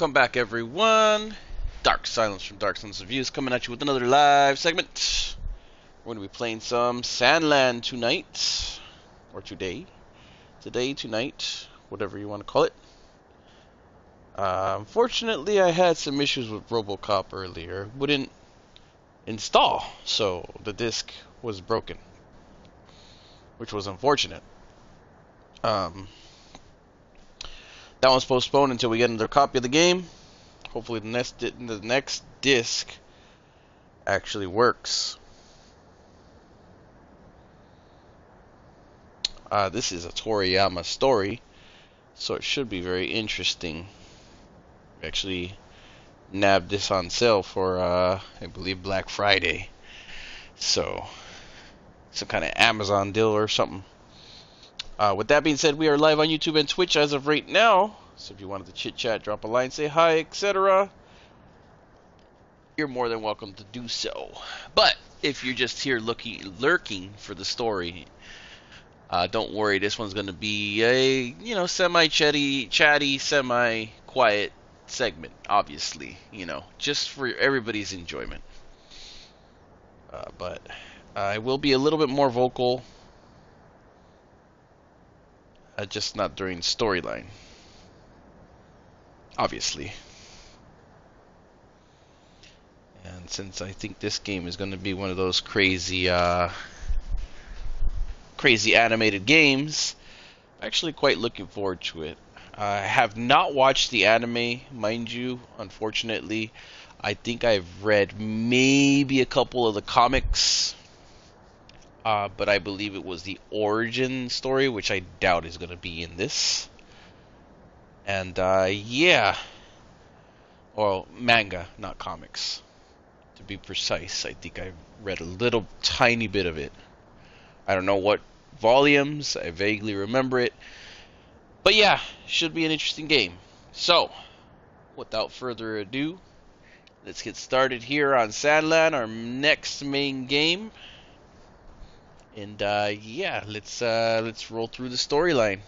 Welcome back, everyone. Dark Silence from Dark Silence Reviews coming at you with another live segment. We're going to be playing some Sandland tonight, or today, tonight, whatever you want to call it. Unfortunately, I had some issues with RoboCop earlier. It wouldn't install, so the disc was broken, which was unfortunate. That one's postponed until we get another copy of the game. Hopefully the next disc actually works. This is a Toriyama story, so it should be very interesting. We actually nabbed this on sale for, I believe, Black Friday. So, some kind of Amazon deal or something. With that being said, we are live on YouTube and Twitch as of right now. So if you wanted to chit-chat, drop a line, say hi, etc., you're more than welcome to do so. But if you're just here lurking for the story, don't worry. This one's going to be a, semi-chatty, semi-quiet segment, obviously. Just for everybody's enjoyment. But I will be a little bit more vocal. Just not during storyline, obviously. And since I think this game is going to be one of those crazy animated games, I'm actually quite looking forward to it. I have not watched the anime, mind you, unfortunately. I think I've read maybe a couple of the comics. But I believe it was the origin story, which I doubt is going to be in this. And, yeah. Well, manga, not comics. To be precise, I think I read a little tiny bit of it. I don't know what volumes, I vaguely remember it. But yeah, should be an interesting game. So, without further ado, let's get started here on Sandland, our next main game. And yeah, let's roll through the storyline.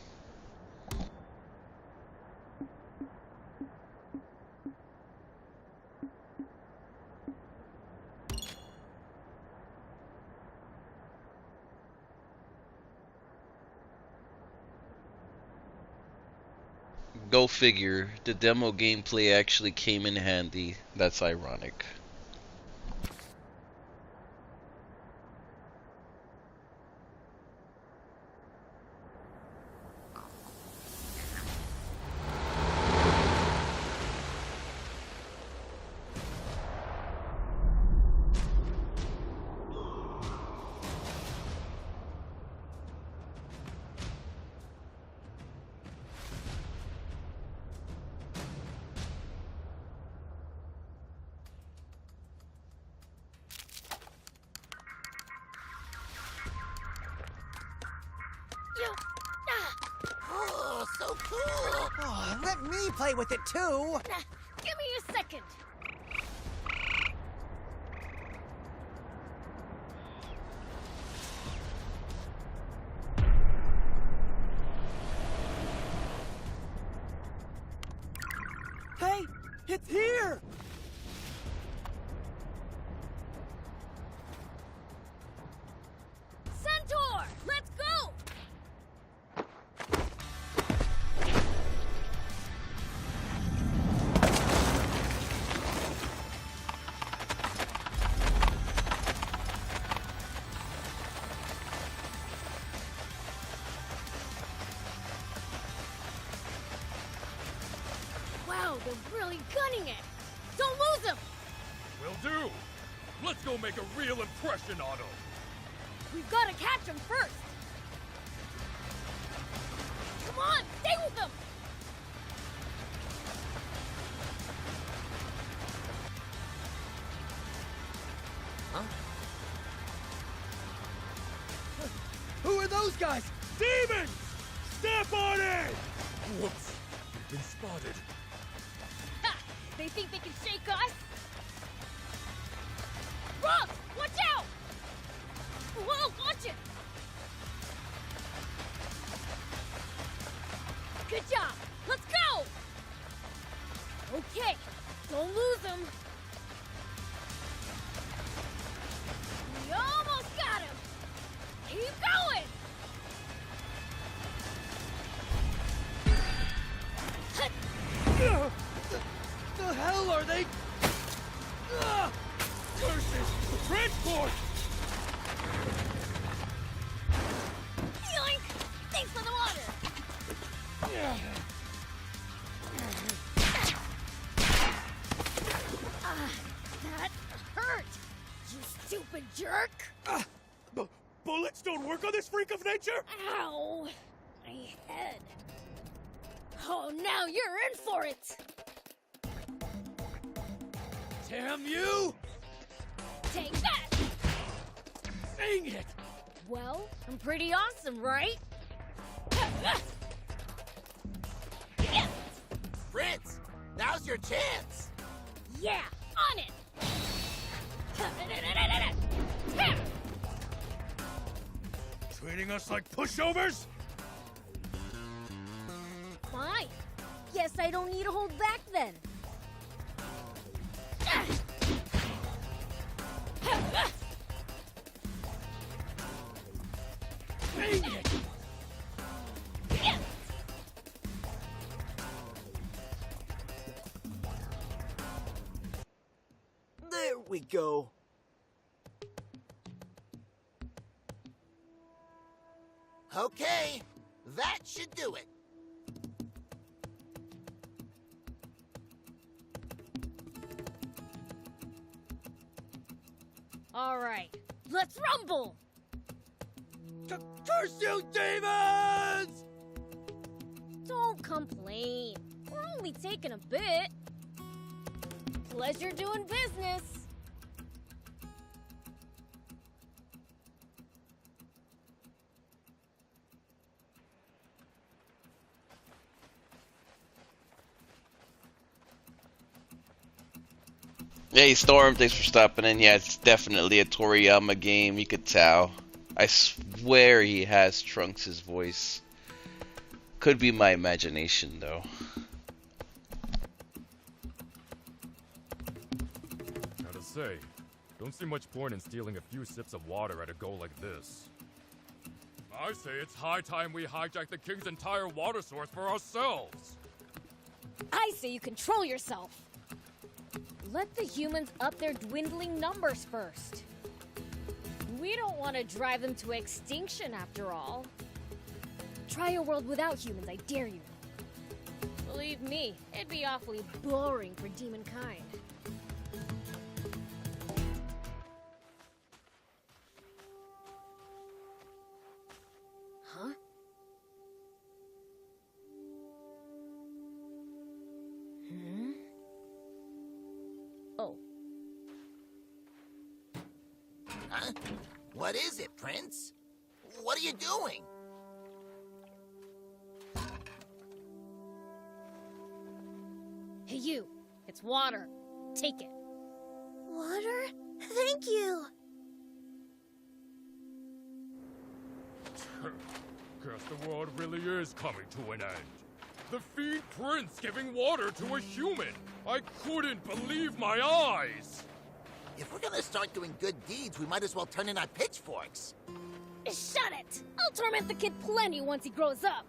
Go figure, the demo gameplay actually came in handy. That's ironic. Oh, so cool! Oh, let me play with it too! Give me a second! Hey, it's here! Centaur! Let's go! Wow, they're really gunning it! Don't lose them! Will do! Let's go make a real impression on him! We've got to catch them first! Come on, stay with them! Huh? Who are those guys? Demons! Step on it! Whoops! We've been spotted. Ha! They think they can shake us? Rock! Watch out! Whoa, watch it! Good job! Let's go! bullets don't work on this freak of nature? Ow! My head. Oh, now you're in for it! Damn you! Take that! Dang it! Well, I'm pretty awesome, right? Prince, now's your chance. Yeah, on it! Treating us like pushovers? Fine. Guess I don't need to hold back then. Dang it! There we go. Okay, that should do it. All right, let's rumble! Curse you, demons! Don't complain. We're only taking a bit. Pleasure doing business. Hey Storm, thanks for stopping in. Yeah, it's definitely a Toriyama game, you could tell. I swear he has Trunks' voice. Could be my imagination though. Gotta say, don't see much point in stealing a few sips of water at a go like this. I say it's high time we hijack the king's entire water source for ourselves. I say you control yourself. Let the humans up their dwindling numbers first. We don't want to drive them to extinction after all. Try a world without humans, I dare you. Believe me, it'd be awfully boring for demonkind. Huh? Oh. Huh? What is it, Prince? What are you doing? Hey you, it's water. Take it. Water? Thank you. Guess the world really is coming to an end. The Fiend Prince giving water to a human. I couldn't believe my eyes. If we're gonna start doing good deeds, we might as well turn in our pitchforks. Shut it! I'll torment the kid plenty once he grows up.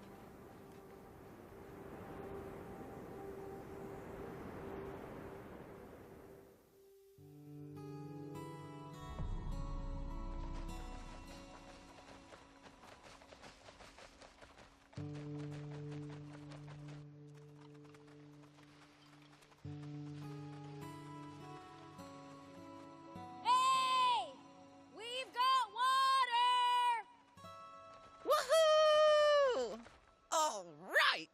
Hey! We've got water! Woohoo! All right.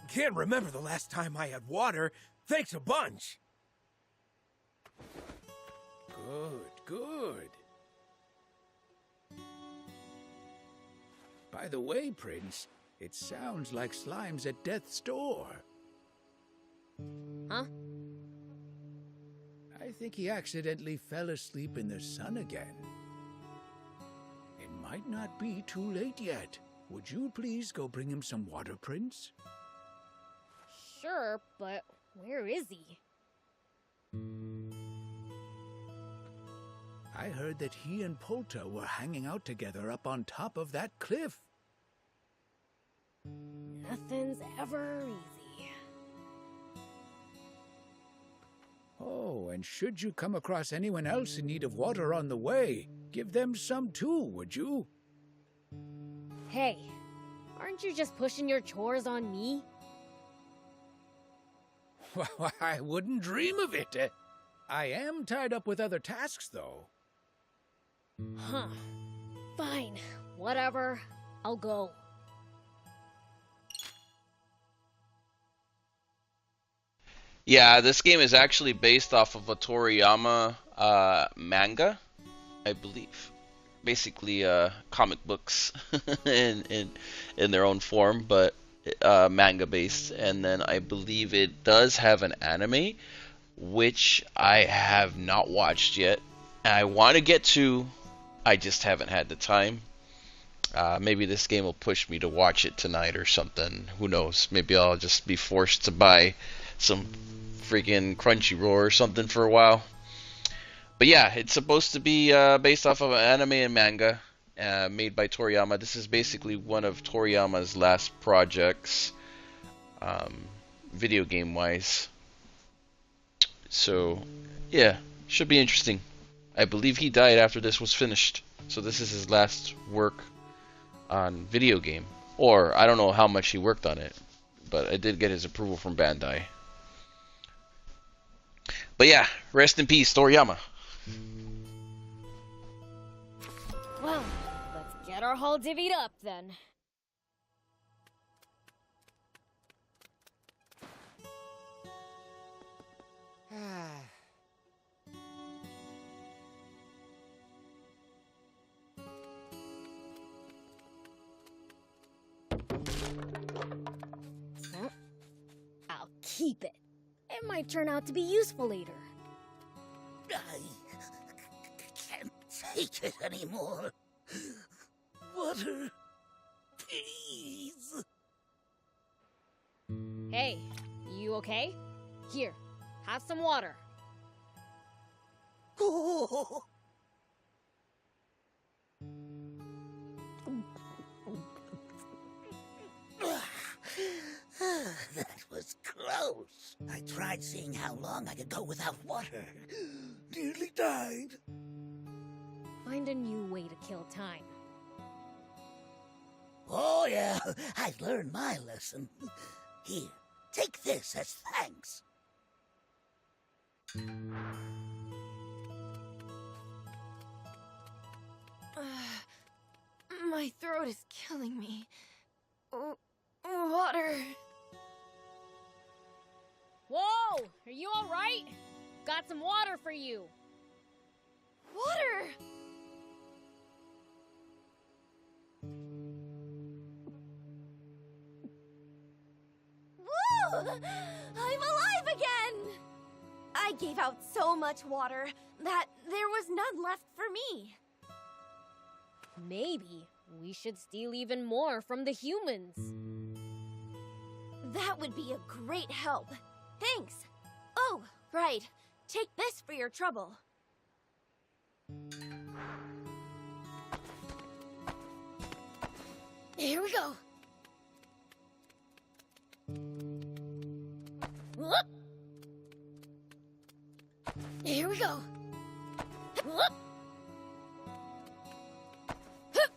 Can't remember the last time I had water. Thanks a bunch. Good. By the way, Prince, it sounds like Slime's at death's door. Huh? I think he accidentally fell asleep in the sun again. It might not be too late yet. Would you please go bring him some water, Prince? Sure, but where is he? I heard that he and Polta were hanging out together up on top of that cliff. Nothing's ever easy. Oh, and should you come across anyone else in need of water on the way, give them some too, would you? Hey, aren't you just pushing your chores on me? I wouldn't dream of it. I am tied up with other tasks, though. Huh. Fine. Whatever. I'll go. Yeah, this game is actually based off of a Toriyama manga, I believe. Basically, comic books in their own form, but manga based. And then I believe it does have an anime, which I have not watched yet. I want to get to, I just haven't had the time. Maybe this game will push me to watch it tonight or something. Who knows? Maybe I'll just be forced to buy some freaking Crunchyroll or something for a while. But yeah, it's supposed to be based off of an anime and manga made by Toriyama. This is basically one of Toriyama's last projects, video game wise. So yeah, should be interesting. I believe he died after this was finished. So this is his last work on video game. Or I don't know how much he worked on it, but I did get his approval from Bandai. But yeah, rest in peace, Toriyama. Well, let's get our haul divvied up then. I'll keep it. It might turn out to be useful later. I can't take it anymore. Water, please. Hey, you okay? Here, have some water. Oh. That was close. I tried seeing how long I could go without water. Nearly died. Find a new way to kill time. Oh, yeah, I've learned my lesson. Here, take this as thanks. My throat is killing me. Water. Whoa! Are you alright? Got some water for you. Water! Woo! I'm alive again! I gave out so much water that there was none left for me. Maybe we should steal even more from the humans. That would be a great help. Thanks. Oh, right. Take this for your trouble. Here we go. Whoop. Here we go. Whoop. Hup.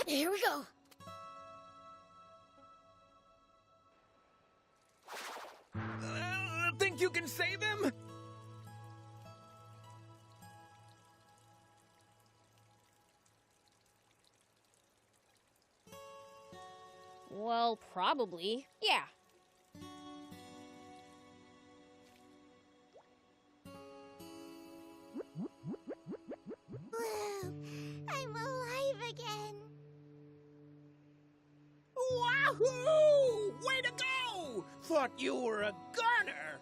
Here we go. Think you can save him? Well, probably. Yeah. I'm alive again. Wahoo! Way to go! Thought you were a goner.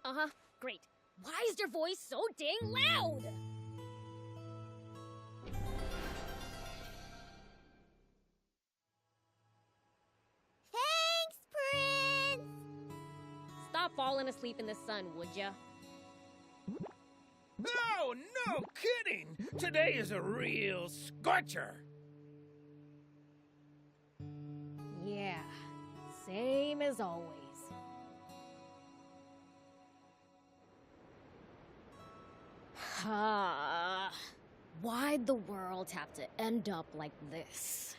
Uh-huh. Great. Why is your voice so dang loud? Thanks, Prince! Stop falling asleep in the sun, would ya? Oh, no kidding! Today is a real scorcher. Yeah. Same as always. Why'd the world have to end up like this?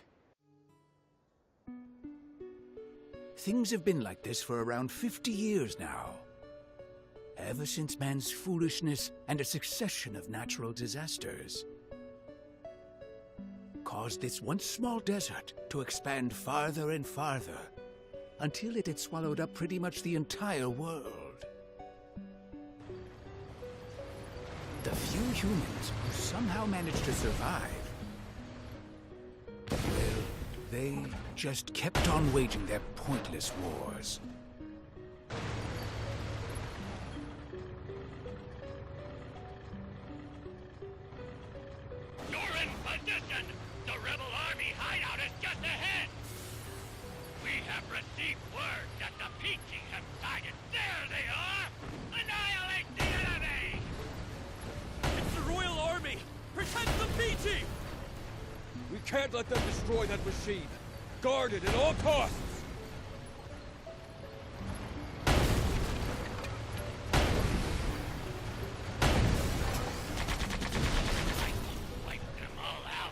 Things have been like this for around 50 years now. Ever since man's foolishness and a succession of natural disasters caused this once small desert to expand farther and farther until it had swallowed up pretty much the entire world. The few humans who somehow managed to survive, well, they just kept on waging their pointless wars. You're in position! The rebel army hideout is just ahead! We have received word that the Peachy have sighted. There they are! Annihilate the enemy! It's the Royal Army! Protect the Peachy! We can't let them destroy that machine! Guard it at all costs! Wipe them all out!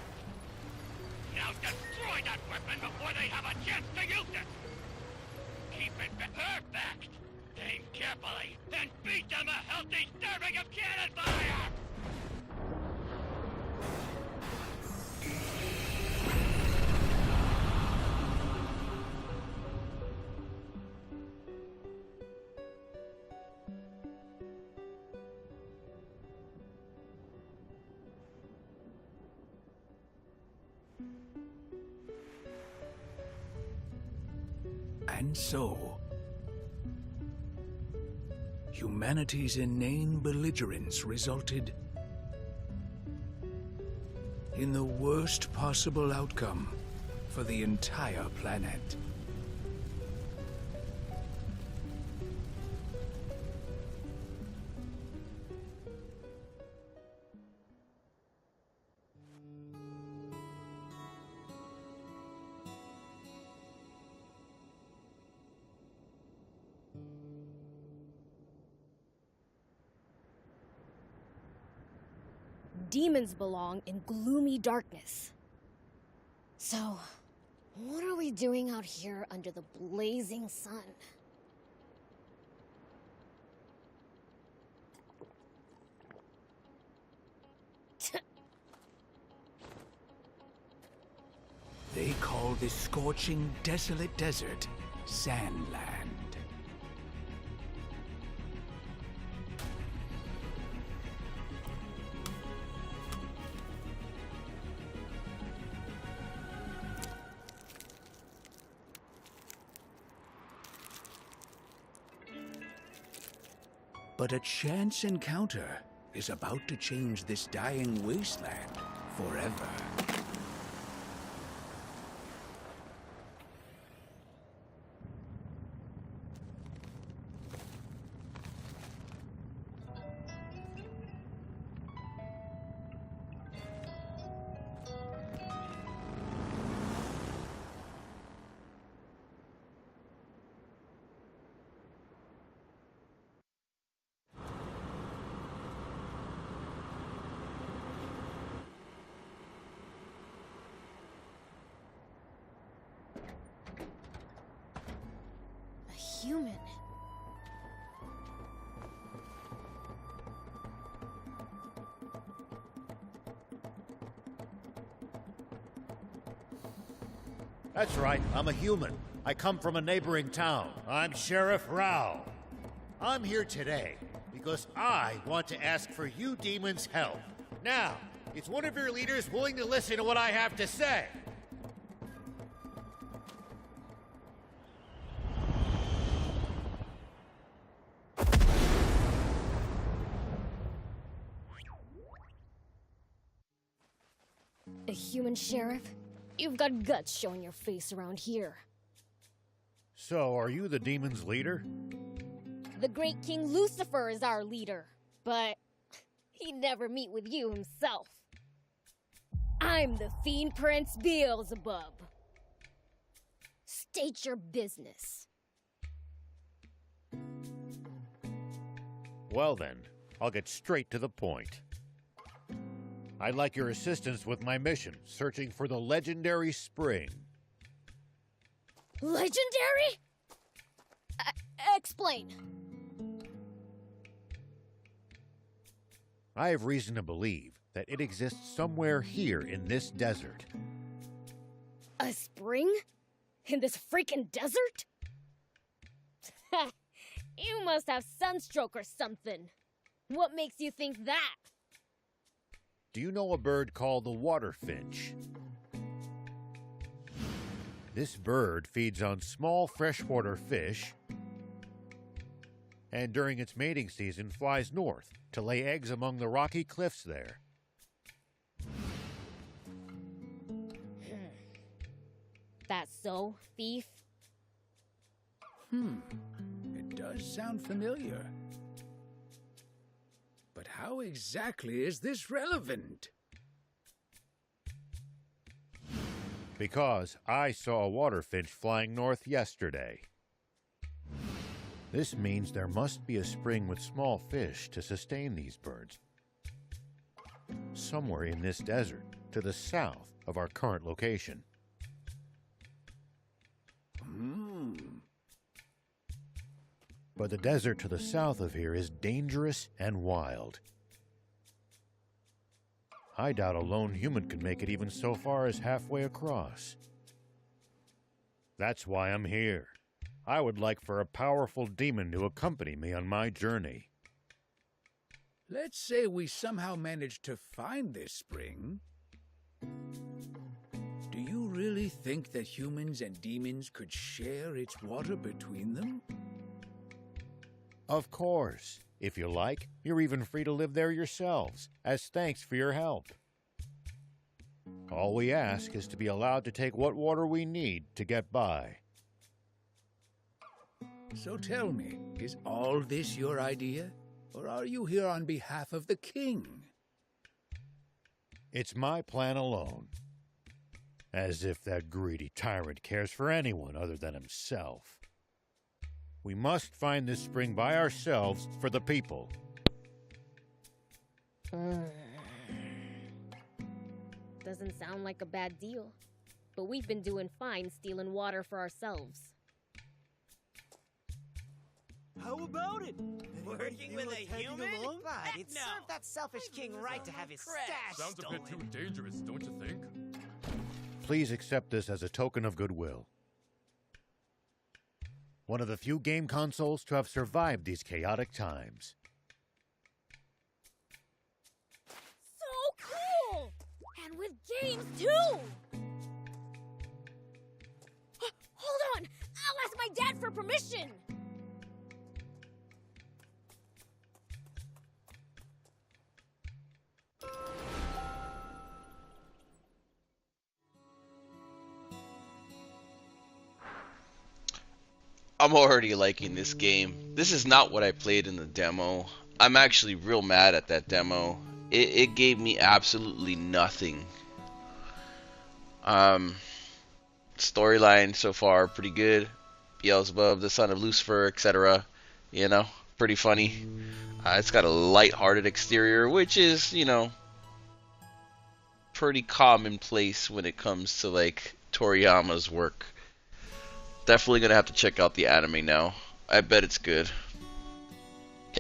Now destroy that weapon before they have a chance to use it! Keep it perfect! Aim carefully, then beat them a healthy serving of cannon fire! And so, humanity's inane belligerence resulted in the worst possible outcome for the entire planet. Demons belong in gloomy darkness. So, what are we doing out here under the blazing sun? They call this scorching, desolate desert Sandland. But a chance encounter is about to change this dying wasteland forever. Human. That's right, I'm a human. I come from a neighboring town. I'm Sheriff Rao. I'm here today because I want to ask for you demons' help. Now, is one of your leaders willing to listen to what I have to say? A human sheriff? You've got guts showing your face around here. So, are you the demons' leader? The great King Lucifer is our leader, but he'd never meet with you himself. I'm the Fiend Prince Beelzebub. State your business. Well then, I'll get straight to the point. I'd like your assistance with my mission, searching for the legendary spring. Legendary? Explain. I have reason to believe that it exists somewhere here in this desert. A spring? In this freaking desert? You must have sunstroke or something. What makes you think that? Do you know a bird called the water finch? This bird feeds on small freshwater fish and during its mating season flies north to lay eggs among the rocky cliffs there. That so, thief? It does sound familiar. But how exactly is this relevant? Because I saw a water finch flying north yesterday. This means there must be a spring with small fish to sustain these birds. Somewhere in this desert, to the south of our current location. But the desert to the south of here is dangerous and wild. I doubt a lone human could make it even so far as halfway across. That's why I'm here. I would like for a powerful demon to accompany me on my journey. Let's say we somehow manage to find this spring. Do you really think that humans and demons could share its water between them? Of course. If you like, you're even free to live there yourselves, as thanks for your help. All we ask is to be allowed to take what water we need to get by. So tell me, is all this your idea? Or are you here on behalf of the king? It's my plan alone. As if that greedy tyrant cares for anyone other than himself. We must find this spring by ourselves for the people. Doesn't sound like a bad deal. But we've been doing fine stealing water for ourselves. How about it? Working with a human? God, it served that selfish king right to have his stash Sounds stolen. a bit too dangerous, don't you think? Please accept this as a token of goodwill. One of the few game consoles to have survived these chaotic times. So cool! And with games, too! Hold on! I'll ask my dad for permission! I'm already liking this game. This is not what I played in the demo. I'm actually real mad at that demo. It gave me absolutely nothing. Storyline so far pretty good. Beelzebub, the son of Lucifer, etc. You know, pretty funny. It's got a light-hearted exterior, which is, you know, pretty commonplace when it comes to like Toriyama's work. Definitely gonna have to check out the anime now. I bet it's good.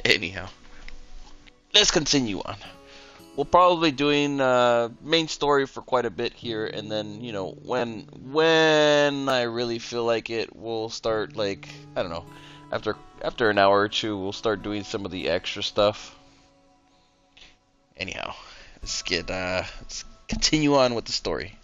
Anyhow, let's continue on. We'll probably be doing main story for quite a bit here, and then, you know, when I really feel like it, we'll start, like, I don't know, after an hour or two, we'll start doing some of the extra stuff. Anyhow, let's continue on with the story.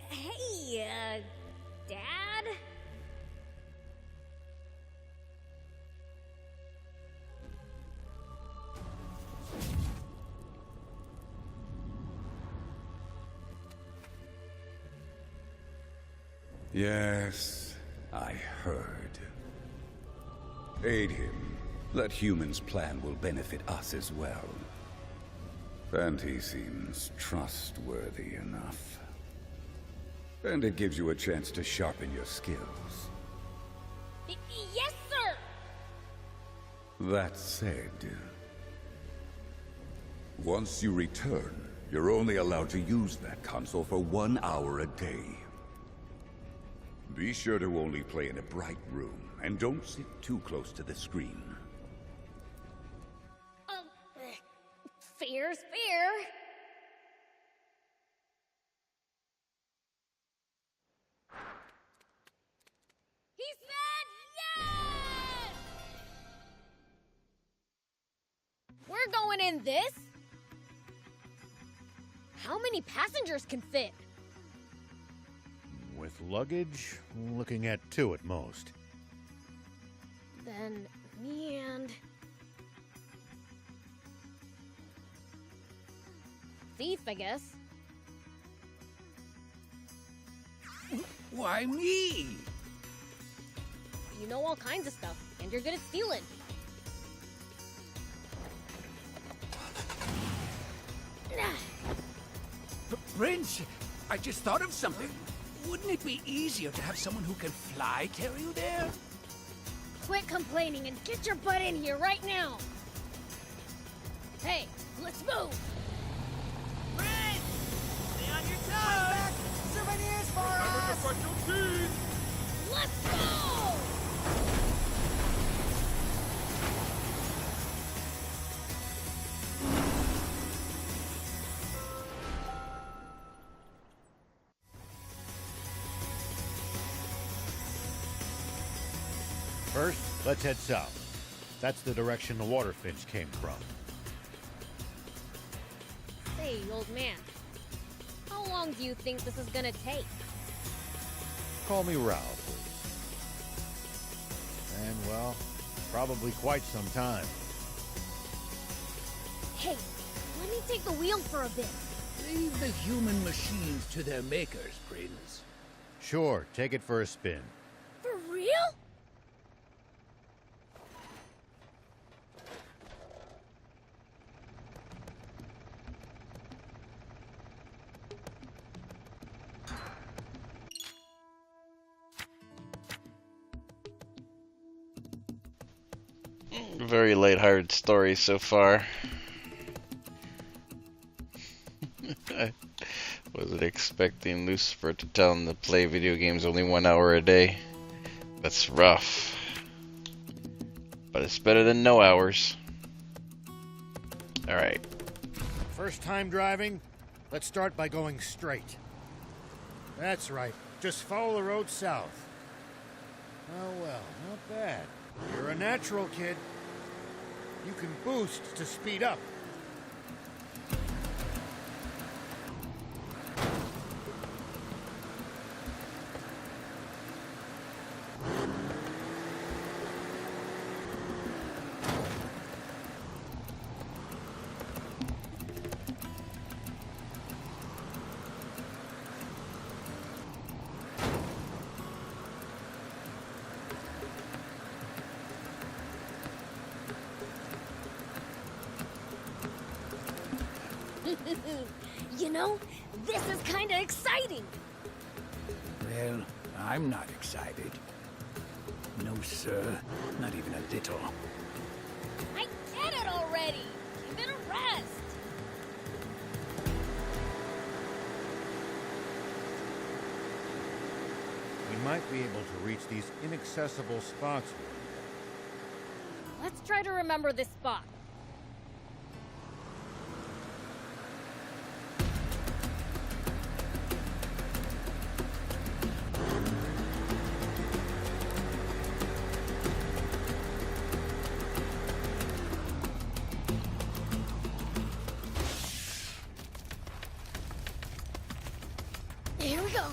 Hey, Dad? Yes, I heard. Aid him. That human's plan will benefit us as well. And he seems trustworthy enough. And it gives you a chance to sharpen your skills. Yes, sir! That said, once you return, you're only allowed to use that console for 1 hour a day. Be sure to only play in a bright room, and don't sit too close to the screen. Fair's fair. He's mad! Yes! We're going in this? How many passengers can fit? With luggage, looking at 2 at most. Then me and... Thief, I guess. Why me? You know all kinds of stuff, and you're good at stealing. Prince, I just thought of something. Wouldn't it be easier to have someone who can fly carry you there? Quit complaining and get your butt in here right now. Hey, let's move. Prince! Stay on your toes! Souvenirs for us! Let's go! First, let's head south. That's the direction the water finch came from. Say, old man, how long do you think this is gonna take? Call me Rao, please. And, well, probably quite some time. Hey, let me take the wheel for a bit. Leave the human machines to their makers, Prince. Sure, take it for a spin. For real? Very lighthearted story so far. I wasn't expecting Lucifer to tell him to play video games only 1 hour a day. That's rough. But it's better than no hours. Alright. First time driving? Let's start by going straight. That's right. Just follow the road south. Oh well, not bad. You're a natural, kid. You can boost to speed up. You know, this is kind of exciting. Well, I'm not excited. No, sir. Not even a little. I get it already. Give it a rest. We might be able to reach these inaccessible spots. Let's try to remember this spot. Here we go.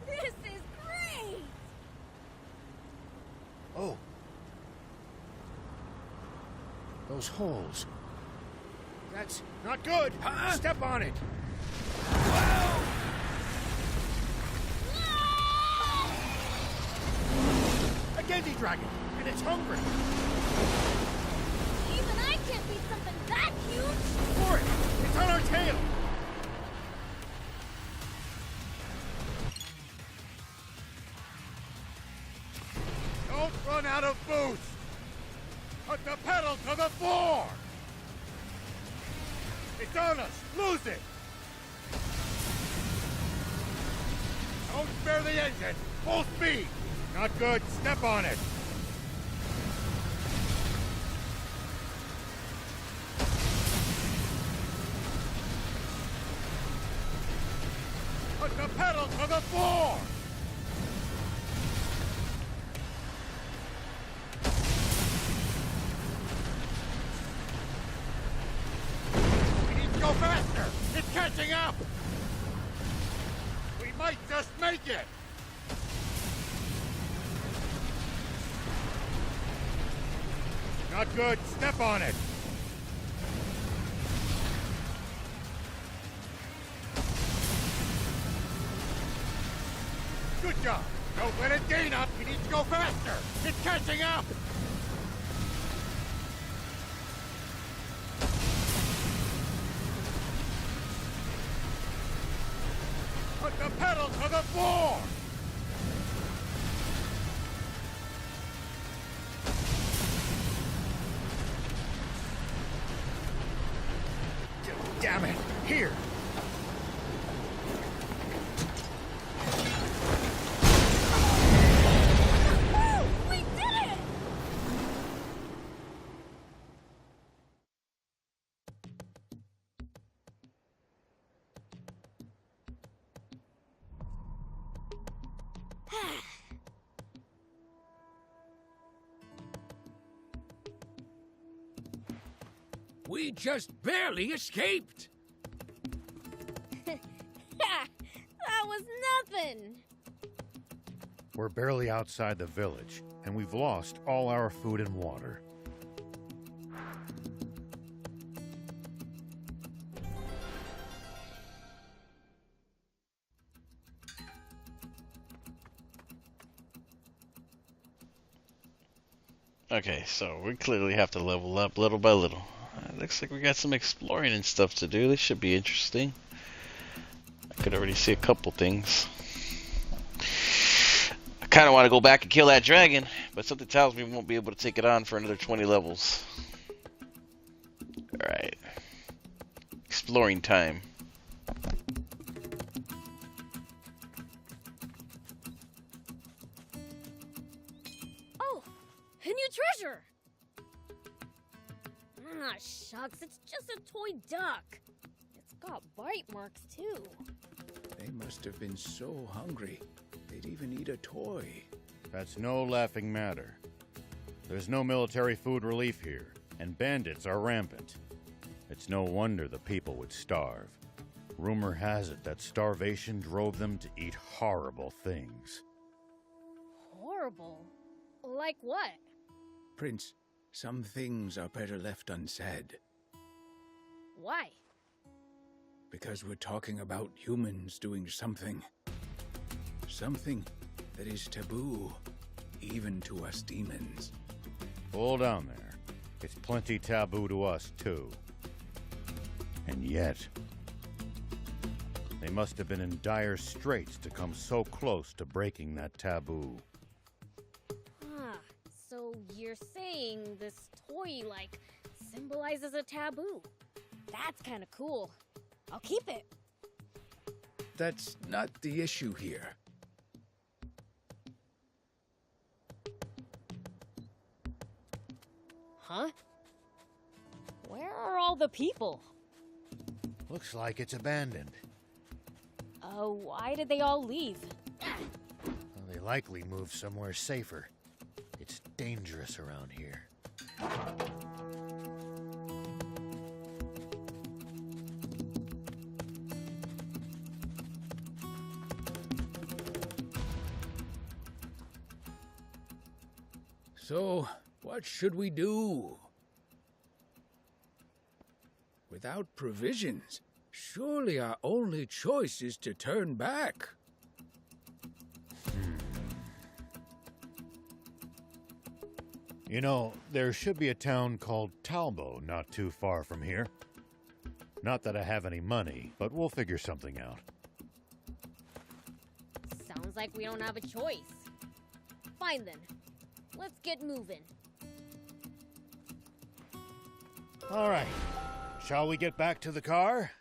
This is great! Oh. Those holes. That's not good. Step on it. A Genji dragon, and it's hungry. Even I can't beat something that huge! For it! It's on our tail! Don't run out of boost! Put the pedal to the floor! It's on us! Lose it! Don't spare the engine! Full speed! Not good. Step on it! Put the pedal to the floor! We need to go faster! It's catching up! We might just make it! Not good. Step on it! Good job! Don't let it gain up! You need to go faster! It's catching up! Put the pedal to the floor! Damn it! Here! We did it! We just barely escaped! That was nothing! We're barely outside the village, and we've lost all our food and water. Okay, so we clearly have to level up little by little. Looks like we got some exploring and stuff to do. This should be interesting. I could already see a couple things. I kind of want to go back and kill that dragon, but something tells me we won't be able to take it on for another 20 levels. Alright. Exploring time. Oh, a new treasure! Ah, shucks, it's just a toy duck. It's got bite marks, too. They must have been so hungry, they'd even eat a toy. That's no laughing matter. There's no military food relief here, and bandits are rampant. It's no wonder the people would starve. Rumor has it that starvation drove them to eat horrible things. Horrible? Like what? Prince, some things are better left unsaid. Why? Because we're talking about humans doing something. Something that is taboo, even to us demons. Hold on there. It's plenty taboo to us, too. And yet, they must have been in dire straits to come so close to breaking that taboo. Ah, so you're saying this toy, like, symbolizes a taboo. That's kind of cool. I'll keep it. That's not the issue here. Huh? Where are all the people? Looks like it's abandoned. Why did they all leave? Well, they likely moved somewhere safer. It's dangerous around here. So, what should we do? Without provisions, surely our only choice is to turn back. You know, there should be a town called Talbo not too far from here. Not that I have any money, but we'll figure something out. Sounds like we don't have a choice. Fine then. Let's get moving. All right. Shall we get back to the car?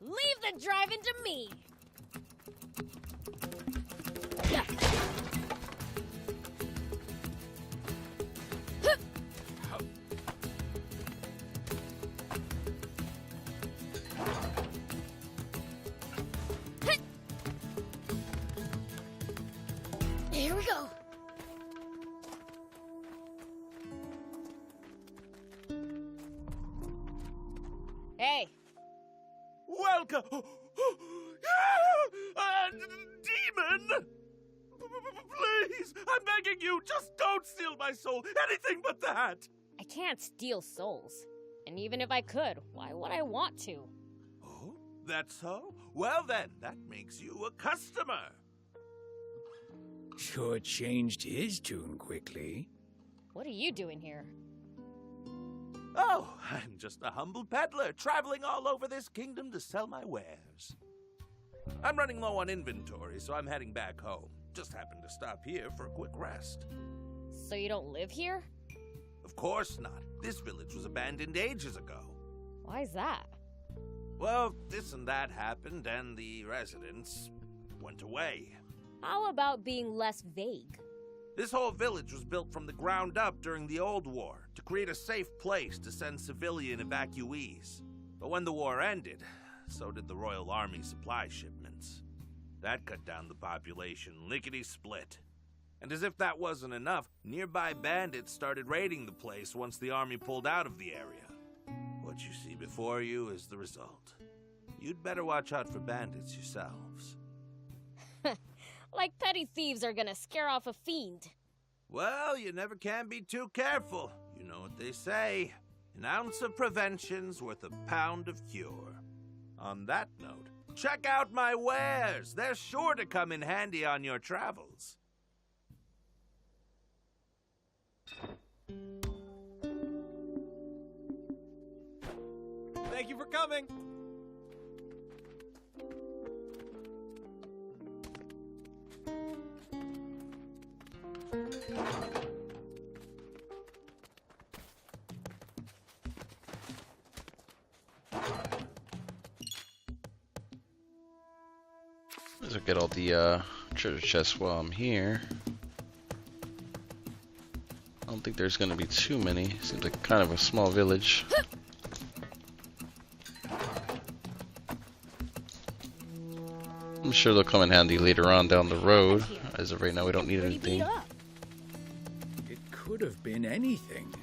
Leave the driving to me! Here we go. Hey. Welcome! Demon! Please, I'm begging you, just don't steal my soul. Anything but that. I can't steal souls. And even if I could, why would I want to? Oh, that's so? Well then, that makes you a customer. Sure changed his tune quickly. What are you doing here? Oh, I'm just a humble peddler, traveling all over this kingdom to sell my wares. I'm running low on inventory, so I'm heading back home. Just happened to stop here for a quick rest. So you don't live here? Of course not. This village was abandoned ages ago. Why's that? Well, this and that happened, and the residents went away. How about being less vague? This whole village was built from the ground up during the old war to create a safe place to send civilian evacuees. But when the war ended, so did the Royal Army supply shipments. That cut down the population lickety-split. And as if that wasn't enough, nearby bandits started raiding the place once the army pulled out of the area. What you see before you is the result. You'd better watch out for bandits yourselves. Like petty thieves are gonna scare off a fiend. Well, you never can be too careful. You know what they say. An ounce of prevention's worth a pound of cure. On that note, check out my wares. They're sure to come in handy on your travels. Thank you for coming. Let's get all the treasure chests while I'm here. I don't think there's gonna be too many. Seems like kind of a small village. I'm sure they'll come in handy later on down the road. As of right now, we don't need anything. It could have been anything.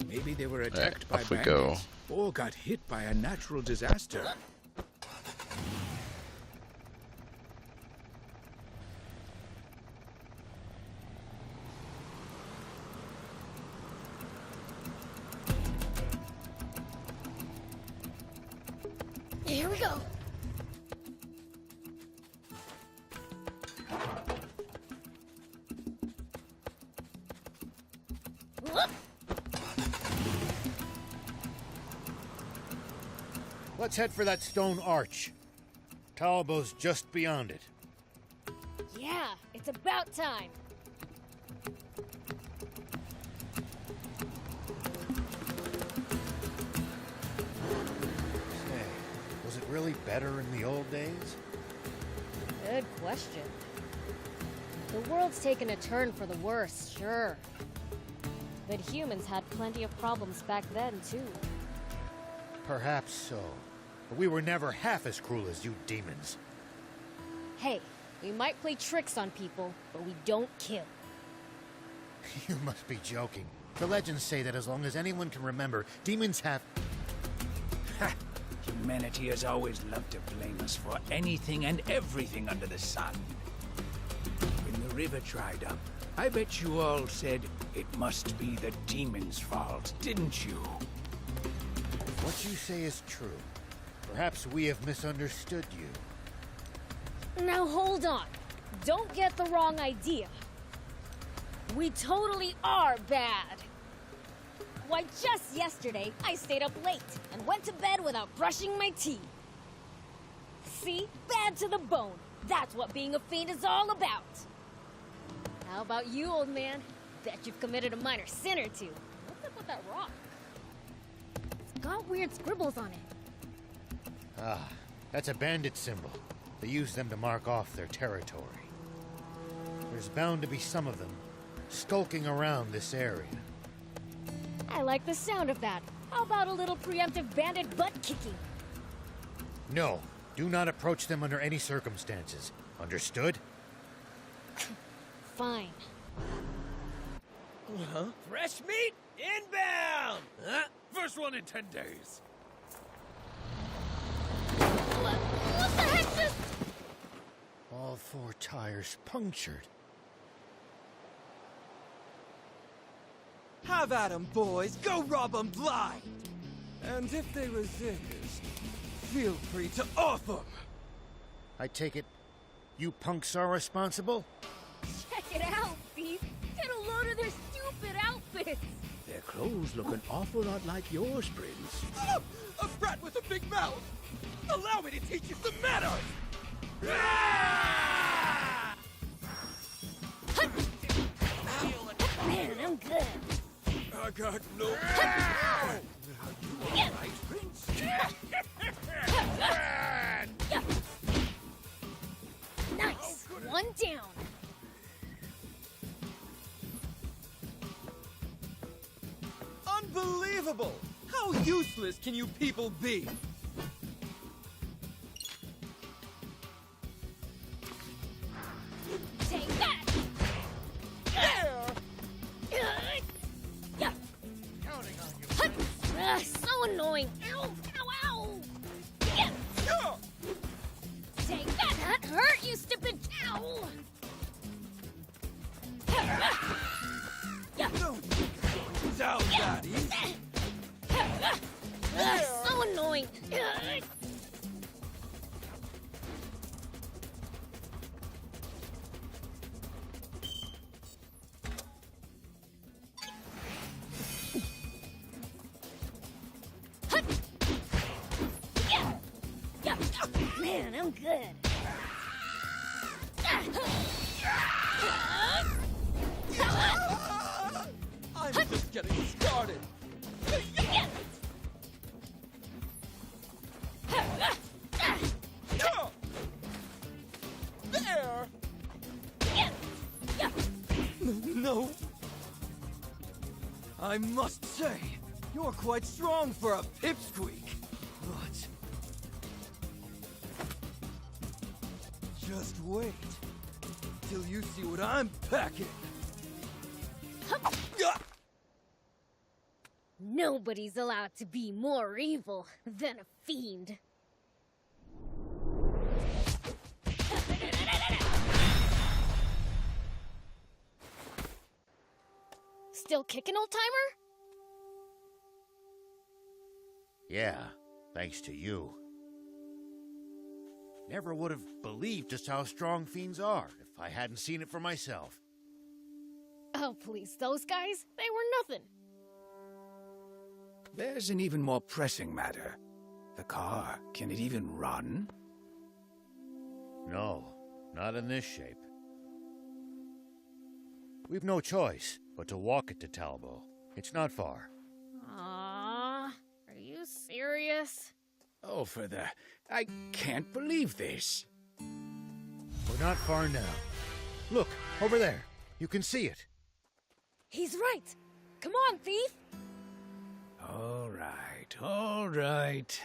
Maybe they were attacked by off we bandits or got hit by a natural disaster. Here we go. Let's head for that stone arch. Talbo's just beyond it. Yeah, it's about time. Say, was it really better in the old days? Good question. The world's taken a turn for the worse, sure. But humans had plenty of problems back then, too. Perhaps so. But we were never half as cruel as you demons. Hey, We might play tricks on people, but we don't kill. You must be joking. The legends say that as long as anyone can remember, demons have... Ha! Humanity has always loved to blame us for anything and everything under the sun. When the river dried up, I bet you all said it must be the demons' fault, didn't you? What you say is true. Perhaps we have misunderstood you. Now hold on. Don't get the wrong idea. We totally are bad. Why, just yesterday, I stayed up late and went to bed without brushing my teeth. See? Bad to the bone. That's what being a fiend is all about. How about you, old man? Bet you've committed a minor sin or two. What's up with that rock? It's got weird scribbles on it. Ah, that's a bandit symbol. They use them to mark off their territory. There's bound to be some of them skulking around this area. I like the sound of that. How about a little preemptive bandit butt-kicking? No, do not approach them under any circumstances. Understood? Fine. Huh? Fresh meat inbound! Huh? First one in 10 days. What the heck just... All 4 tires punctured. Have at 'em, boys. Go rob 'em blind. And if they resist, feel free to off 'em. I take it you punks are responsible? Check it out, Thief. Get a load of their stupid outfits. Their clothes look an awful lot like yours, Prince. Ah, a brat with a big mouth. Allow me to teach you some manners. Ah! Man, I'm good. I got no... Yeah. Right, Prince? Nice. One down. Unbelievable! How useless can you people be? Take that. There! Yeah. Counting on you. So annoying. Ow, ow, ow. Yeah. Take that. That hurt, you stupid cow. Yeah. Down, Daddy! So annoying. Yeah. Man, I'm good. I'm just getting started. There! No. I must say, you're quite strong for a pipsqueak. But just wait till you see what I'm packing. Nobody's allowed to be more evil than a fiend. Still kicking, old-timer? Yeah, thanks to you. Never would have believed just how strong fiends are if I hadn't seen it for myself. Oh, please, those guys? They were nothing. There's an even more pressing matter. The car, can it even run? No, not in this shape. We've no choice but to walk it to Talbot. It's not far. Aww, are you serious? Oh, for the... I can't believe this. We're not far now. Look, over there. You can see it. He's right. Come on, thief. All right, all right.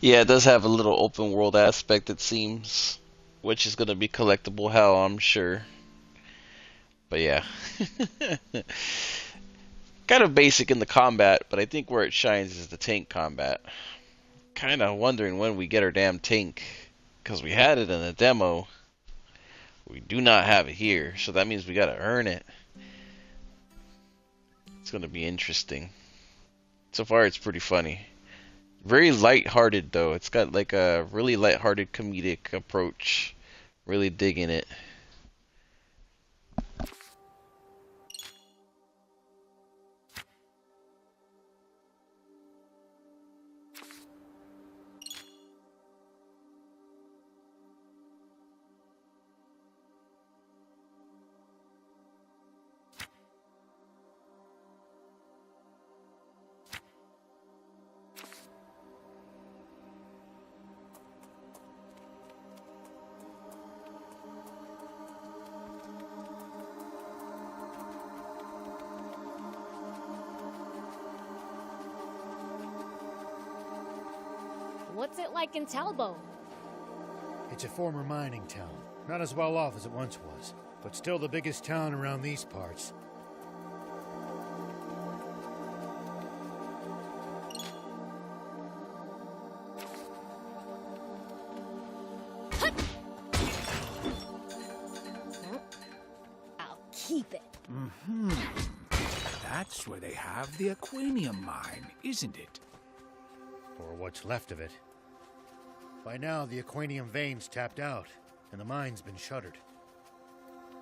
Yeah, it does have a little open world aspect, it seems, which is gonna be collectible hell, I'm sure. But yeah. Kind of basic in the combat, but I think where it shines is the tank combat. Kind of wondering when we get our damn tank, because we had it in the demo. We do not have it here, so that means we gotta earn it. It's gonna be interesting. So far, it's pretty funny. Very light-hearted, though. It's got like a really light-hearted comedic approach. Really digging it. What's it like in Talbot? It's a former mining town. Not as well off as it once was, but still the biggest town around these parts. I'll keep it. That's where they have the Aquanium mine, isn't it? Or what's left of it. By now, the Aquanium vein's tapped out, and the mine's been shuttered.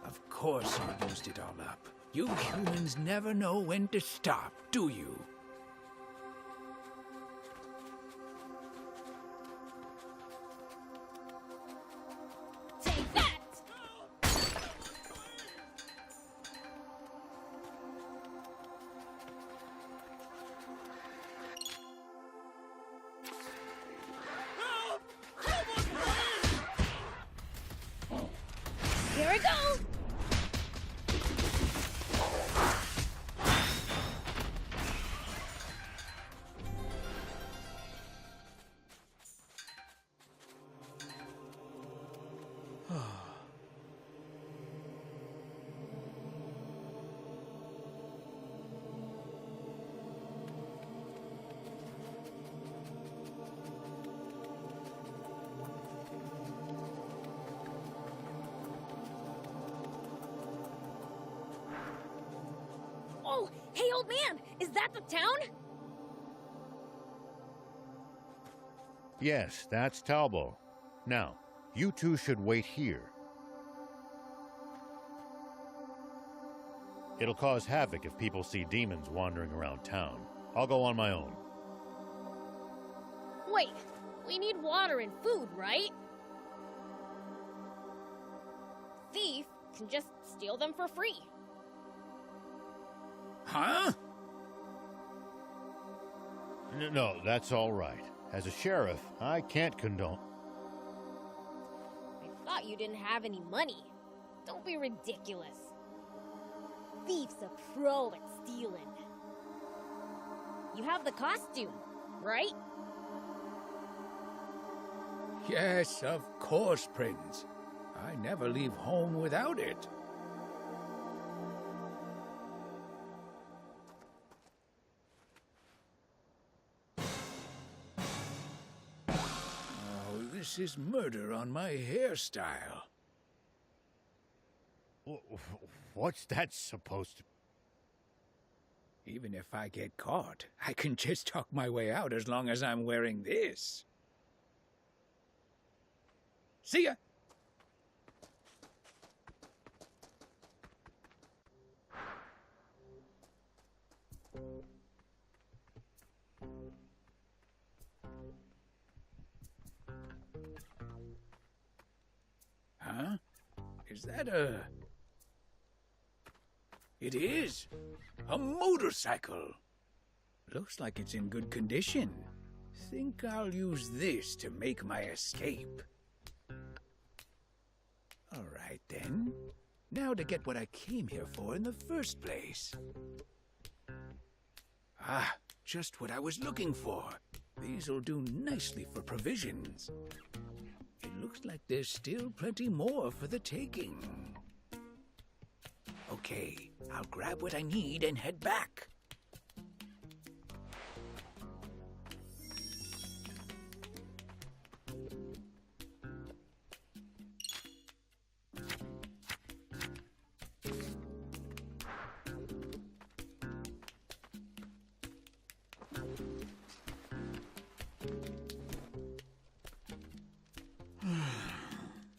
Of course you used it all up. You humans never know when to stop, do you? Take that! Here we go! Oh, hey, old man! Is that the town? Yes, that's Talbot. Now, you two should wait here. It'll cause havoc if people see demons wandering around town. I'll go on my own. Wait, we need water and food, right? Thief can just steal them for free. Huh? No, that's all right. As a sheriff, I can't condone... I thought you didn't have any money. Don't be ridiculous. Thief's a pro at stealing. You have the costume, right? Yes, of course, Prince. I never leave home without it. Oh, this is murder on my hairstyle. What's that supposed to... Even if I get caught, I can just talk my way out as long as I'm wearing this. See ya! Huh? Is that a... It is! A motorcycle! Looks like it's in good condition. Think I'll use this to make my escape. All right, then. Now to get what I came here for in the first place. Ah, just what I was looking for. These'll do nicely for provisions. It looks like there's still plenty more for the taking. Okay, I'll grab what I need and head back.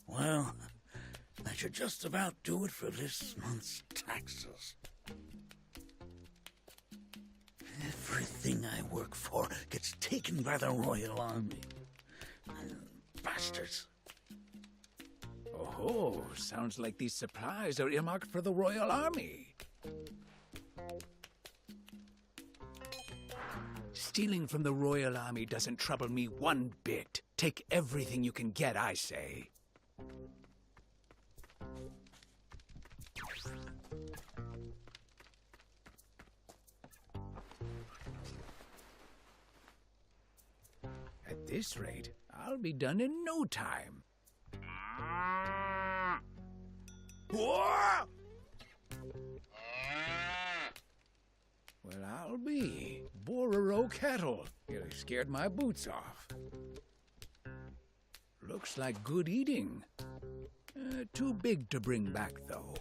Well, that should just about do it for this month's taxes. Everything I work for gets taken by the Royal Army. Bastards. Oh, sounds like these supplies are earmarked for the Royal Army. Stealing from the Royal Army doesn't trouble me one bit. Take everything you can get, I say. At this rate, I'll be done in no time. Well, I'll be. Bororo cattle. Nearly scared my boots off. Looks like good eating. Too big to bring back, though.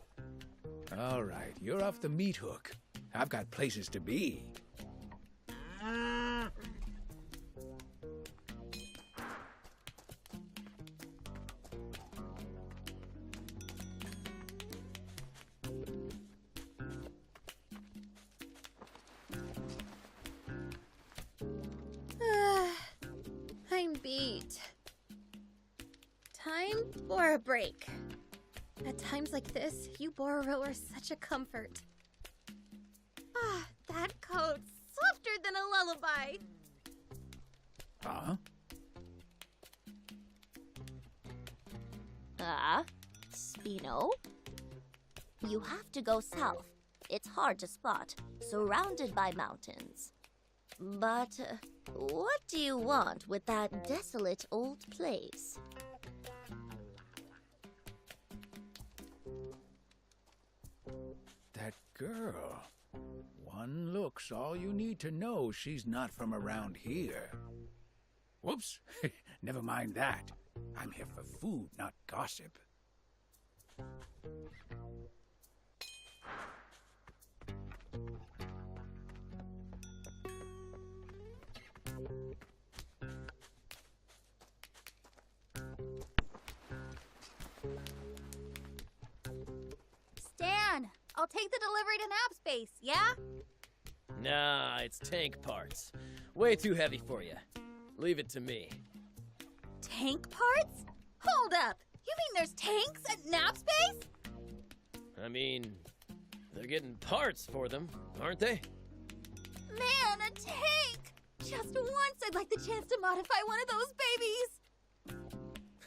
All right, you're off the meat hook. I've got places to be. I'm beat. Time for a break. At times like this, you Bororo are such a comfort. Ah, that coat's softer than a lullaby. Huh? Spino? You have to go south. It's hard to spot, surrounded by mountains. But what do you want with that desolate old place? That girl. One look's all you need to know she's not from around here. Whoops. Never mind that. I'm here for food, not gossip. Stan, I'll take the delivery to nap space, yeah? Nah, it's tank parts. Way too heavy for you. Leave it to me. Tank parts? Hold up! You mean there's tanks at nap space? I mean, they're getting parts for them, aren't they? Man, a tank! Just once I'd like the chance to modify one of those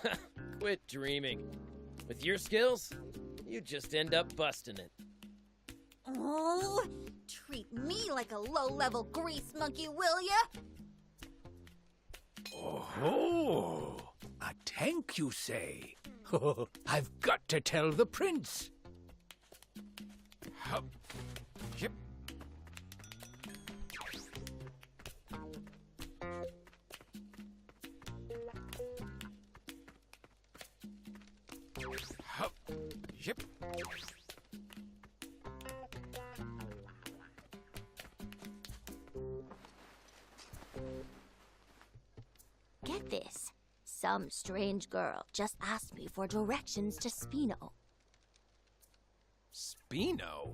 babies! Quit dreaming. With your skills, you just end up busting it. Oh, treat me like a low-level grease monkey, will ya? Oh, a tank, you say? I've got to tell the prince. Hup. Yep. Hup. Yep. Get this. Some strange girl just asked me for directions to Spino. Spino?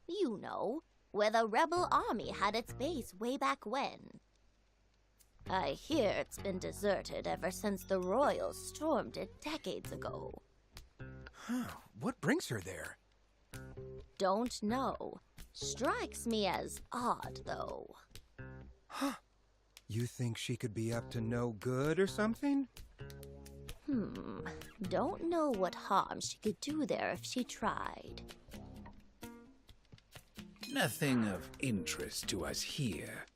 You know, where the rebel army had its base way back when. I hear it's been deserted ever since the royals stormed it decades ago. Huh, what brings her there? Don't know. Strikes me as odd, though. Huh. You think she could be up to no good or something? Don't know what harm she could do there if she tried. Nothing of interest to us here.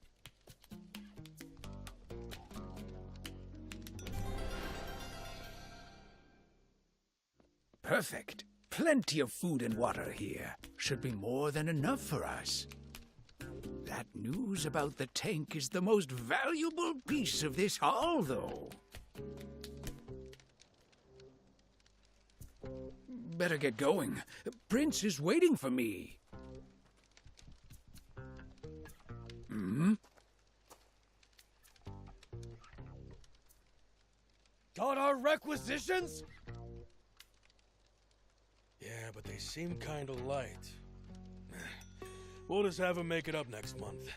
Perfect. Plenty of food and water here. Should be more than enough for us. That news about the tank is the most valuable piece of this haul, though. Better get going. Prince is waiting for me. Hmm? Got our requisitions? Yeah, but they seem kinda light. We'll just have him make it up next month.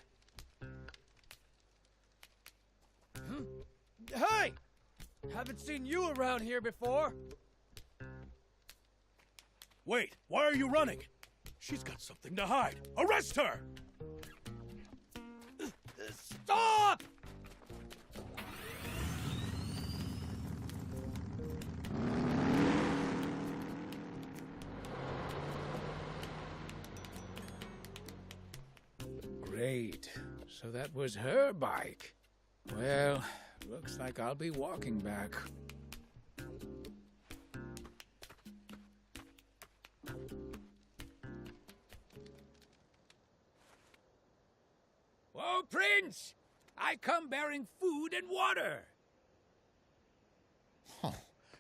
Hey! Haven't seen you around here before. Wait, why are you running? She's got something to hide. Arrest her! Stop! Great. So that was her bike. Well, looks like I'll be walking back. Whoa, Prince! I come bearing food and water. Huh.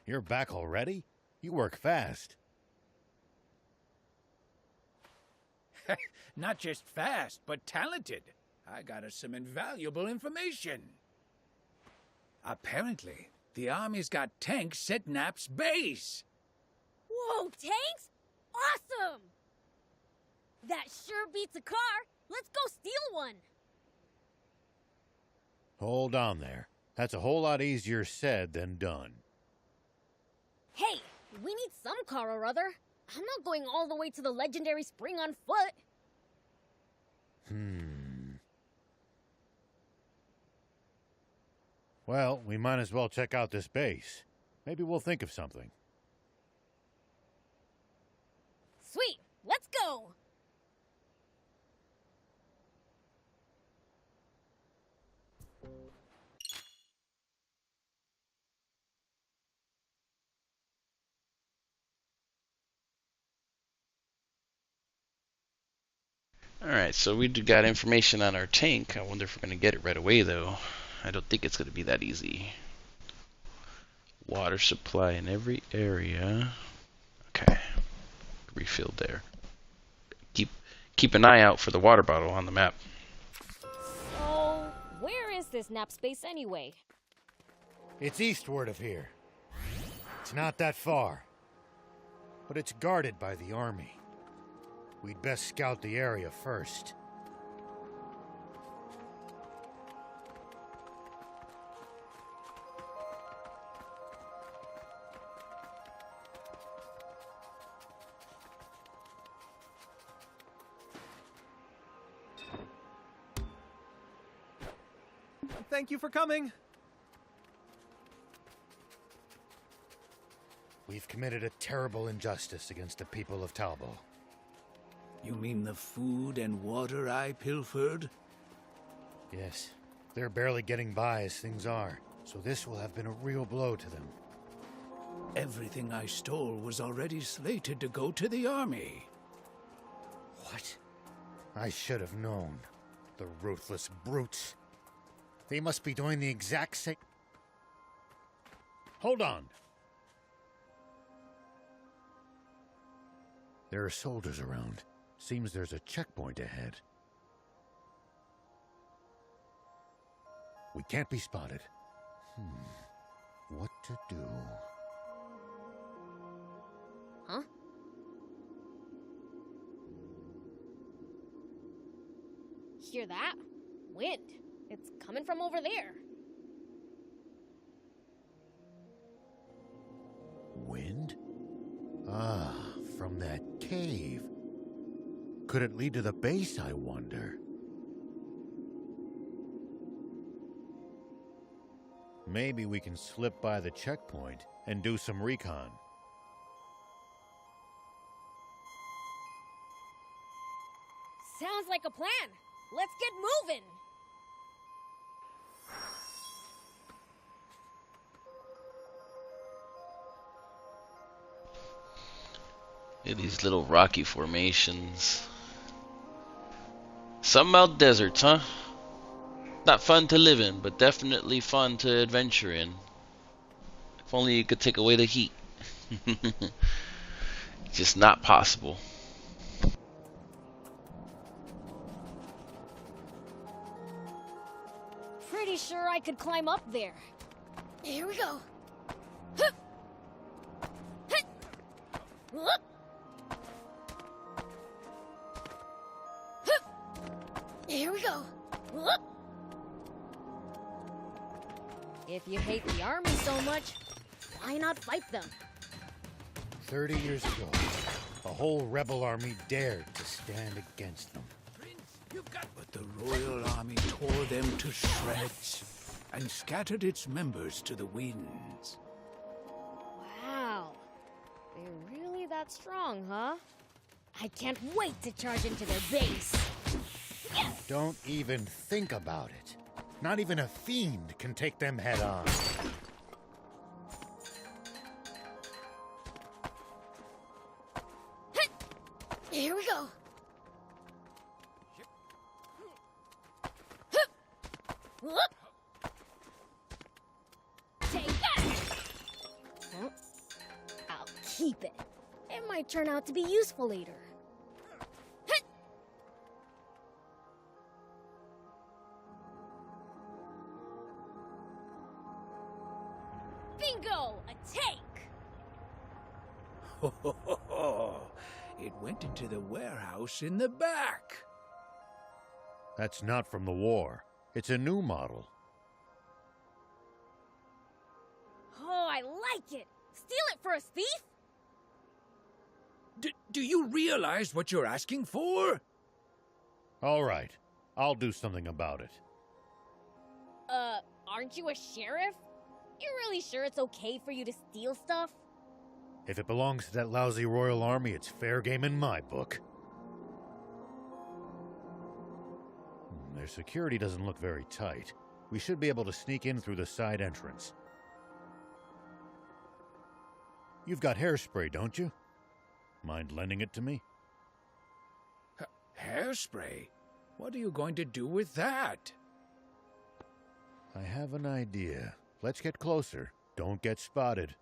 You're back already? You work fast. Not just fast, but talented. I got us some invaluable information. Apparently, the army's got tanks at Nap's base. Whoa, tanks? Awesome! That sure beats a car. Let's go steal one. Hold on there. That's a whole lot easier said than done. Hey, we need some car or other. I'm not going all the way to the legendary spring on foot. Well, we might as well check out this base. Maybe we'll think of something. Sweet, let's go! Alright, so we got information on our tank. I wonder if we're going to get it right away, though. I don't think it's going to be that easy. Water supply in every area. Okay. Refilled there. Keep an eye out for the water bottle on the map. So, where is this nap space anyway? It's eastward of here. It's not that far. But it's guarded by the army. We'd best scout the area first. Thank you for coming. We've committed a terrible injustice against the people of Talbot. You mean the food and water I pilfered? Yes. They're barely getting by as things are, so this will have been a real blow to them. Everything I stole was already slated to go to the army. What? I should have known. The ruthless brutes. They must be doing the exact same... Hold on. There are soldiers around. Seems there's a checkpoint ahead. We can't be spotted. What to do? Huh? Hear that? Wind. It's coming from over there. Wind? Ah, from that cave. Could it lead to the base, I wonder? Maybe we can slip by the checkpoint and do some recon. Sounds like a plan. Let's get moving. Look at these little rocky formations. Some out deserts, huh? Not fun to live in, but definitely fun to adventure in. If only you could take away the heat. Just not possible. Pretty sure I could climb up there. Here we go. Hup. Hut. Whoop. Hup. Here we go. Whoop. If you hate the army so much, why not fight them? 30 years ago, a whole rebel army dared to stand against them. But the Royal Army tore them to shreds and scattered its members to the winds. Wow. They're really that strong, huh? I can't wait to charge into their base. Yes! Don't even think about it. Not even a fiend can take them head on. Here we go. Whoop. Take that! Huh? I'll keep it. It might turn out to be useful later. Hit. Bingo! A take! Ho, ho, ho, ho. It went into the warehouse in the back. That's not from the war. It's a new model. Oh, I like it! Steal it for a thief? Do you realize what you're asking for? All right, I'll do something about it. Aren't you a sheriff? You're really sure it's okay for you to steal stuff? If it belongs to that lousy Royal Army, it's fair game in my book. Their security doesn't look very tight. We should be able to sneak in through the side entrance. You've got hairspray, don't you? Mind lending it to me? Hairspray? What are you going to do with that? I have an idea. Let's get closer. Don't get spotted.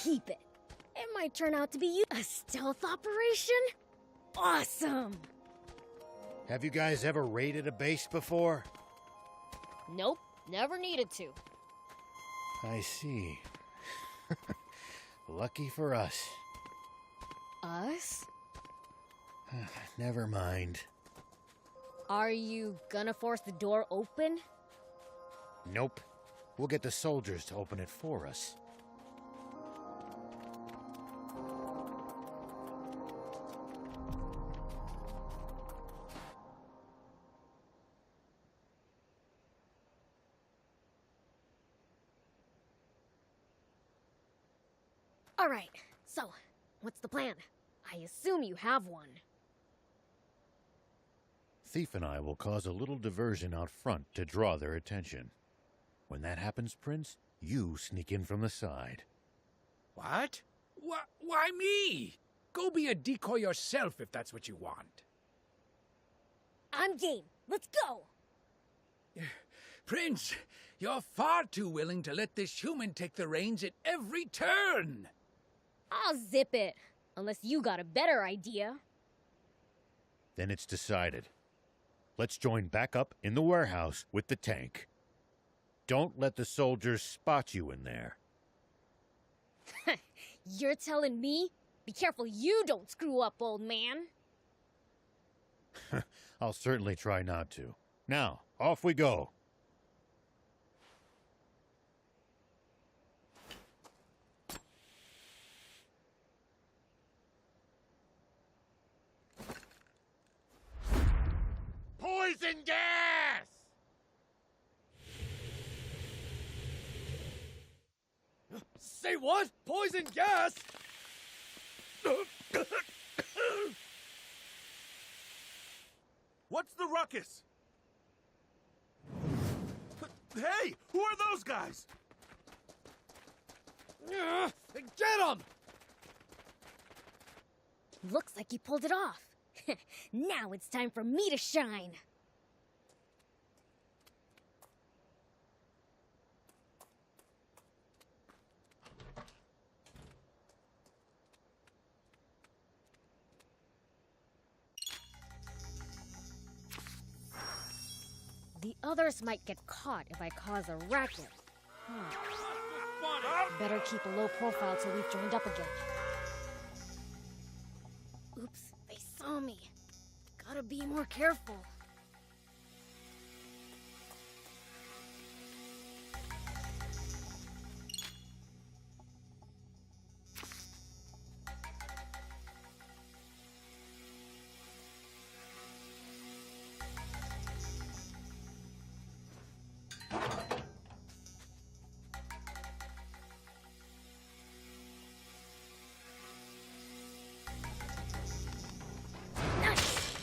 Keep it. It might turn out to be a stealth operation? Awesome! Have you guys ever raided a base before? Nope, never needed to. I see. Lucky for us. Us? Never mind. Are you gonna force the door open? Nope. We'll get the soldiers to open it for us. All right, so, what's the plan? I assume you have one. Thief and I will cause a little diversion out front to draw their attention. When that happens, Prince, you sneak in from the side. What? Why me? Go be a decoy yourself if that's what you want. I'm game. Let's go! Prince, you're far too willing to let this human take the reins at every turn. I'll zip it, unless you got a better idea. Then it's decided. Let's join back up in the warehouse with the tank. Don't let the soldiers spot you in there. You're telling me? Be careful you don't screw up, old man. I'll certainly try not to. Now, off we go. Say what? Poison gas? What's the ruckus? Hey, who are those guys? Get him! Looks like he pulled it off. Now it's time for me to shine. The others might get caught if I cause a racket. Better keep a low profile till we've joined up again. Oops, they saw me. Gotta be more careful.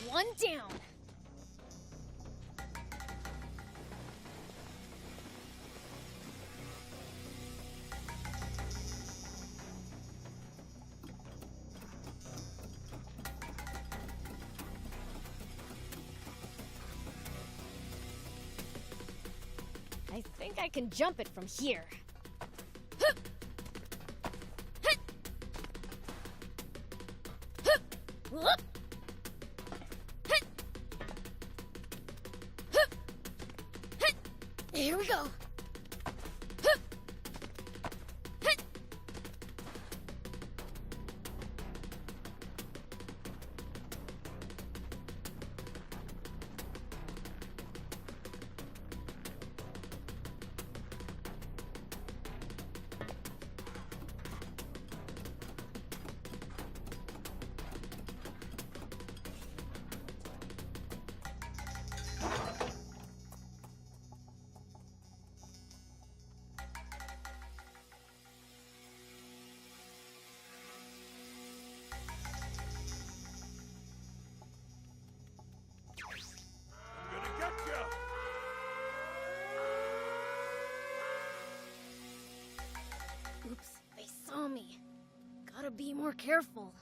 One down. I think I can jump it from here. Whoop! Here we go. Oops, they saw me. Gotta be more careful.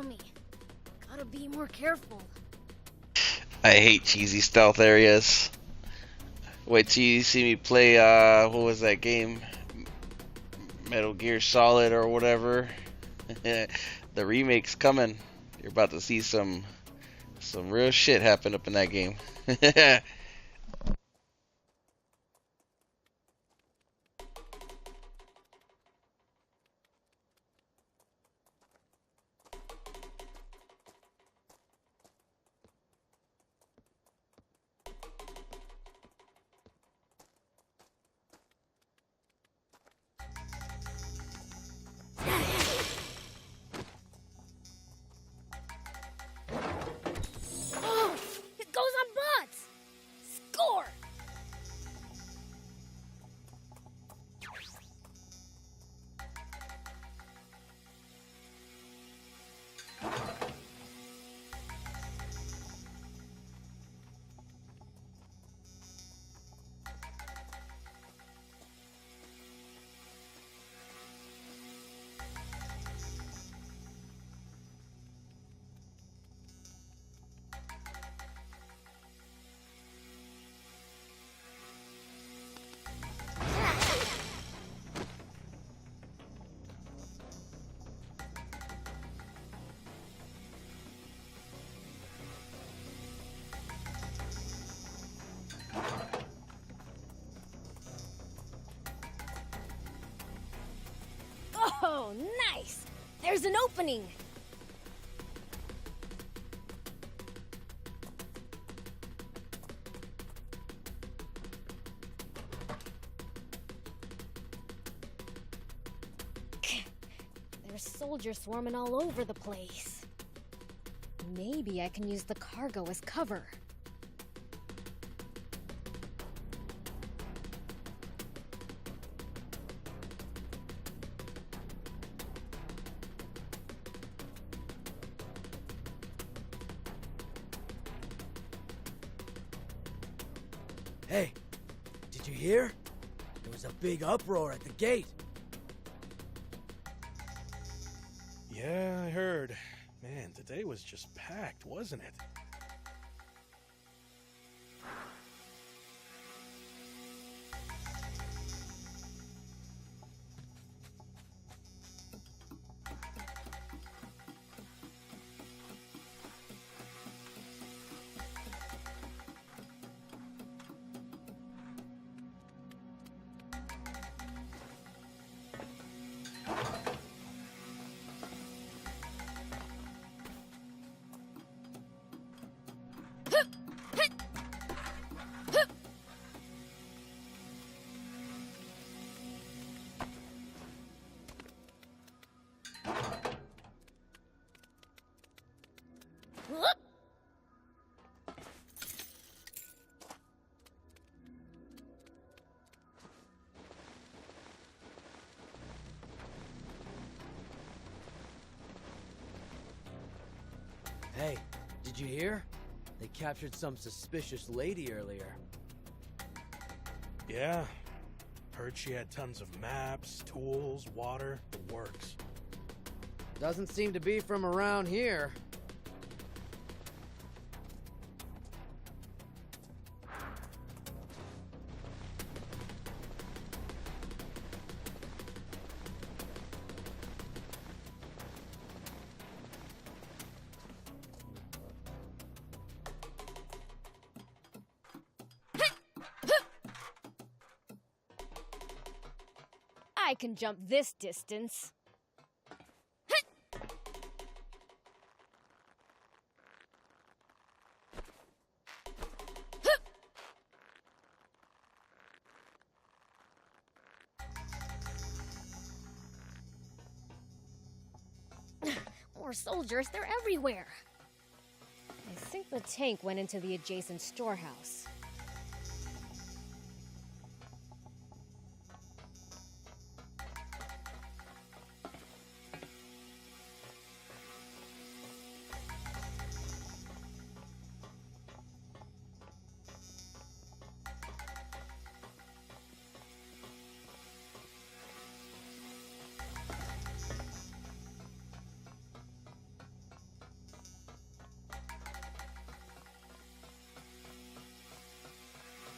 Me. Gotta be more careful. I hate cheesy stealth areas. Wait till you see me play, what was that game? Metal Gear Solid or whatever. The remake's coming. You're about to see some real shit happen up in that game. Oh, it goes on bots. nice! There's an opening! There's soldiers swarming all over the place. Maybe I can use the cargo as cover. Hey, did you hear? There was a big uproar at the gate. Yeah, I heard. Man, today was just packed, wasn't it? Hey, did you hear? They captured some suspicious lady earlier. Yeah. Heard she had tons of maps, tools, water, the works. Doesn't seem to be from around here. I can jump this distance. More soldiers, they're everywhere. I think the tank went into the adjacent storehouse.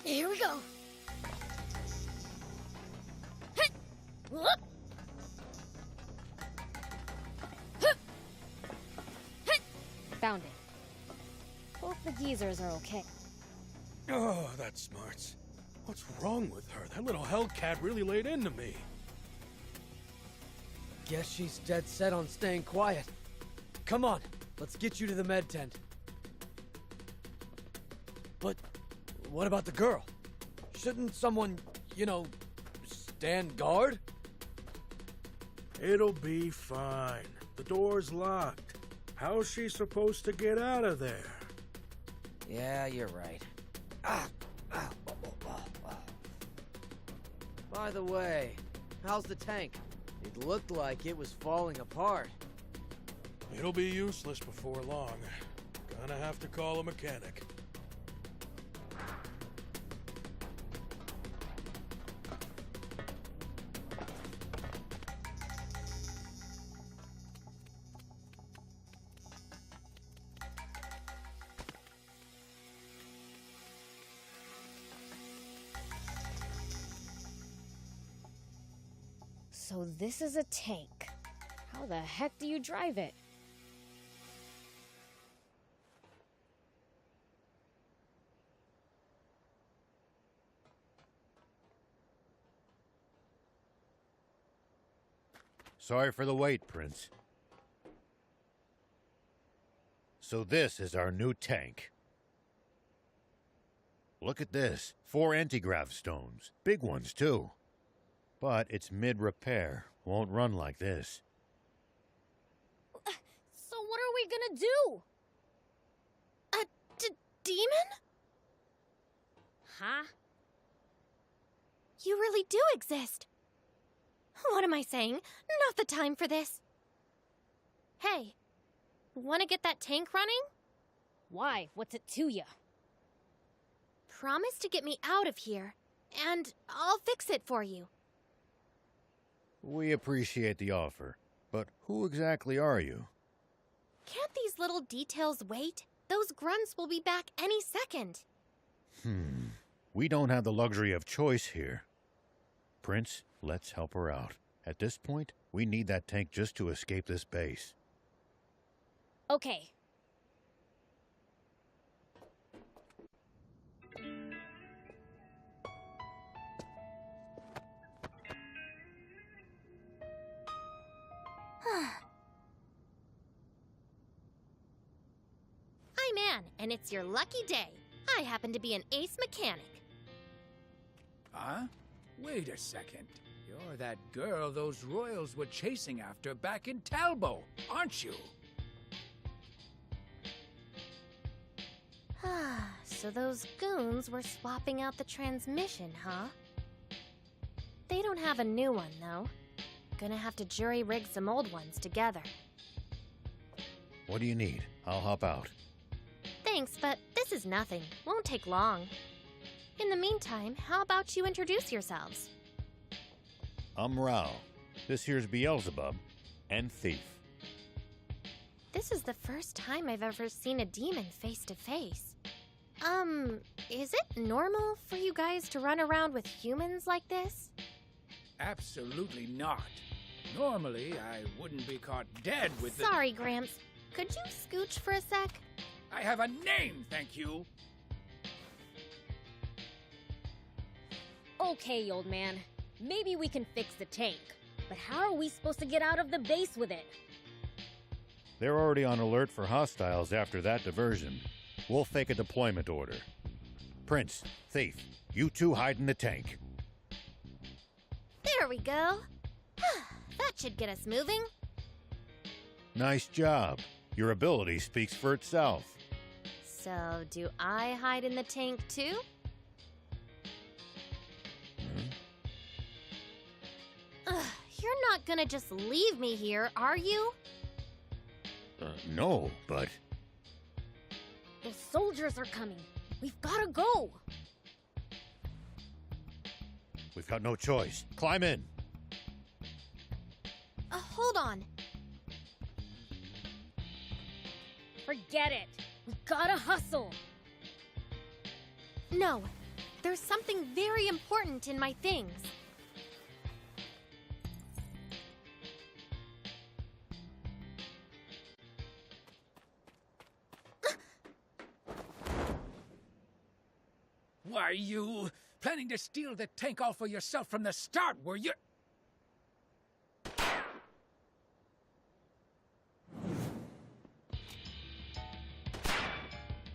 Here we go. Found it. Hope the geezers are okay. Oh, that's smarts. What's wrong with her? That little hellcat really laid into me. Guess she's dead set on staying quiet. Come on, let's get you to the med tent. But what about the girl? Shouldn't someone, you know, stand guard? It'll be fine. The door's locked. How's she supposed to get out of there? Yeah, you're right. By the way, how's the tank? It looked like it was falling apart. It'll be useless before long. Gonna have to call a mechanic. So this is a tank. How the heck do you drive it? Sorry for the wait, Prince. So this is our new tank. Look at this. 4 anti-grav stones. Big ones, too. But it's mid-repair. Won't run like this. So what are we gonna do? A demon? Huh? You really do exist. What am I saying? Not the time for this. Hey, wanna get that tank running? Why? What's it to ya? Promise to get me out of here, and I'll fix it for you. We appreciate the offer, but who exactly are you? Can't these little details wait? Those grunts will be back any second. We don't have the luxury of choice here. Prince, let's help her out. At this point, we need that tank just to escape this base. Okay. I'm Anne, and it's your lucky day. I happen to be an ace mechanic. Huh? Wait a second. You're that girl those royals were chasing after back in Talbot, aren't you? So those goons were swapping out the transmission, huh? They don't have a new one, though. Gonna have to jury-rig some old ones together. What do you need? I'll hop out. Thanks, but this is nothing. Won't take long. In the meantime, how about you introduce yourselves? I'm Rao. This here's Beelzebub and Thief. This is the first time I've ever seen a demon face to face. Is it normal for you guys to run around with humans like this? Absolutely not. Normally, I wouldn't be caught dead with the... Sorry, Gramps. Could you scooch for a sec? I have a name, thank you. Okay, old man. Maybe we can fix the tank. But how are we supposed to get out of the base with it? They're already on alert for hostiles after that diversion. We'll fake a deployment order. Prince, Thief, you two hide in the tank. There we go. That should get us moving. Nice job. Your ability speaks for itself. So, do I hide in the tank too? You're not gonna just leave me here, are you? No, but... The soldiers are coming. We've gotta go. We've got no choice. Climb in. Hold on. Forget it. We gotta hustle. No, there's something very important in my things. Why, you planning to steal the tank all for yourself from the start, were you?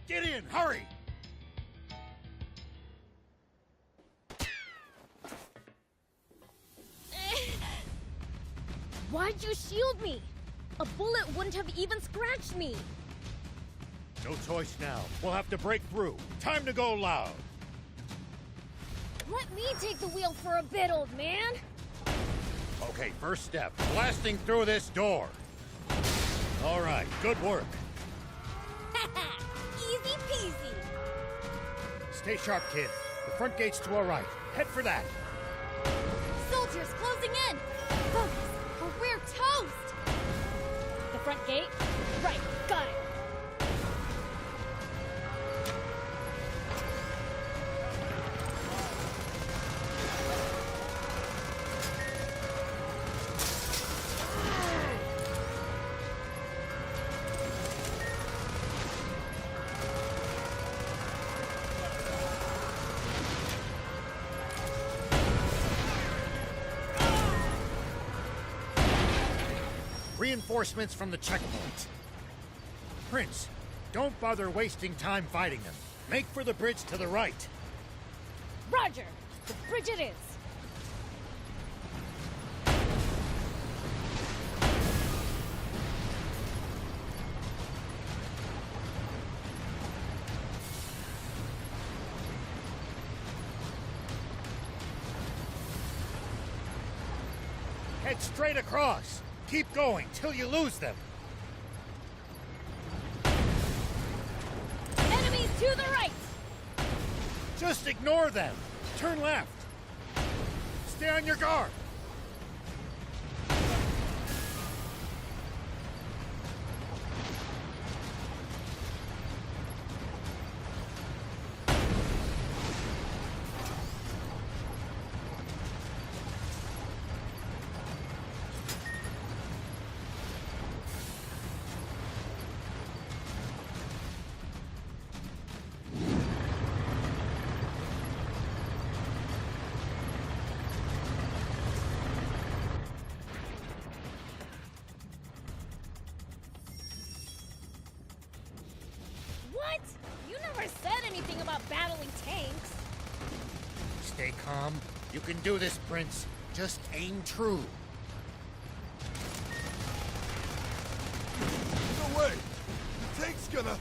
Get in! Hurry! Why'd you shield me? A bullet wouldn't have even scratched me. No choice now. We'll have to break through. Time to go loud. Let me take the wheel for a bit, old man. Okay, first step. Blasting through this door. All right, good work. Easy peasy. Stay sharp, kid. The front gate's to our right. Head for that. Soldiers closing in. Focus, or we're toast. The front gate? Right, got it. reinforcements from the checkpoint. Prince, don't bother wasting time fighting them. Make for the bridge to the right. Roger! The bridge it is! Head straight across. Keep going till you lose them. Enemies to the right! Just ignore them. Turn left. Stay on your guard. What? You never said anything about battling tanks. Stay calm. You can do this, Prince. Just aim true. No way! The tank's gonna...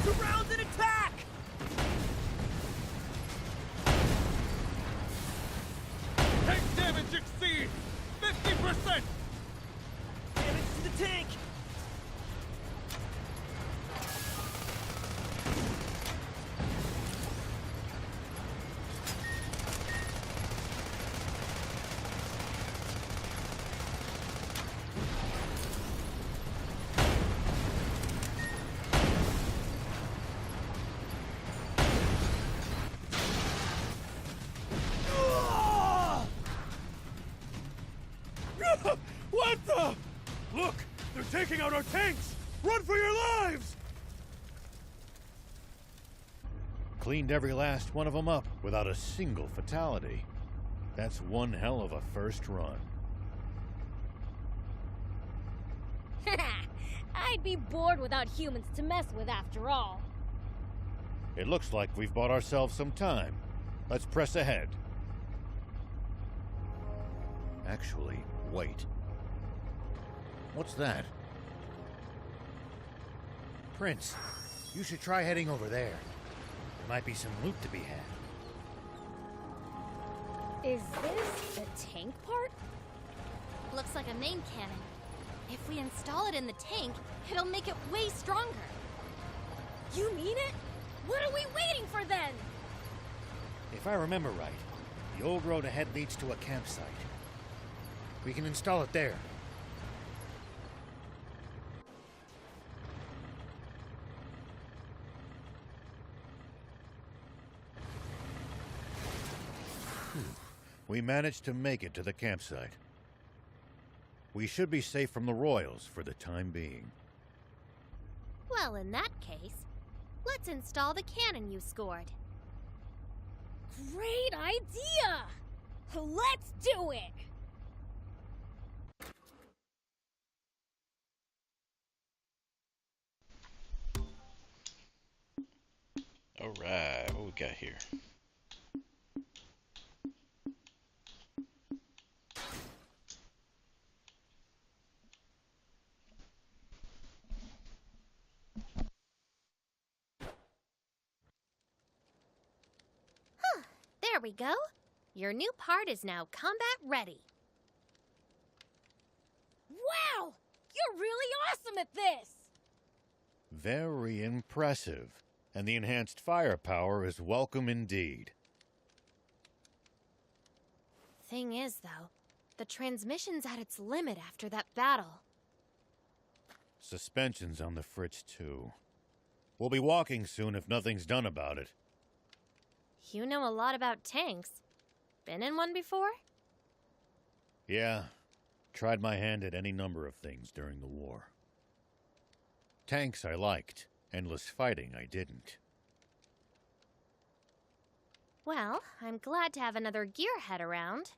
Surround and attack! Tank damage exceeds 50%! Damage to the tank! What the? Look! They're taking out our tanks! Run for your lives! Cleaned every last one of them up without a single fatality. That's one hell of a first run. I'd be bored without humans to mess with after all. It looks like we've bought ourselves some time. Let's press ahead. Actually, wait. What's that? Prince, you should try heading over there. There might be some loot to be had. Is this the tank part? Looks like a main cannon. If we install it in the tank, it'll make it way stronger. You mean it? What are we waiting for then? If I remember right, the old road ahead leads to a campsite. We can install it there. We managed to make it to the campsite. We should be safe from the Royals for the time being. Well, in that case, let's install the cannon you scored. Great idea! Let's do it! Alright, what we got here? There we go. Your new part is now combat ready. Wow! You're really awesome at this! Very impressive. And the enhanced firepower is welcome indeed. Thing is, though, the transmission's at its limit after that battle. Suspension's on the fritz, too. We'll be walking soon if nothing's done about it. You know a lot about tanks. Been in one before? Yeah. Tried my hand at any number of things during the war. Tanks I liked. Endless fighting I didn't. Well, I'm glad to have another gearhead around.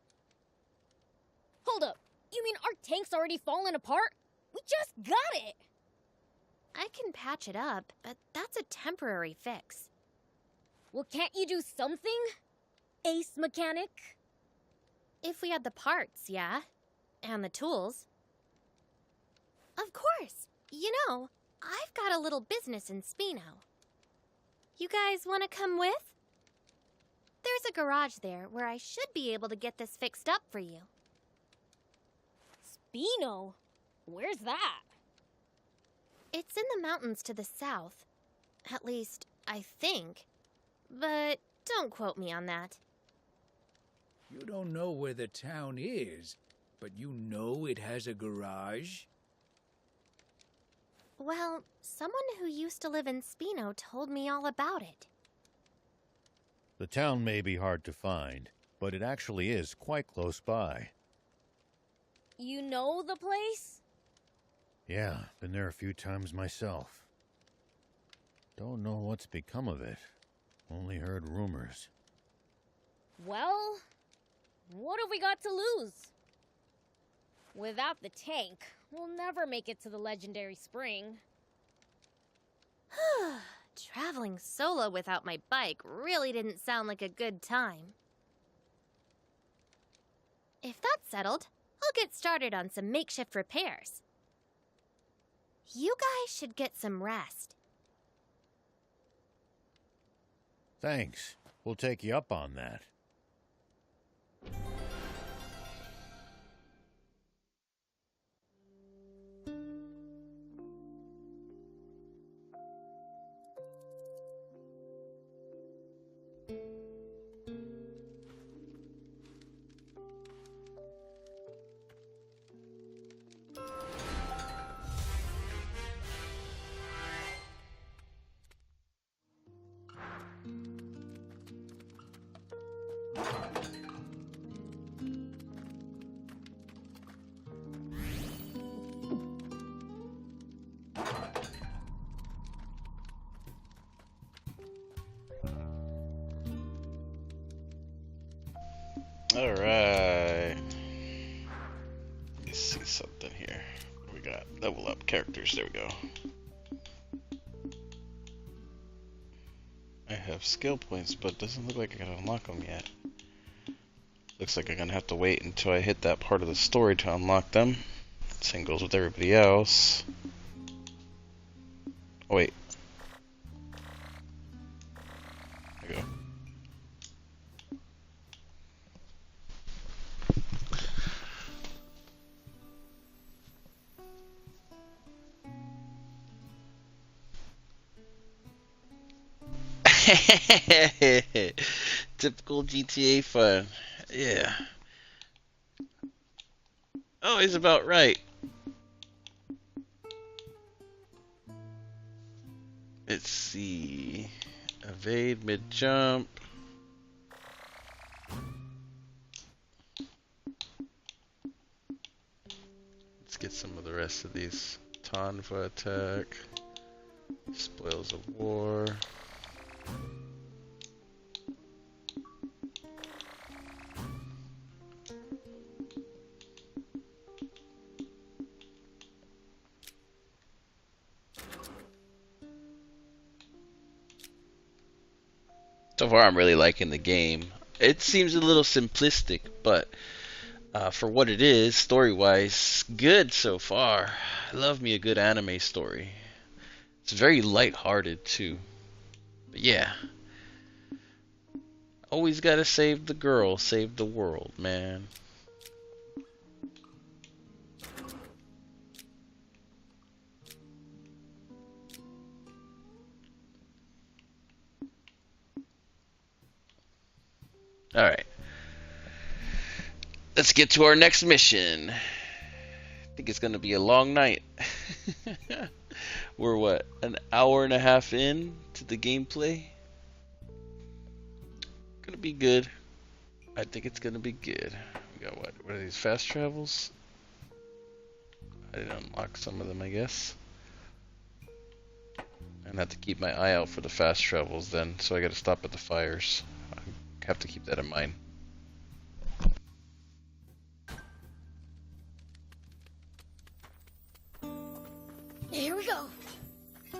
Hold up. You mean our tank's already fallen apart? We just got it! I can patch it up, but that's a temporary fix. Well, can't you do something? Ace mechanic? If we had the parts, yeah. And the tools. Of course. You know, I've got a little business in Spino. You guys want to come with? There's a garage there where I should be able to get this fixed up for you. Spino? Where's that? It's in the mountains to the south. At least, I think. But don't quote me on that. You don't know where the town is, but you know it has a garage? Well, someone who used to live in Spino told me all about it. The town may be hard to find, but it actually is quite close by. You know the place? Yeah, been there a few times myself. Don't know what's become of it. Only heard rumors. Well, what have we got to lose? Without the tank, we'll never make it to the legendary spring. Traveling solo without my bike really didn't sound like a good time. If that's settled, I'll get started on some makeshift repairs. You guys should get some rest. Thanks. We'll take you up on that. Alright. Let me see something here. What we got? Level up characters. There we go. I have skill points, but it doesn't look like I can unlock them yet. Looks like I'm gonna have to wait until I hit that part of the story to unlock them. Same goes with everybody else. Oh, wait. There we go. Typical GTA fun. Yeah. Oh, he's about right. Let's see. Evade mid-jump. Let's get some of the rest of these. Tonfa attack. Spoils of war. So far, I'm really liking the game. It seems a little simplistic, but for what it is, story-wise, good so far. I love me a good anime story. It's very light-hearted, too. But yeah. Always gotta save the girl, save the world, man. Alright. Let's get to our next mission. I think it's gonna be a long night. We're what, an hour and a half in to the gameplay? Gonna be good. I think it's gonna be good. We got what are these, fast travels? I didn't unlock some of them, I guess. I'm gonna have to keep my eye out for the fast travels then, so I gotta stop at the fires. I'm Have to keep that in mind. Here we go. We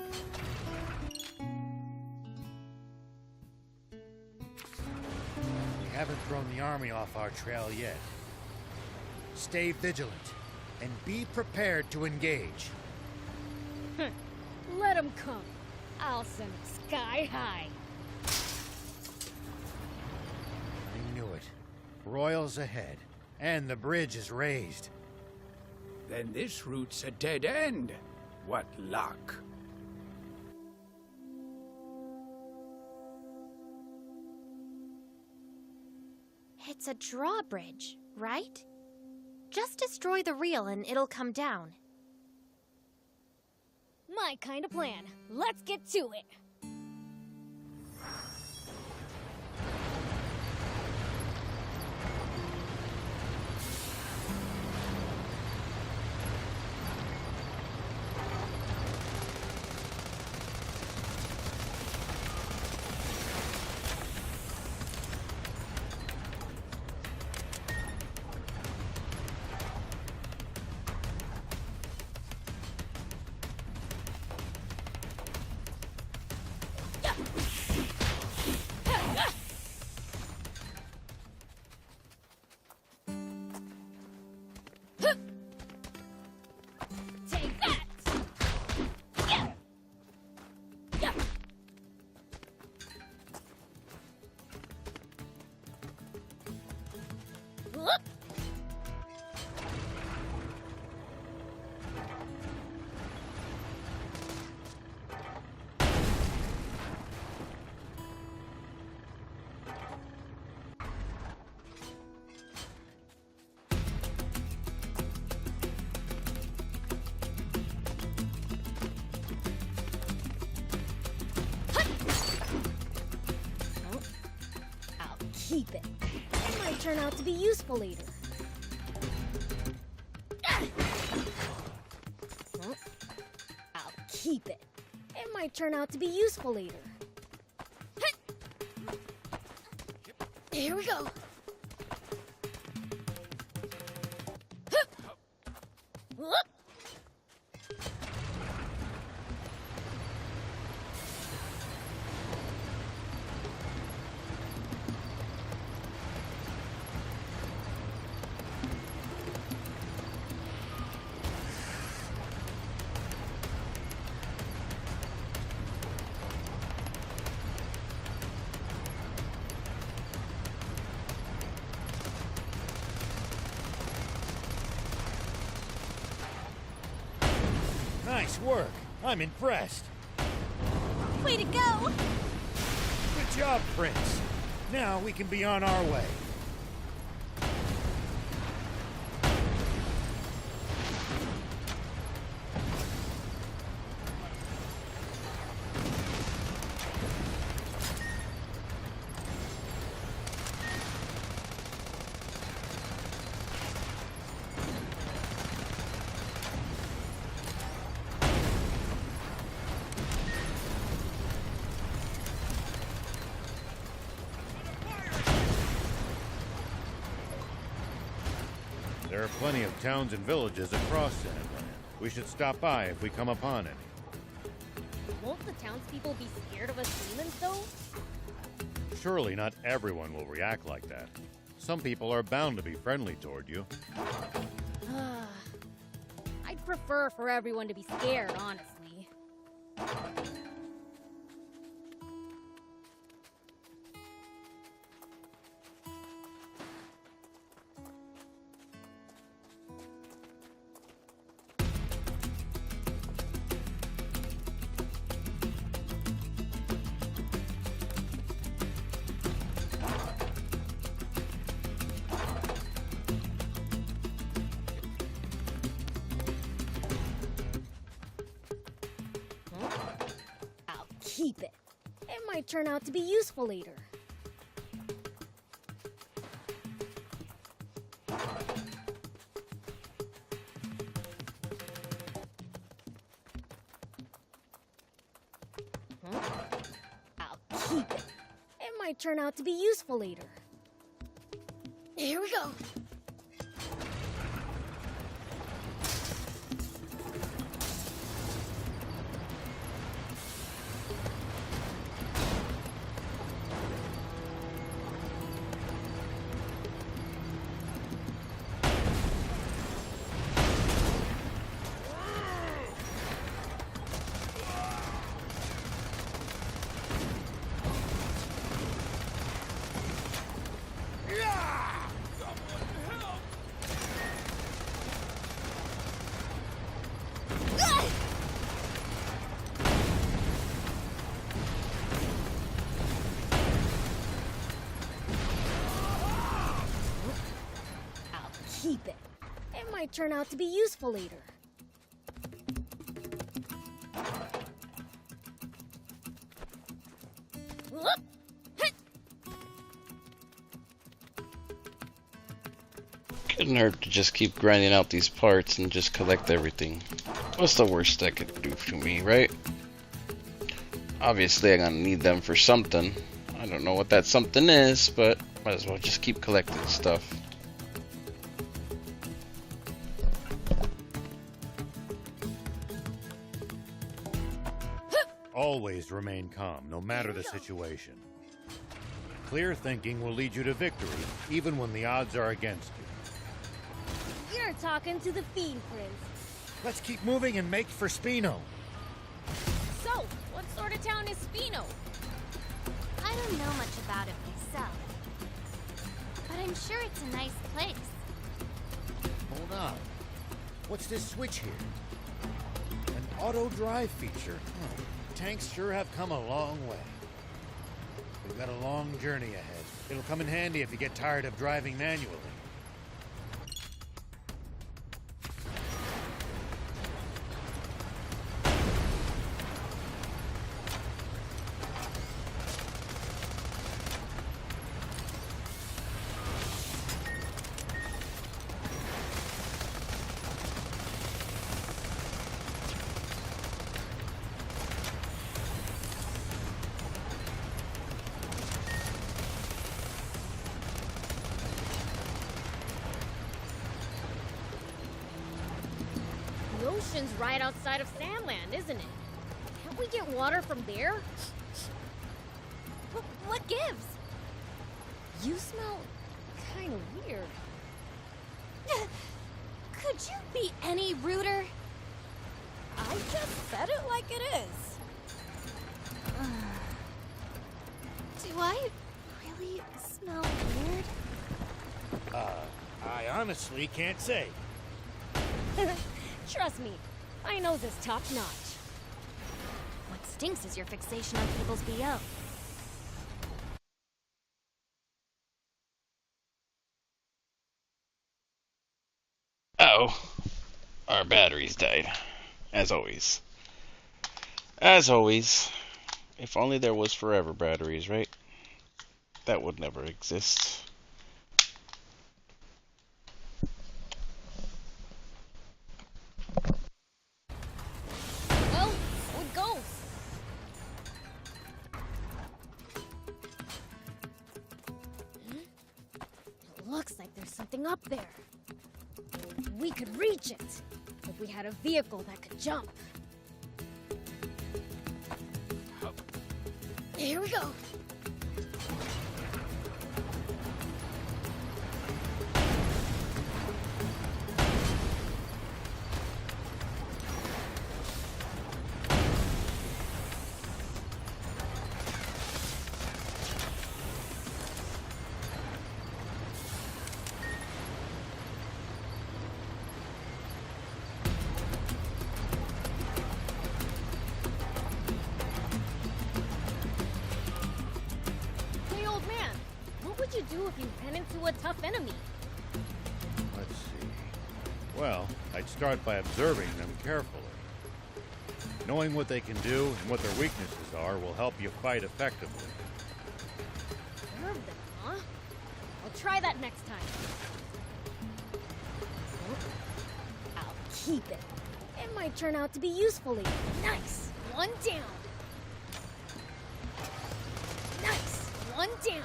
haven't thrown the army off our trail yet. Stay vigilant and be prepared to engage. Let them come. I'll send them sky high. I knew it. Royals ahead, and the bridge is raised. Then this route's a dead end. What luck. It's a drawbridge, right? Just destroy the reel and it'll come down. My kind of plan. Let's get to it. Take that! Yeah. Yeah. Whoop. I'll keep it. It might turn out to be useful later. I'll keep it. It might turn out to be useful later. Here we go. Whoop. Nice work. I'm impressed. Way to go! Good job, Prince. Now we can be on our way. There are plenty of towns and villages across Sandland. We should stop by if we come upon any. Won't the townspeople be scared of us demons, though? Surely not everyone will react like that. Some people are bound to be friendly toward you. I'd prefer for everyone to be scared, honestly. I'll keep it. It might turn out to be useful later. I'll keep it. It might turn out to be useful later. Here we go. Keep it. It might turn out to be useful later. Couldn't hurt to just keep grinding out these parts and just collect everything. What's the worst that could do to me, right? Obviously, I'm gonna need them for something. I don't know what that something is, but might as well just keep collecting stuff. Always remain calm, no matter the situation. Clear thinking will lead you to victory, even when the odds are against you. You're talking to the Fiend Prince. Let's keep moving and make for Spino. So, what sort of town is Spino? I don't know much about it myself, but I'm sure it's a nice place. Hold on. What's this switch here? An auto drive feature. Huh. Tanks sure have come a long way. We've got a long journey ahead. It'll come in handy if you get tired of driving manually. The ocean's right outside of Sandland, isn't it? Can't we get water from there? What gives? You smell kind of weird. Could you be any ruder? I just said it like it is. Do I really smell weird? I honestly can't say. Trust me, my nose is top notch. What stinks is your fixation on people's BO. Oh, our batteries died. As always. As always. If only there was forever batteries, right? That would never exist. Well, so it goes. It looks like there's something up there. We could reach it if we had a vehicle that could jump. Here we go. What would you do if you ran into a tough enemy? Let's see. Well, I'd start by observing them carefully. Knowing what they can do and what their weaknesses are will help you fight effectively. Observe them, huh? I'll try that next time. I'll keep it. It might turn out to be useful later. Nice! One down. Nice! One one down.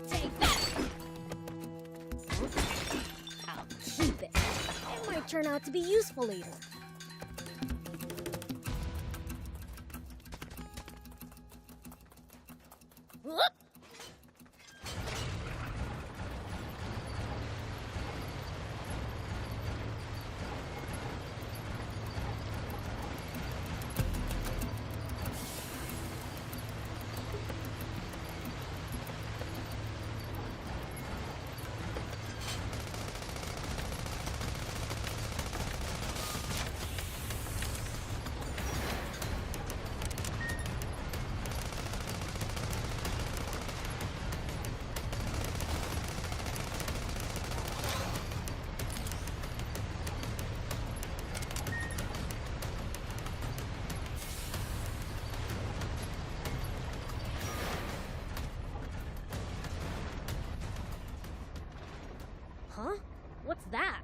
Take that. I'll keep it. It might turn out to be useful later. Whoop. Huh? What's that?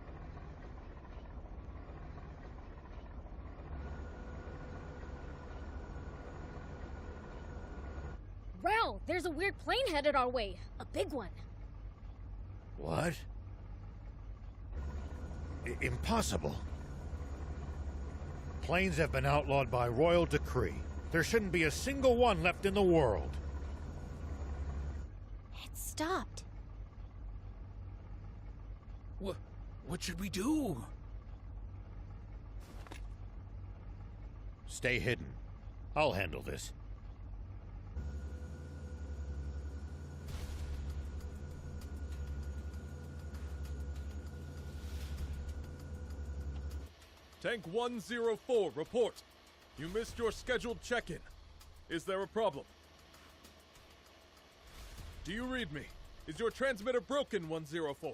Rao, there's a weird plane headed our way. A big one. What? Impossible. Planes have been outlawed by royal decree. There shouldn't be a single one left in the world. It stopped. What should we do? Stay hidden. I'll handle this. Tank 104, report. You missed your scheduled check-in. Is there a problem? Do you read me? Is your transmitter broken, 104?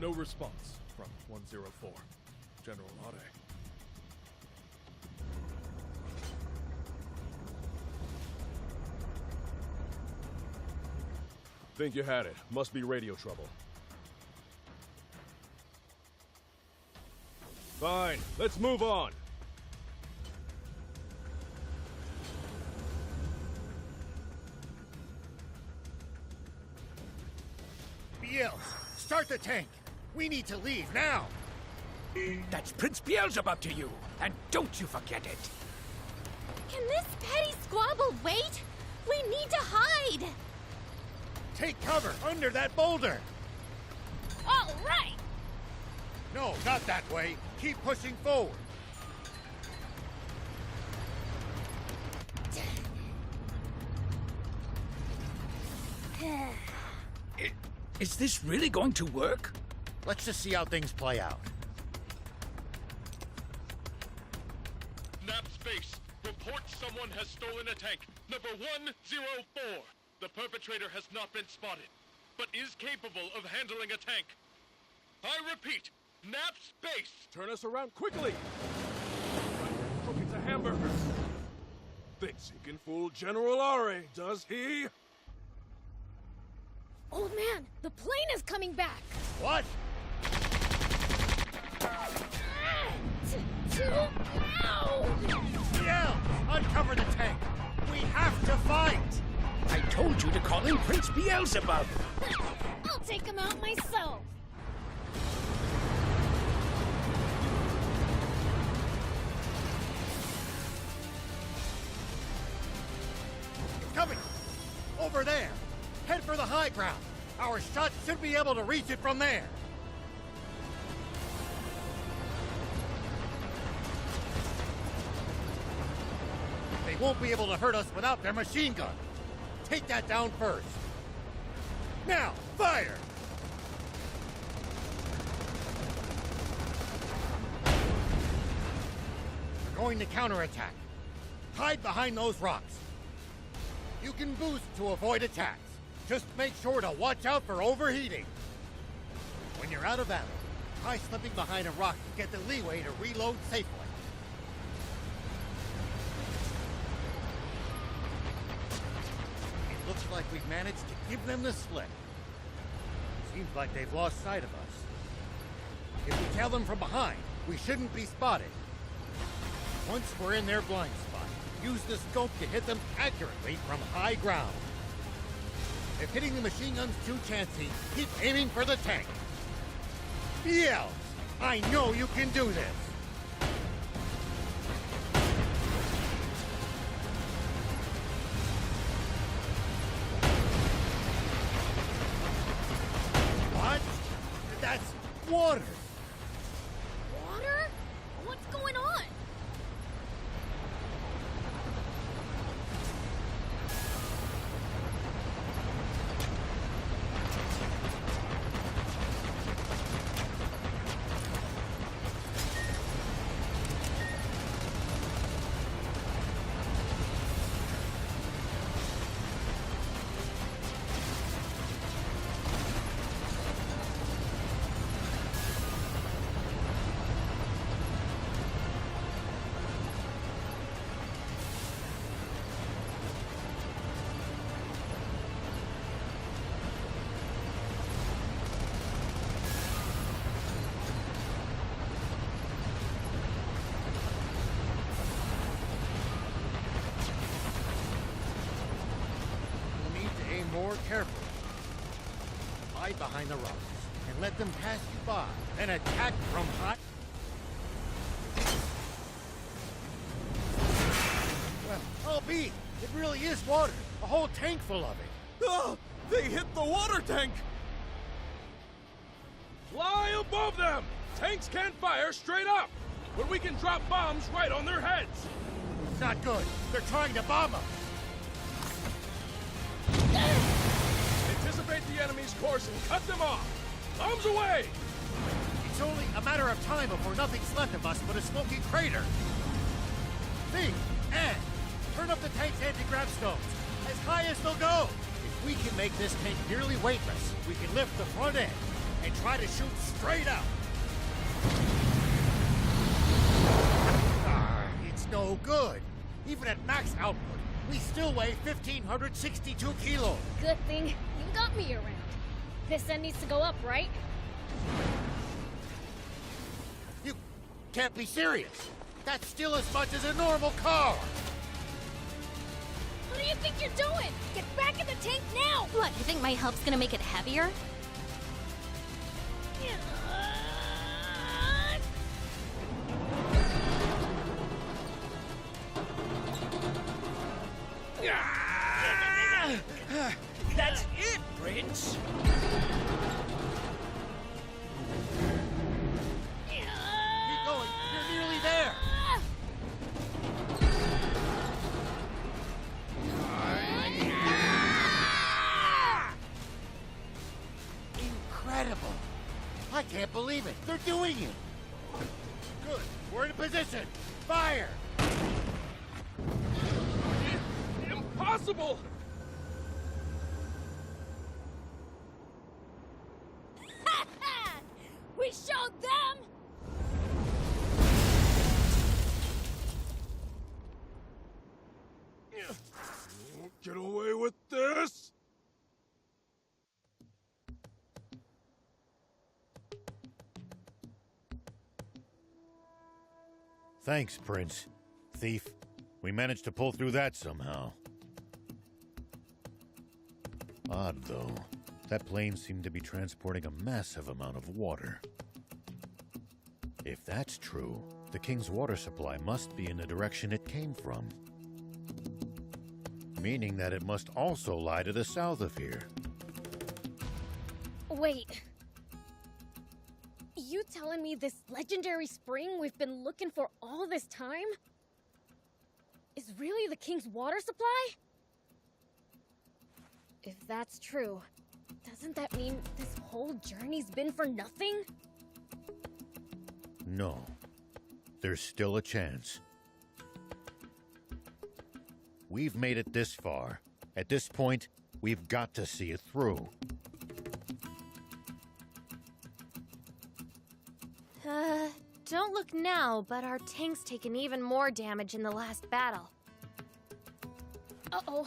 No response from 104. General Ade. Think you had it. Must be radio trouble. Fine, let's move on. Beelz, start the tank. We need to leave now. That's Prince Beelzebub to you, and don't you forget it. Can this petty squabble wait? We need to hide. Take cover under that boulder. All right. No, not that way. Keep pushing forward. Is this really going to work? Let's just see how things play out. Nap Space, report someone has stolen a tank. Number 104. The perpetrator has not been spotted, but is capable of handling a tank. I repeat, Nap Space! Turn us around quickly! Cook it to hamburgers. Thinks he can fool General Are, does he? Old man, the plane is coming back. What? Yell! Uncover the tank! We have to fight! I told you to call in Prince Beelzebub! I'll take him out myself. Coming! Over there! Head for the high ground! Our shots should be able to reach it from there! They won't be able to hurt us without their machine gun! Take that down first! Now, fire! We're going to counterattack. Hide behind those rocks. You can boost to avoid attacks. Just make sure to watch out for overheating. When you're out of ammo, try slipping behind a rock to get the leeway to reload safely. Looks like we've managed to give them the slip. Seems like they've lost sight of us. If we tail them from behind, we shouldn't be spotted. Once we're in their blind spot, use the scope to hit them accurately from high ground. If hitting the machine gun's too chancy, keep aiming for the tank. Beelzebub, I know you can do this. What? That's water. Water? What's going on? More carefully. Hide behind the rocks and let them pass you by, then attack from high. Well, I'll be. It really is water. A whole tank full of it. Oh, they hit the water tank! Fly above them! Tanks can't fire straight up, but we can drop bombs right on their heads! Not good. They're trying to bomb us. Anticipate the enemy's course and cut them off! Bombs away! It's only a matter of time before nothing's left of us but a smoky crater. Think, and turn up the tank's anti-grav stones as high as they'll go. If we can make this tank nearly weightless, we can lift the front end and try to shoot straight out. It's no good. Even at max output, we still weigh 1,562 kilos. Good thing you got me around. This end needs to go up, right? You can't be serious. That's still as much as a normal car. What do you think you're doing? Get back in the tank now! What, you think my help's gonna make it heavier? That's it, Prince! Keep going. You're nearly there. Incredible. I can't believe it. They're doing it. Good. We're in position. Fire. Impossible! We showed them! Get away with this! Thanks, Prince. Thief. We managed to pull through that somehow. Odd, though. That plane seemed to be transporting a massive amount of water. If that's true, the king's water supply must be in the direction it came from. Meaning that it must also lie to the south of here. Wait. You telling me this legendary spring we've been looking for all this time is really the king's water supply? If that's true, doesn't that mean this whole journey's been for nothing? No. There's still a chance. We've made it this far. At this point, we've got to see it through. Don't look now, but our tank's taken even more damage in the last battle. Uh-oh.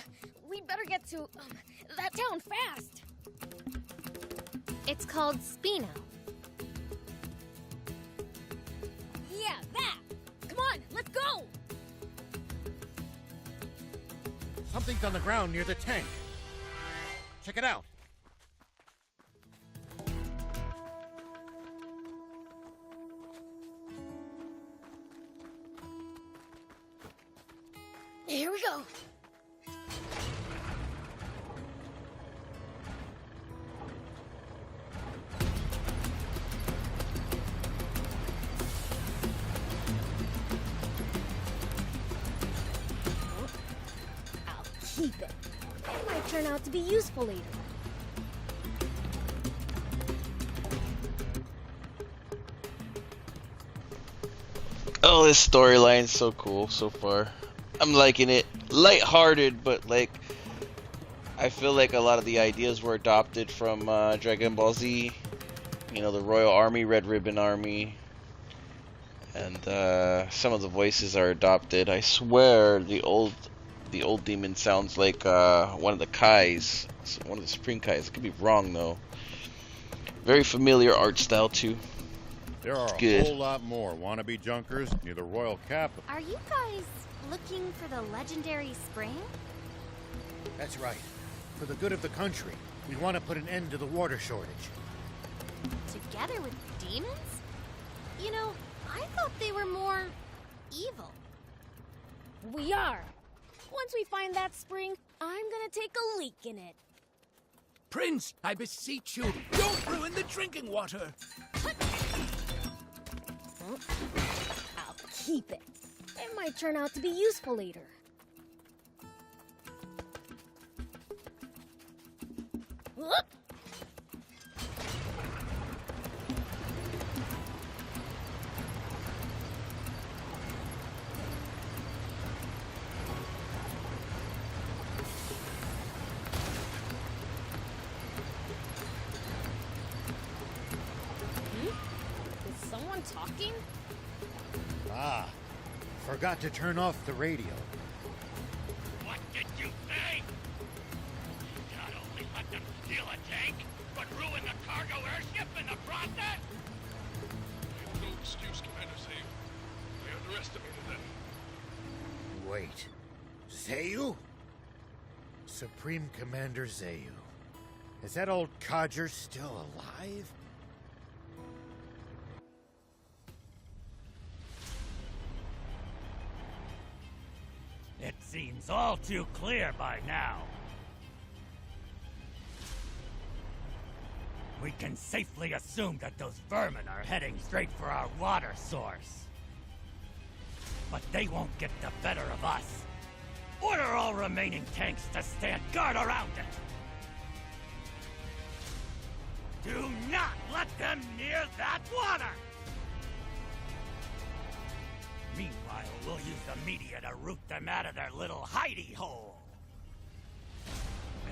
We better get to that town fast. It's called Spino. Yeah, that. Come on, let's go. Something's on the ground near the tank. Check it out. Here we go. I'll keep it. It might turn out to be useful later. Oh, this storyline's so cool so far. I'm liking it. Lighthearted, but like I feel like a lot of the ideas were adopted from Dragon Ball Z. You know, the Royal Army, Red Ribbon Army, and some of the voices are adopted. I swear, the old demon sounds like one of the Kais, one of the Supreme Kais. I could be wrong though. Very familiar art style too. There are Good. a whole lot more wannabe junkers near the royal capital. Are you guys looking for the legendary spring? That's right. For the good of the country, we want to put an end to the water shortage. Together with demons? You know, I thought they were more evil. We are. Once we find that spring, I'm gonna take a leak in it. Prince, I beseech you, don't ruin the drinking water. I'll keep it. It might turn out to be useful later. Whoop! Is someone talking? Ah, forgot to turn off the radio. What did you say? Not only let them steal a tank, but ruin the cargo airship in the process? I have no excuse, Commander Zayu. I underestimated them. Wait. Zayu? Supreme Commander Zayu. Is that old codger still alive? It seems all too clear by now. We can safely assume that those vermin are heading straight for our water source. But they won't get the better of us. Order all remaining tanks to stand guard around it. Do not let them near that water! Meanwhile, we'll use the media to root them out of their little hidey hole.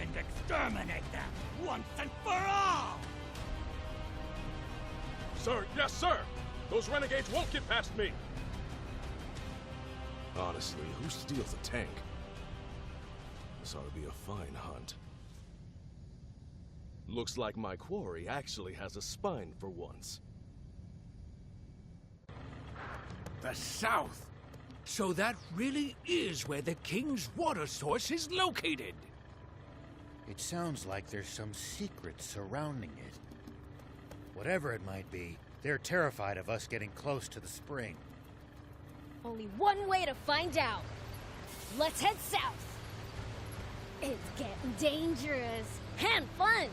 And exterminate them once and for all! Sir, yes, sir! Those renegades won't get past me! Honestly, who steals a tank? This ought to be a fine hunt. Looks like my quarry actually has a spine for once. The south. So that really is where the king's water source is located. It sounds like there's some secret surrounding it. Whatever it might be, they're terrified of us getting close to the spring. Only one way to find out. Let's head south. It's getting dangerous and fun.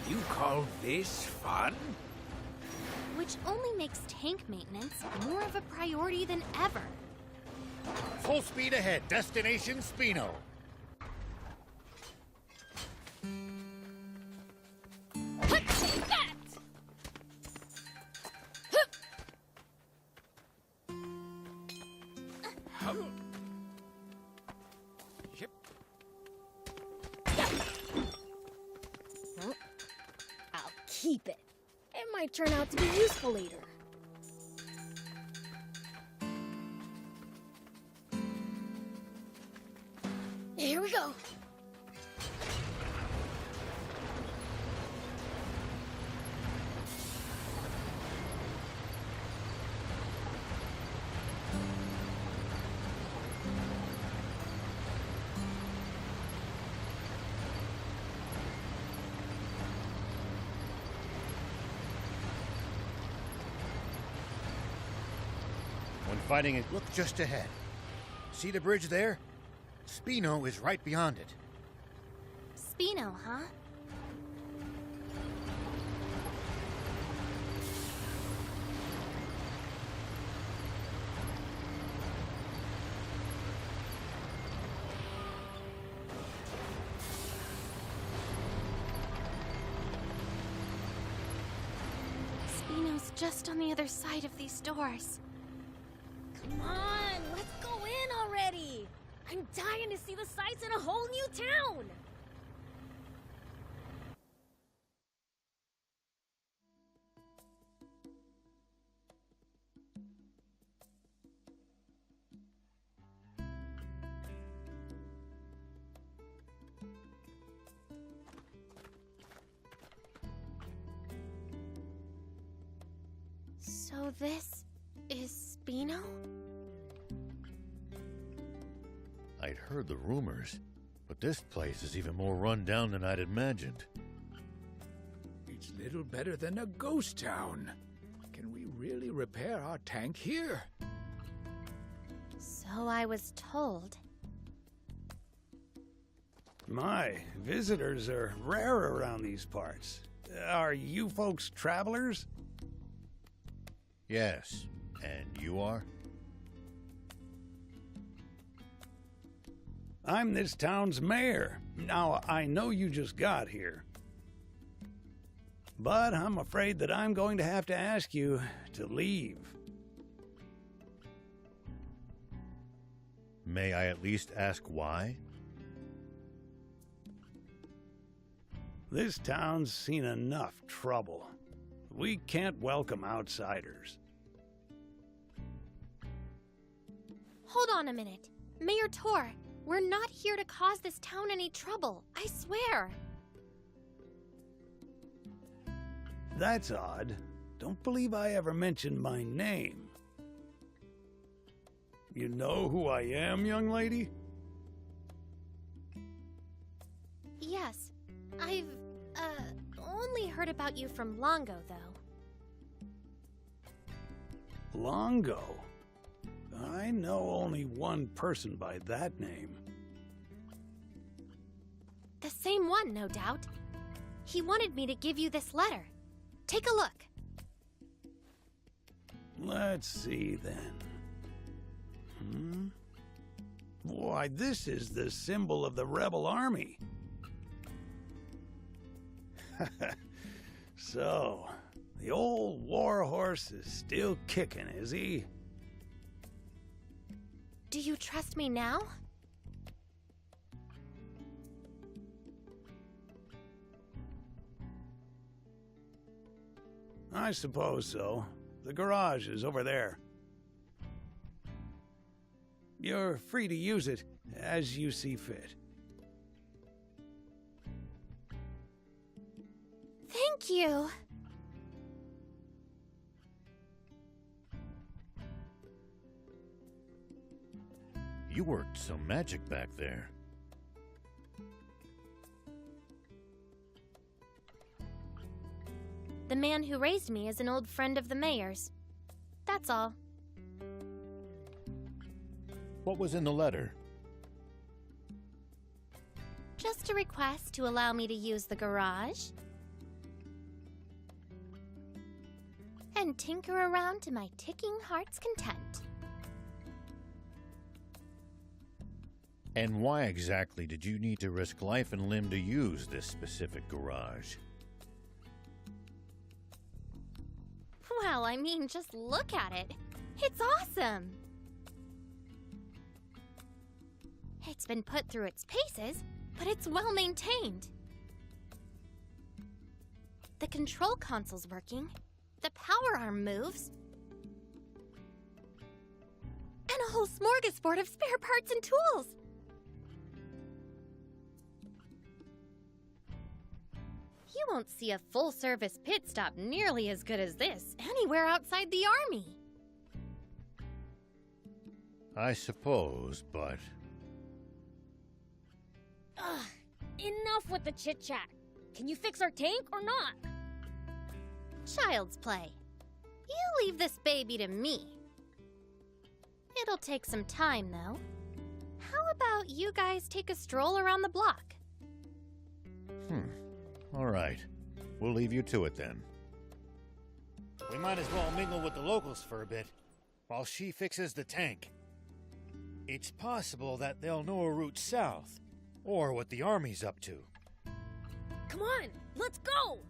You call this fun? Which only makes tank maintenance more of a priority than ever. Full speed ahead, destination Spino. Take that! Yep. I'll keep it. It might turn out to be useful later. Here we we go. When fighting it, look just ahead. See the bridge there? Spino is right beyond it. Spino, huh? Spino's just on the other side of these doors. Come on, let's go in already. I'm dying to see the sights in a whole new town. So this is Spino? I'd heard the rumors, but this place is even more run down than I'd imagined. It's little better than a ghost town. Can we really repair our tank here? So I was told. My, visitors are rare around these parts. Are you folks travelers? Yes, and you are? I'm this town's mayor. Now, I know you just got here. But I'm afraid that I'm going to have to ask you to leave. May I at least ask why? This town's seen enough trouble. We can't welcome outsiders. Hold on a minute. Mayor Tor, we're not here to cause this town any trouble. I swear. That's odd. Don't believe I ever mentioned my name. You know who I am, young lady? Yes. I've, only heard about you from Longo, though. Longo? I know only one person by that name. The same one, no doubt. He wanted me to give you this letter. Take a look. Let's see, then. Why, this is the symbol of the rebel army. So, the old war horse is still kicking, is he? Do you trust me now? I suppose so. The garage is over there. You're free to use it as you see fit. Thank you. You worked some magic back there. The man who raised me is an old friend of the mayor's. That's all. What was in the letter? Just a request to allow me to use the garage. And tinker around to my ticking heart's content. And why exactly did you need to risk life and limb to use this specific garage? Well, I mean, just look at it. It's awesome. It's been put through its paces, but it's well maintained. The control console's working. The power arm moves. And a whole smorgasbord of spare parts and tools. You won't see a full-service pit stop nearly as good as this anywhere outside the army. I suppose, but... Ugh, enough with the chit-chat. Can you fix our tank or not? Child's play. You leave this baby to me. It'll take some time, though. How about you guys take a stroll around the block? All right. We'll leave you to it then. We might as well mingle with the locals for a bit, while she fixes the tank. It's possible that they'll know a route south, or what the army's up to. Come on, let's go!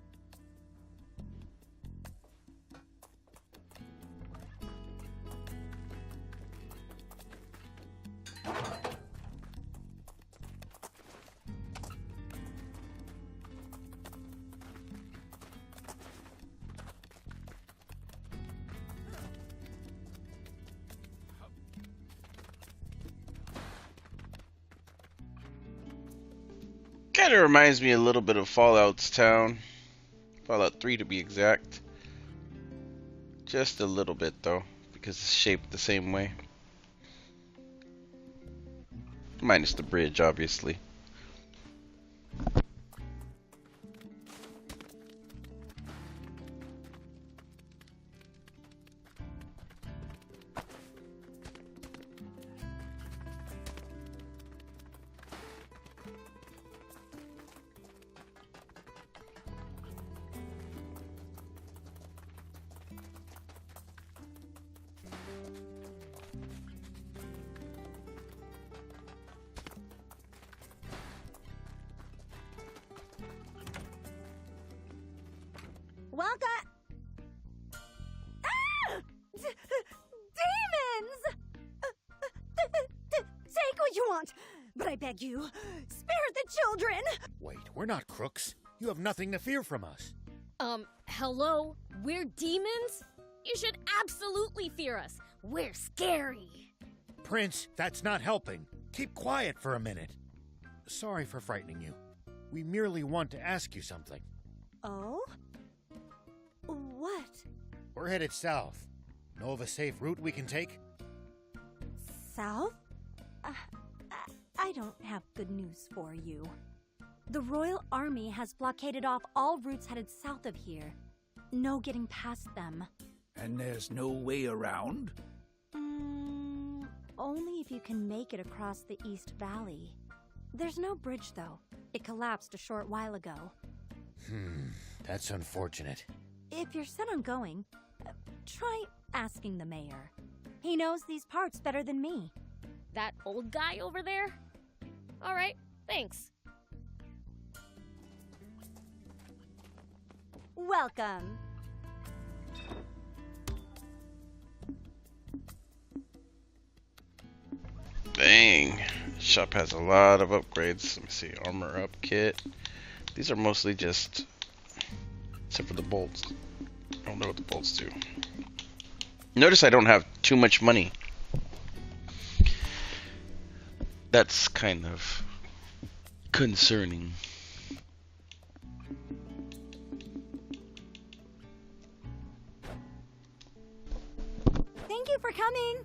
Kind of reminds me a little bit of Fallout's town. Fallout 3 to be exact. Just a little bit though, because it's shaped the same way. Minus the bridge, obviously. Welcome. Ah! Demons! Take what you want, but I beg you, spare the children. Wait, we're not crooks. You have nothing to fear from us. Hello? We're demons? You should absolutely fear us. We're scary. Prince, that's not helping. Keep quiet for a minute. Sorry for frightening you. We merely want to ask you something. Oh? What? We're headed south. Know of a safe route we can take? South? I don't have good news for you. The Royal Army has blockaded off all routes headed south of here. No getting past them. And there's no way around? Only if you can make it across the East Valley. There's no bridge, though. It collapsed a short while ago. That's unfortunate. If you're set on going, try asking the mayor. He knows these parts better than me. That old guy over there? All right, thanks. Welcome. Dang. Shop has a lot of upgrades. Let me see. Armor up kit. These are mostly just... except for the bolts. I don't know what the bolts do. Notice I don't have too much money. That's kind of concerning. Thank you for coming.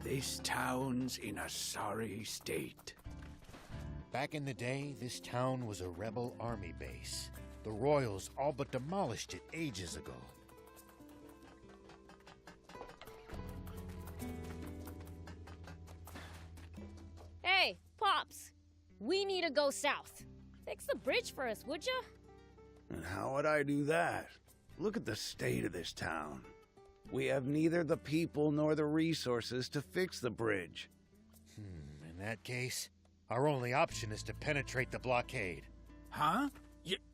This town's in a sorry state. Back in the day, this town was a rebel army base. The Royals all but demolished it ages ago. Hey, Pops. We need to go south. Fix the bridge for us, would ya? And how would I do that? Look at the state of this town. We have neither the people nor the resources to fix the bridge. In that case, our only option is to penetrate the blockade. Huh?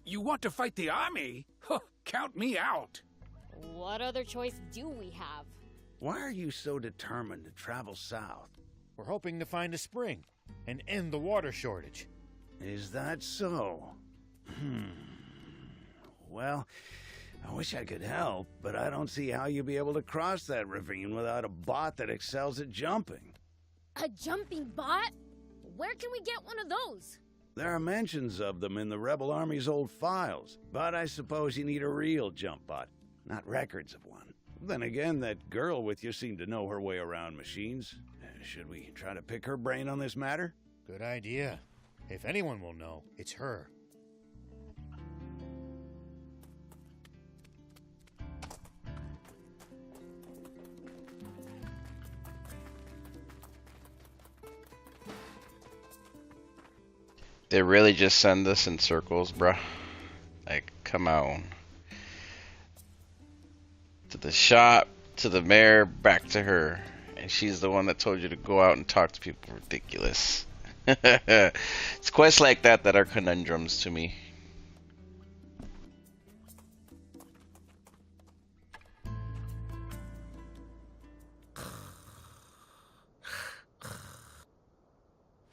You want to fight the army? Huh, count me out. What other choice do we have? Why are you so determined to travel south? We're hoping to find a spring and end the water shortage. Is that so? Well, I wish I could help, but I don't see how you'll be able to cross that ravine without a bot that excels at jumping. A jumping bot? Where can we get one of those? There are mentions of them in the Rebel Army's old files, but I suppose you need a real jump bot, not records of one. Then again, that girl with you seemed to know her way around machines. Should we try to pick her brain on this matter? Good idea. If anyone will know, it's her. They really just send us in circles, bruh. Like, come on. To the shop, to the mayor, back to her. And she's the one that told you to go out and talk to people. Ridiculous. It's quests like that that are conundrums to me.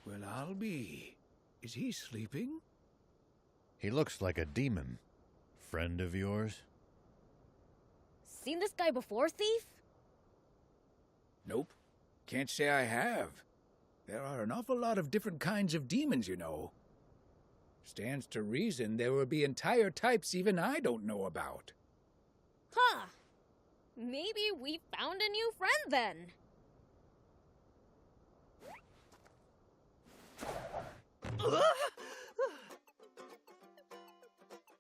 Well, I'll be. Is he sleeping? He looks like a demon. Friend of yours? Seen this guy before, Thief? Nope. Can't say I have. There are an awful lot of different kinds of demons, you know. Stands to reason there will be entire types even I don't know about. Huh. Maybe we found a new friend then.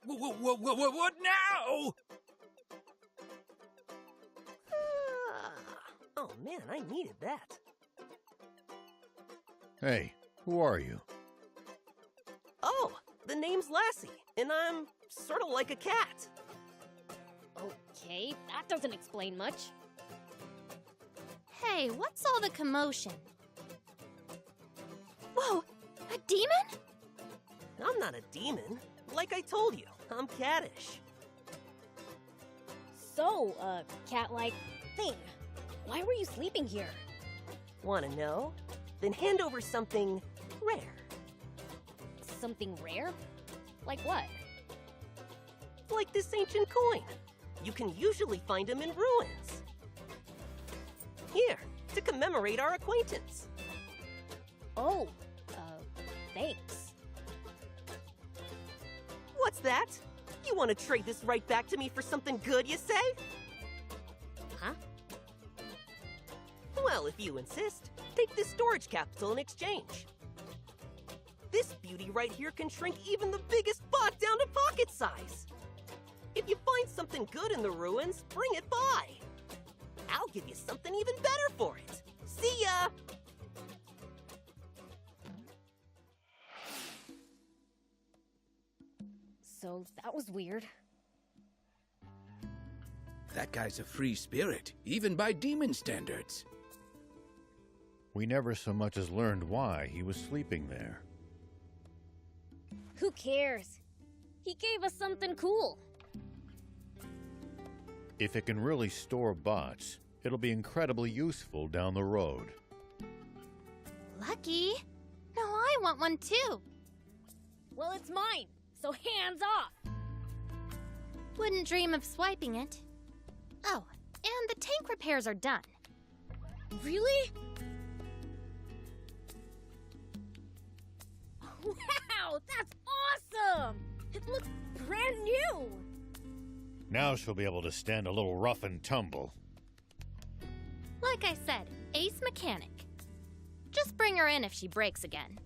What now? Oh man, I needed that. Hey, who are you? Oh, the name's Lassie, and I'm sort of like a cat. Okay, that doesn't explain much. Hey, what's all the commotion? Whoa, a demon? I'm not a demon. Like I told you, I'm cattish. So, cat-like thing. Why were you sleeping here? Wanna know? Then hand over something rare. Something rare? Like what? Like this ancient coin. You can usually find them in ruins. Here, to commemorate our acquaintance. Oh, thanks. What's that? You want to trade this right back to me for something good, you say? Huh? Well, if you insist, take this storage capsule in exchange. This beauty right here can shrink even the biggest bot down to pocket size. If you find something good in the ruins, bring it by. I'll give you something even better for it. See ya! So that was weird. That guy's a free spirit, even by demon standards. We never so much as learned why he was sleeping there. Who cares? He gave us something cool. If it can really store bots, it'll be incredibly useful down the road. Lucky. No, I want one too. Well, it's mine, so hands off. Wouldn't dream of swiping it. Oh, and the tank repairs are done. Really? Wow, that's awesome! It looks brand new! Now she'll be able to stand a little rough and tumble. Like I said, ace mechanic. Just bring her in if she breaks again.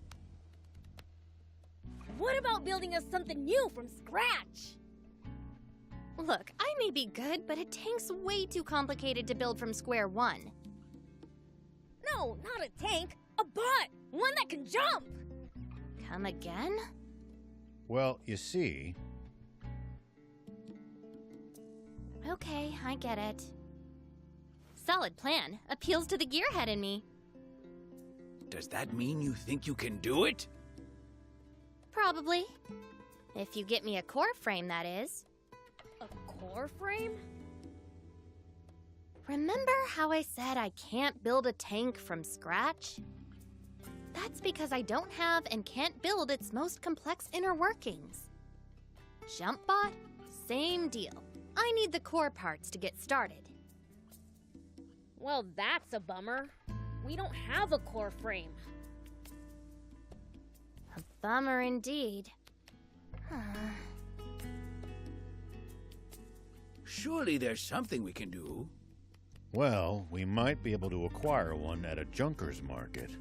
What about building us something new from scratch? Look, I may be good, but a tank's way too complicated to build from square one. No, not a tank. A bot! One that can jump! Come again? Well, you see... Okay, I get it. Solid plan. Appeals to the gearhead in me. Does that mean you think you can do it? Probably. If you get me a core frame, that is. A core frame? Remember how I said I can't build a tank from scratch? That's because I don't have and can't build its most complex inner workings. JumpBot, same deal. I need the core parts to get started. Well, that's a bummer. We don't have a core frame. A bummer indeed. Surely there's something we can do. Well, we might be able to acquire one at a junker's market.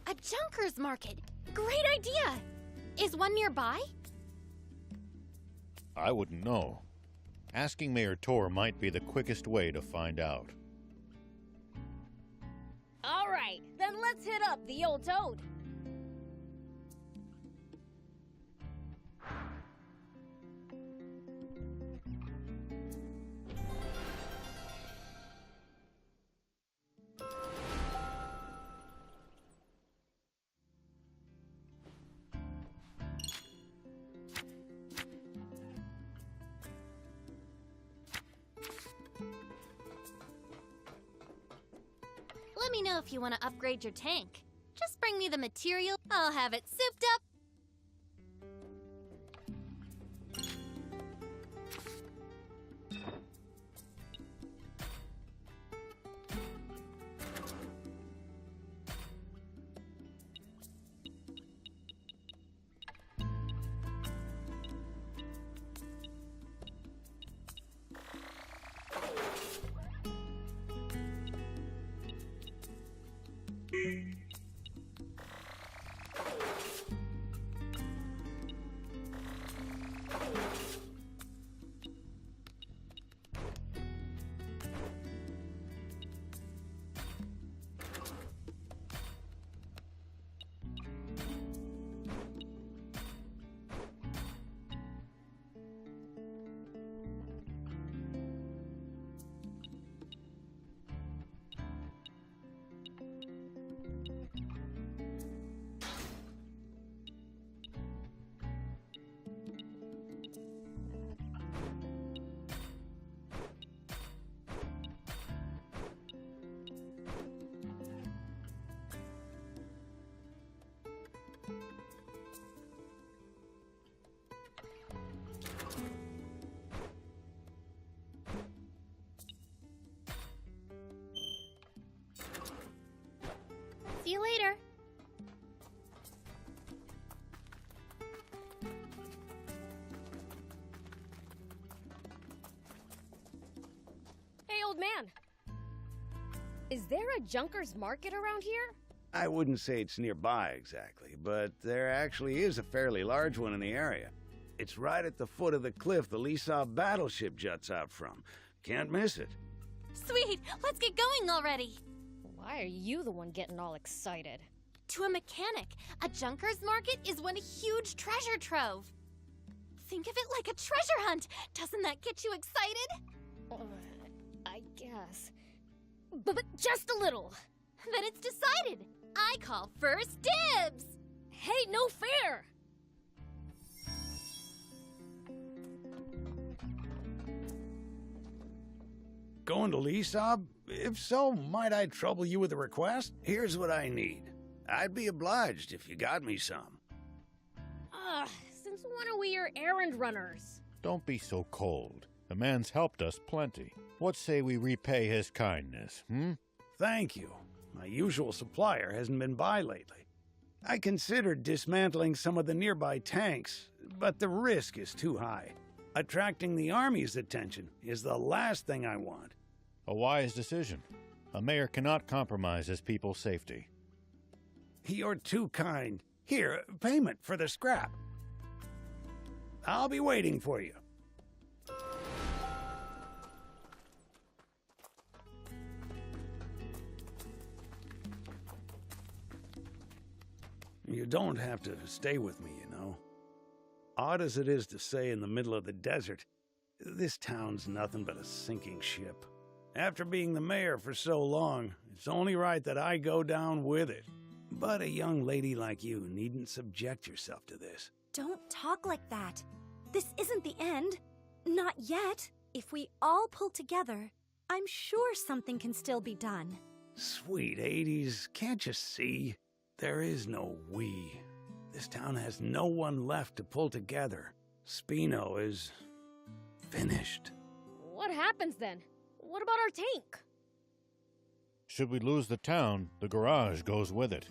A junker's market! Great idea! Is one nearby? I wouldn't know. Asking Mayor Tor might be the quickest way to find out. All right, then let's hit up the old toad. Let me know if you want to upgrade your tank. Just bring me the material. I'll have it souped up. See you later. Hey, old man. Is there a junker's market around here? I wouldn't say it's nearby exactly, but there actually is a fairly large one in the area. It's right at the foot of the cliff the Lisa battleship juts out from. Can't miss it. Sweet, let's get going already. Why are you the one getting all excited? To a mechanic, a junker's market is one huge treasure trove. Think of it like a treasure hunt. Doesn't that get you excited? I guess. But just a little. Then it's decided. I call first dibs. Hey, no fair. Going to Lisab? If so, might I trouble you with a request? Here's what I need. I'd be obliged if you got me some. Since when are we your errand runners? Don't be so cold. The man's helped us plenty. What say we repay his kindness, Thank you. My usual supplier hasn't been by lately. I considered dismantling some of the nearby tanks, but the risk is too high. Attracting the Army's attention is the last thing I want. A wise decision. A mayor cannot compromise his people's safety. You're too kind. Here, payment for the scrap. I'll be waiting for you. You don't have to stay with me, you know. Odd as it is to say in the middle of the desert, this town's nothing but a sinking ship. After being the mayor for so long, it's only right that I go down with it. But a young lady like you needn't subject yourself to this. Don't talk like that. This isn't the end. Not yet. If we all pull together, I'm sure something can still be done. Sweet 80s, can't you see? There is no we. This town has no one left to pull together. Spino is finished. What happens then? What about our tank? Should we lose the town, the garage goes with it.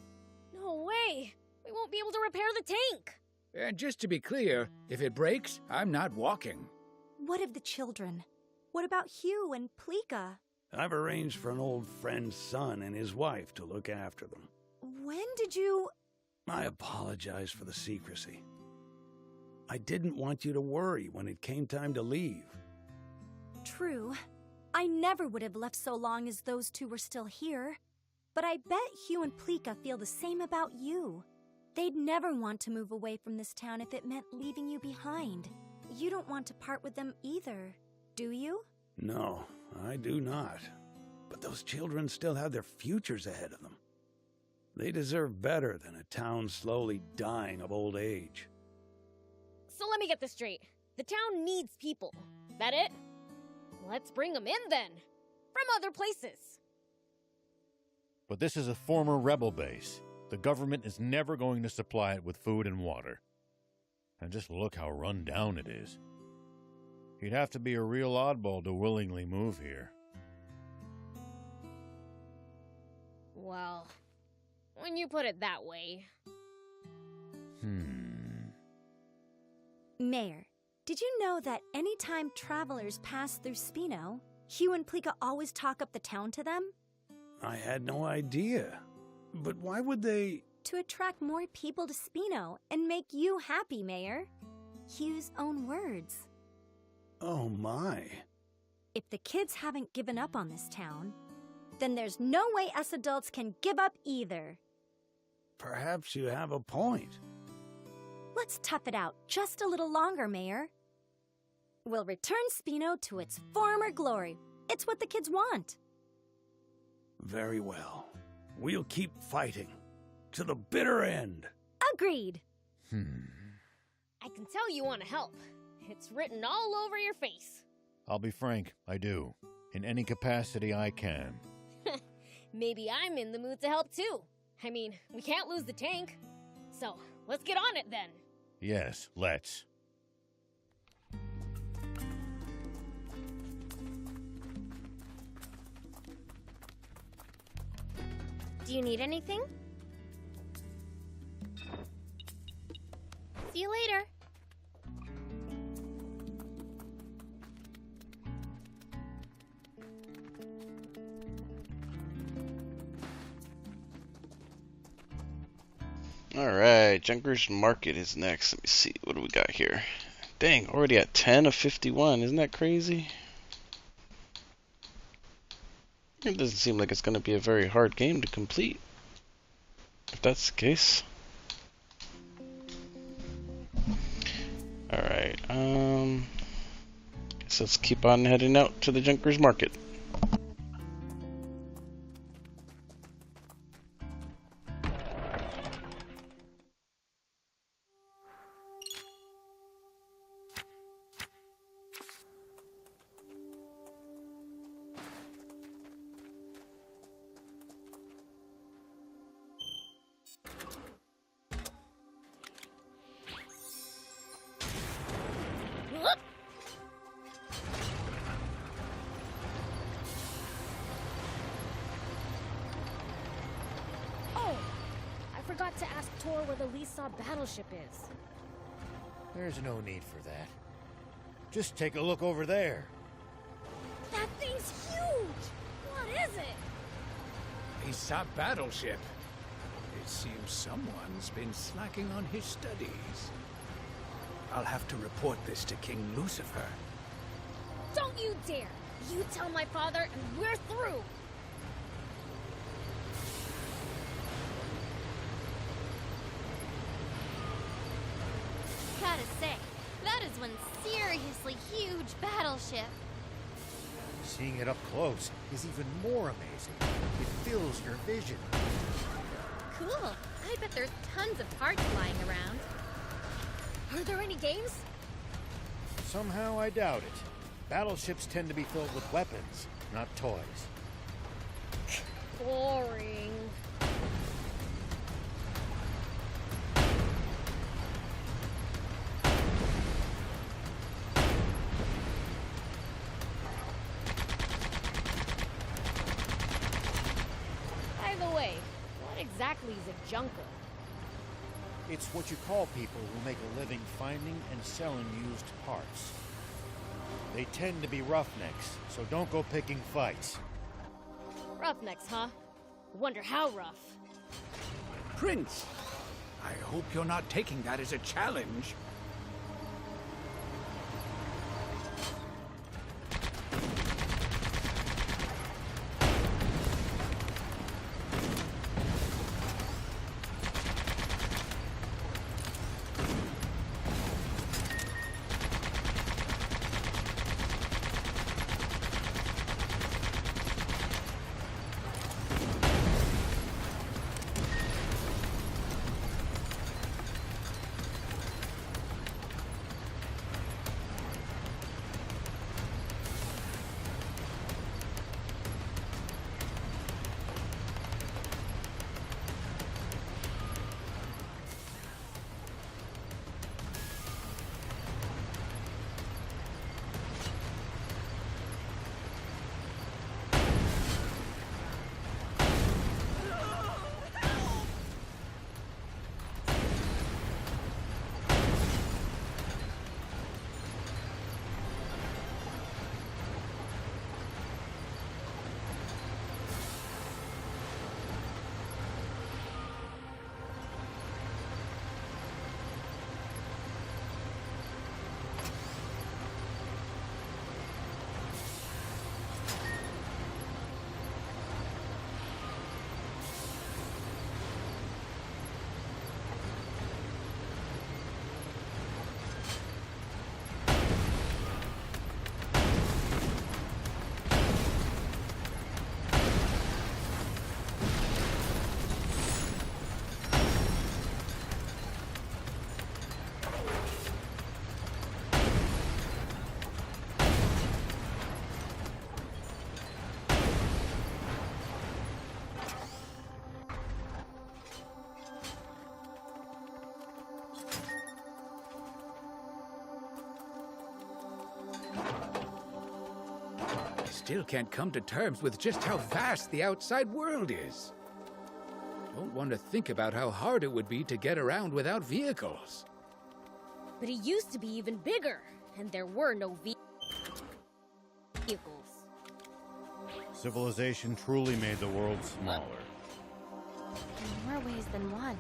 No way! We won't be able to repair the tank! And just to be clear, if it breaks, I'm not walking. What of the children? What about Hugh and Pleeka? I've arranged for an old friend's son and his wife to look after them. When did you... I apologize for the secrecy. I didn't want you to worry when it came time to leave. True. I never would have left so long as those two were still here. But I bet Hugh and Pleeka feel the same about you. They'd never want to move away from this town if it meant leaving you behind. You don't want to part with them either, do you? No, I do not. But those children still have their futures ahead of them. They deserve better than a town slowly dying of old age. So let me get this straight. The town needs people. That it? Let's bring them in then. From other places. But this is a former rebel base. The government is never going to supply it with food and water. And just look how run down it is. You'd have to be a real oddball to willingly move here. Well, when you put it that way. Mayor, did you know that anytime travelers pass through Spino, Hugh and Pleeka always talk up the town to them? I had no idea. But why would they... To attract more people to Spino and make you happy, Mayor. Hugh's own words. Oh my. If the kids haven't given up on this town, then there's no way us adults can give up either. Perhaps you have a point. Let's tough it out just a little longer, Mayor. We'll return Spino to its former glory. It's what the kids want. Very well. We'll keep fighting. To the bitter end. Agreed. I can tell you want to help. It's written all over your face. I'll be frank, I do. In any capacity I can. Maybe I'm in the mood to help too. I mean, we can't lose the tank. So, let's get on it then. Yes, let's. Do you need anything? See you later. Alright, Junker's Market is next. Let me see, what do we got here? Dang, already at 10 of 51. Isn't that crazy? It doesn't seem like it's going to be a very hard game to complete. If that's the case. Alright, guess let's keep on heading out to the Junker's Market. I forgot to ask Tor where the Lisa battleship is. There's no need for that. Just take a look over there. That thing's huge! What is it? A sub battleship. It seems someone's been slacking on his studies. I'll have to report this to King Lucifer. Don't you dare! You tell my father and we're through! Gotta say, that is one seriously huge battleship. Seeing it up close is even more amazing. It fills your vision. Cool. I bet there's tons of parts flying around. Are there any games? Somehow I doubt it. Battleships tend to be filled with weapons, not toys. Boring. exactly is a junker? It's what you call people who make a living finding and selling used parts. They tend to be roughnecks, so don't go picking fights. Roughnecks, huh? Wonder how rough. Prince, I hope you're not taking that as a challenge. Still can't come to terms with just how vast the outside world is. Don't want to think about how hard it would be to get around without vehicles. But it used to be even bigger, and there were no vehicles. Civilization truly made the world smaller. In more ways than one.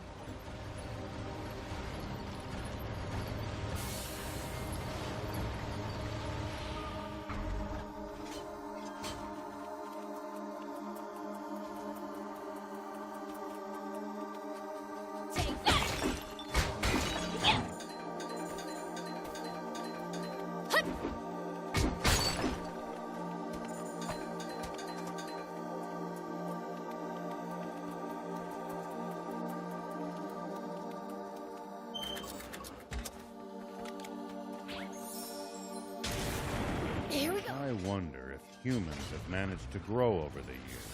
I wonder if humans have managed to grow over the years.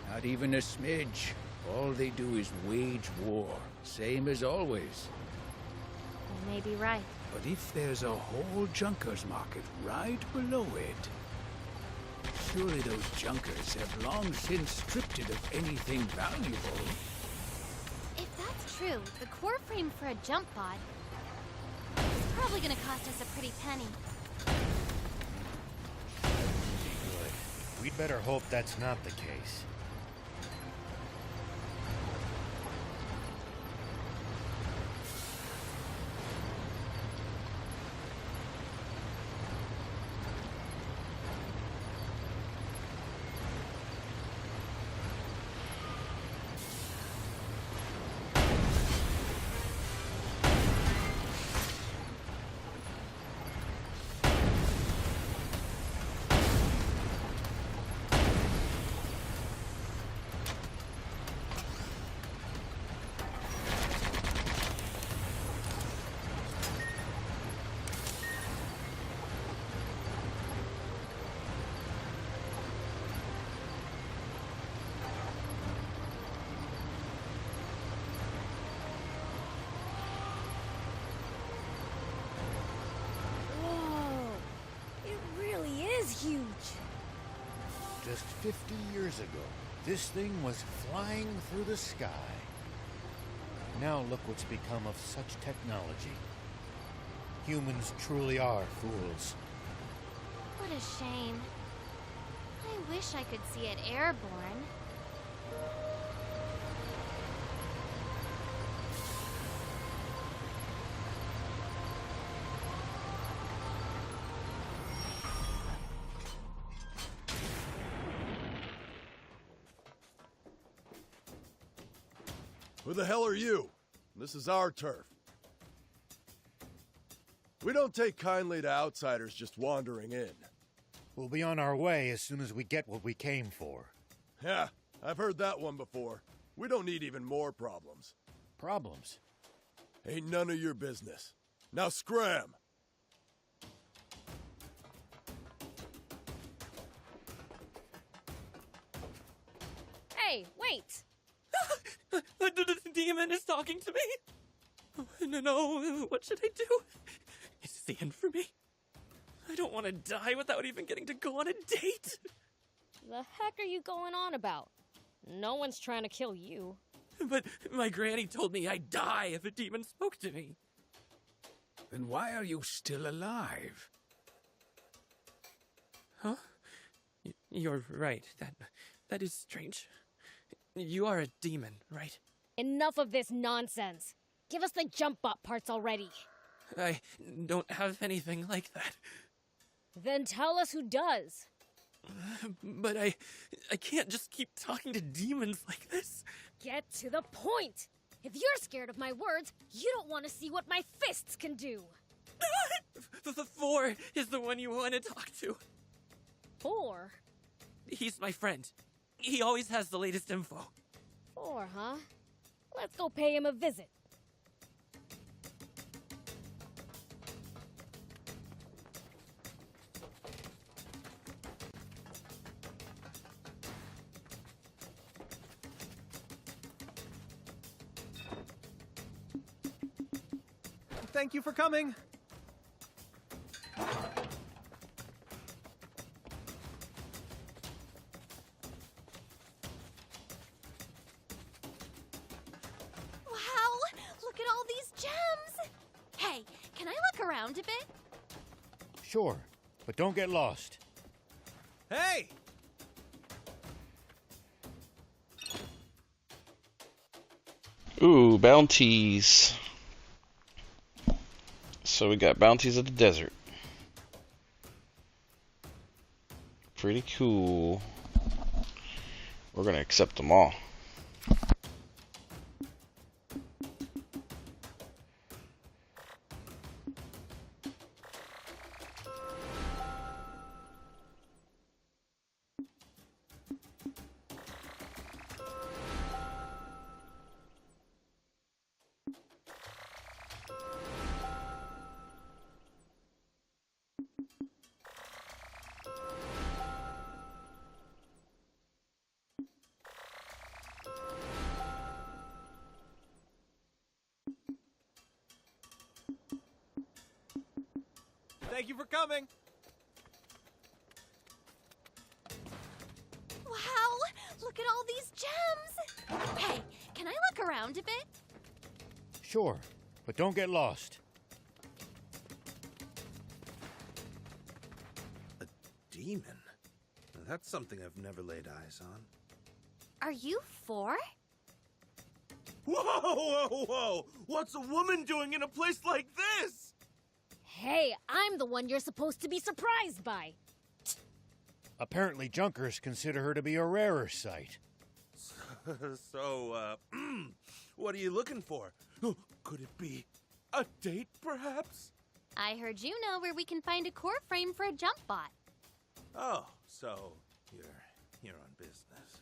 Not even a smidge. All they do is wage war, same as always. You may be right. But if there's a whole junkers market right below it, surely those junkers have long since stripped it of anything valuable. If that's true, the core frame for a jump pod is probably gonna cost us a pretty penny. Good. We'd better hope that's not the case. Whoa! It really is huge! Just 50 years ago, this thing was flying through the sky. Now look what's become of such technology. Humans truly are fools. What a shame. I wish I could see it airborne. Who the hell are you? This is our turf. We don't take kindly to outsiders just wandering in. We'll be on our way as soon as we get what we came for. Yeah, I've heard that one before. We don't need even more problems. Problems? Ain't none of your business. Now scram! Hey, wait! The demon is talking to me. No, what should I do? Is this the end for me? I don't want to die without even getting to go on a date. The heck are you going on about? No one's trying to kill you. But my granny told me I'd die if a demon spoke to me. Then why are you still alive? Huh? You're right. That is strange. You are a demon, right? Enough of this nonsense. Give us the jump bot parts already. I don't have anything like that. Then tell us who does. But I can't just keep talking to demons like this. Get to the point. If you're scared of my words, you don't want to see what my fists can do. The 4 is the one you want to talk to. 4? He's my friend. He always has the latest info. 4, huh? Let's go pay him a visit. Thank you for coming. Wow, look at all these gems! Hey, can I look around a bit? Sure, but don't get lost. Hey! Ooh, bounties. So we got bounties of the desert. Pretty cool. We're gonna accept them all. Thank you for coming. Wow, look at all these gems! Hey, can I look around a bit? Sure, but don't get lost. A demon? Now, that's something I've never laid eyes on. Are you 4? Whoa, whoa, whoa! What's a woman doing in a place like this? Hey, I'm the one you're supposed to be surprised by. Apparently Junkers consider her to be a rarer sight. So, what are you looking for? Could it be a date, perhaps? I heard you know where we can find a core frame for a jump bot. Oh, so you're here on business.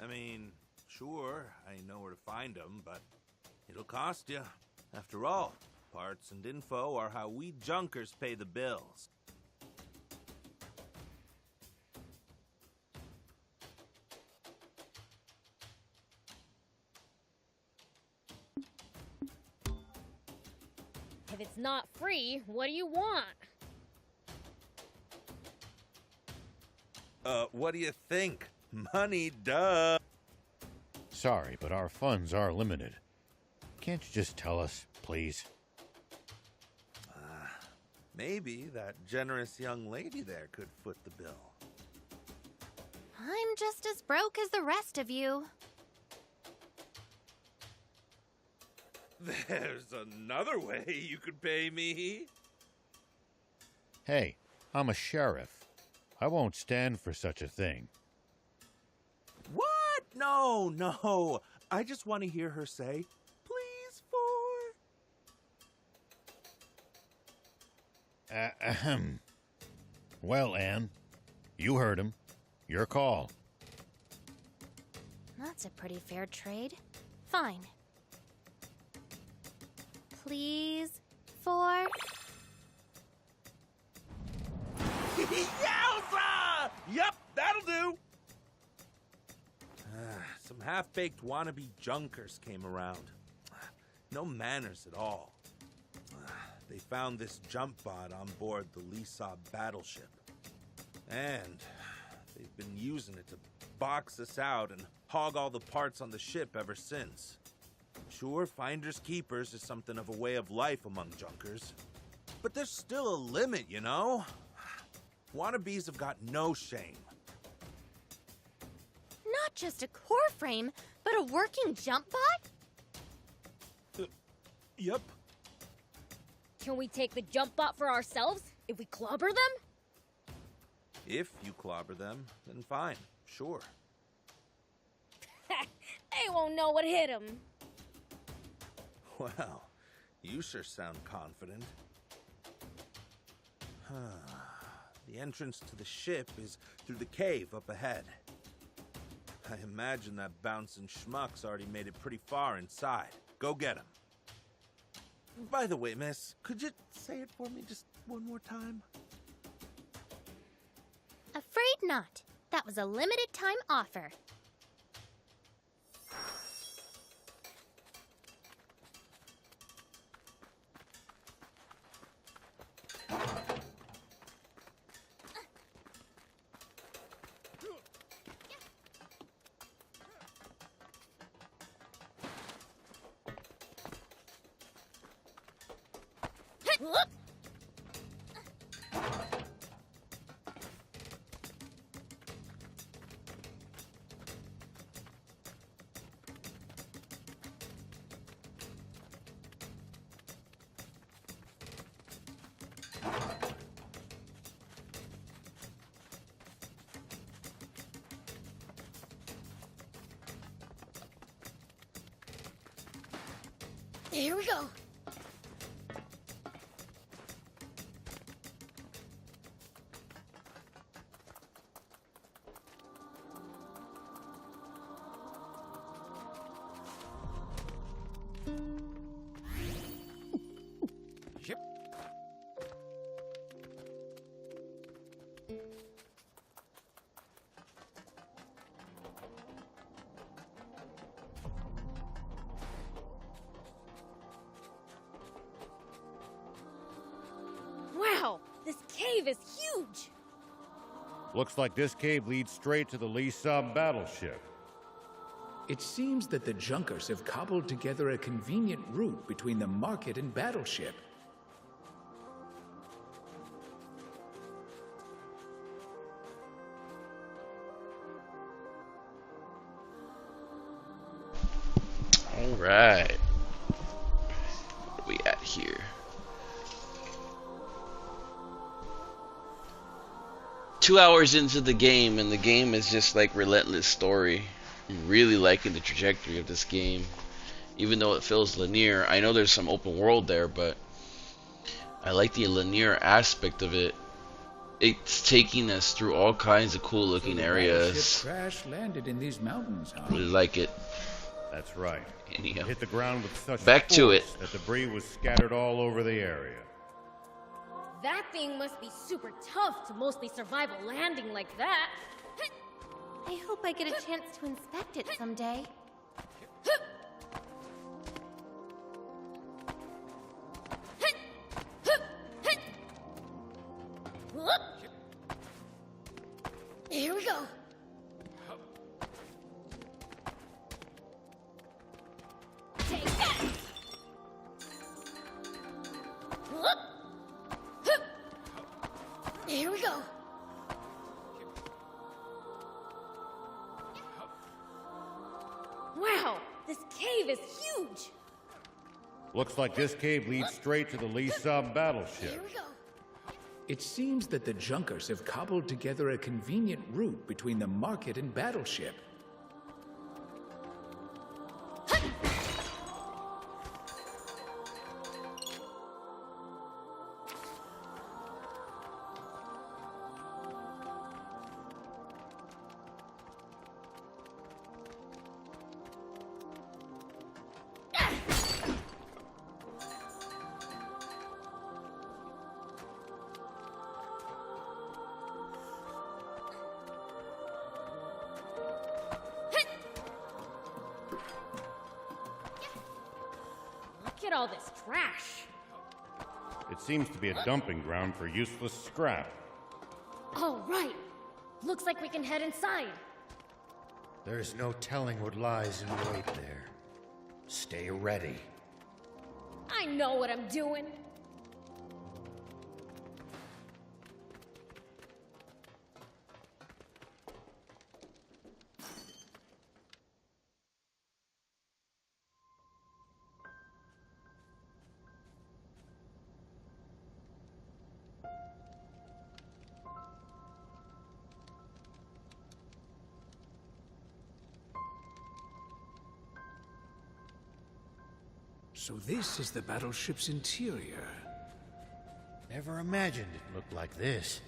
I mean, sure, I know where to find them, but it'll cost you. After all, parts and info are how we Junkers pay the bills. If it's not free, what do you want? What do you think? Money, duh. Sorry, but our funds are limited. Can't you just tell us, please? Maybe that generous young lady there could foot the bill. I'm just as broke as the rest of you. There's another way you could pay me. Hey, I'm a sheriff. I won't stand for such a thing. What? No. I just want to hear her say, please, for... Ahem. Well, Anne, you heard him. Your call. That's a pretty fair trade. Fine. Please, for... Yowza! Yep, that'll do! Some half-baked wannabe junkers came around. No manners at all. They found this jump bot on board the Lisab battleship. And they've been using it to box us out and hog all the parts on the ship ever since. Sure, finders keepers is something of a way of life among junkers. But there's still a limit, you know? Wannabes have got no shame. Not just a core frame, but a working jump bot? Yep. Can we take the jump bot for ourselves if we clobber them? If you clobber them, then fine, sure. They won't know what hit them. Well, you sure sound confident. The entrance to the ship is through the cave up ahead. I imagine that bouncing schmuck's already made it pretty far inside. Go get him. By the way, miss, could you say it for me just one more time? Afraid not. That was a limited time offer. Here we go. Yep. Wow, this cave is huge. Looks like this cave leads straight to the Lisab battleship. It seems that the Junkers have cobbled together a convenient route between the market and battleship. All right. What are we at here? Two hours into the game, and the game is just like relentless story. I'm really liking the trajectory of this game, even though it feels linear. I know there's some open world there, but I like the linear aspect of it. It's taking us through all kinds of cool looking areas. Crash landed in these mountains, huh? Really like it. That's right. Anyhow, hit the ground with such back to it. That debris was scattered all over the area. That thing must be super tough to mostly survive a landing like that. I hope I get a chance to inspect it someday. Here we go. This cave is huge! Looks like this cave leads straight to the Lee Sub battleship. Here we go. It seems that the Junkers have cobbled together a convenient route between the market and battleship. Look at all this trash. It seems to be a dumping ground for useless scrap. All right. Looks like we can head inside. There's no telling what lies in wait there. Stay ready. I know what I'm doing. So this is the battleship's interior. Never imagined it looked like this.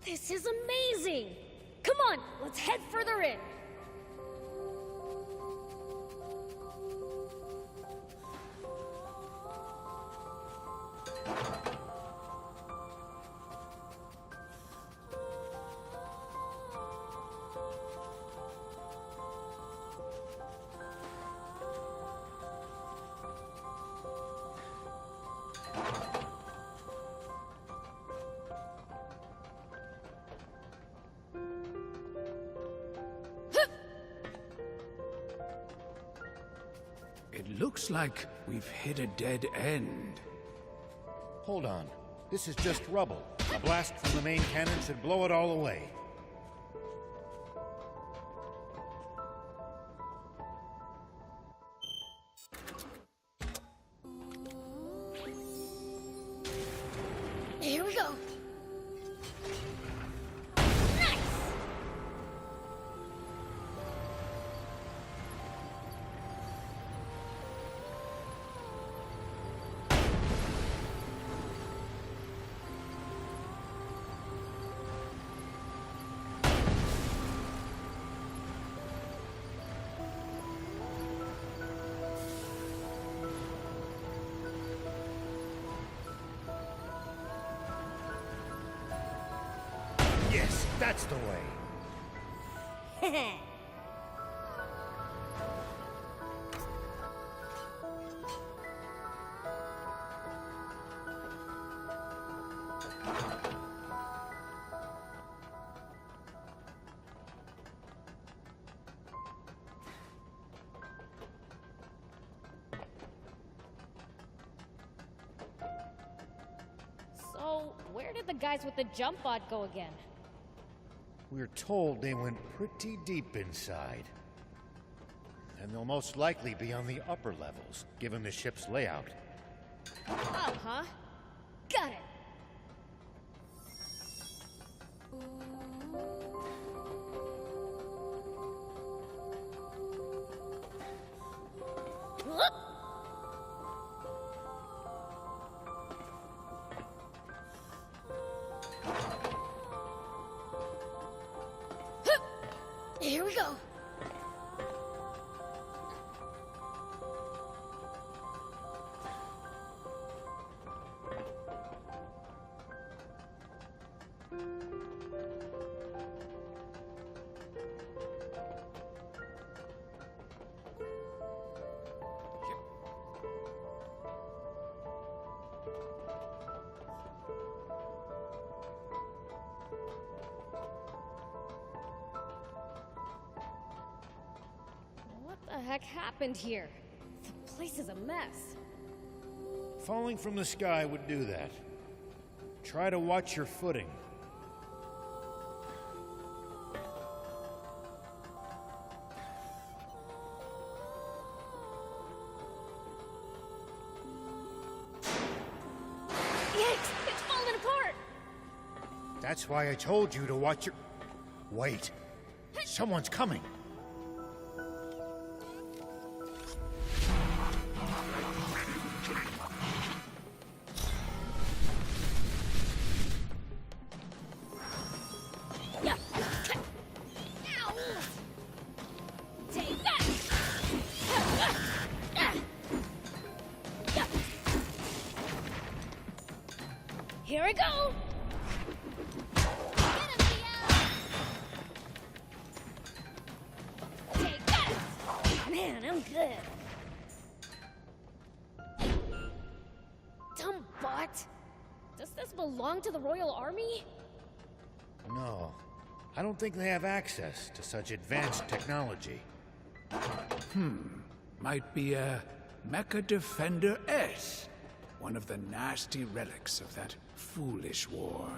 This is amazing! Come on, let's head further in. It looks like we've hit a dead end. Hold on. This is just rubble. A blast from the main cannon should blow it all away. Here we go. Yes, that's the way. So, where did the guys with the jump bot go again? We're told they went pretty deep inside. And they'll most likely be on the upper levels, given the ship's layout. Uh-huh. Got it. Here we go. What the heck happened here? The place is a mess. Falling from the sky would do that. Try to watch your footing. That's why I told you to watch your... Wait. Someone's coming. Yeah. Ow. Take that. Yeah. Here we go. Take that. Man, I'm good. Dumb bot. Does this belong to the Royal Army? No. I don't think they have access to such advanced technology. Might be a Mecha Defender S. One of the nasty relics of that foolish war.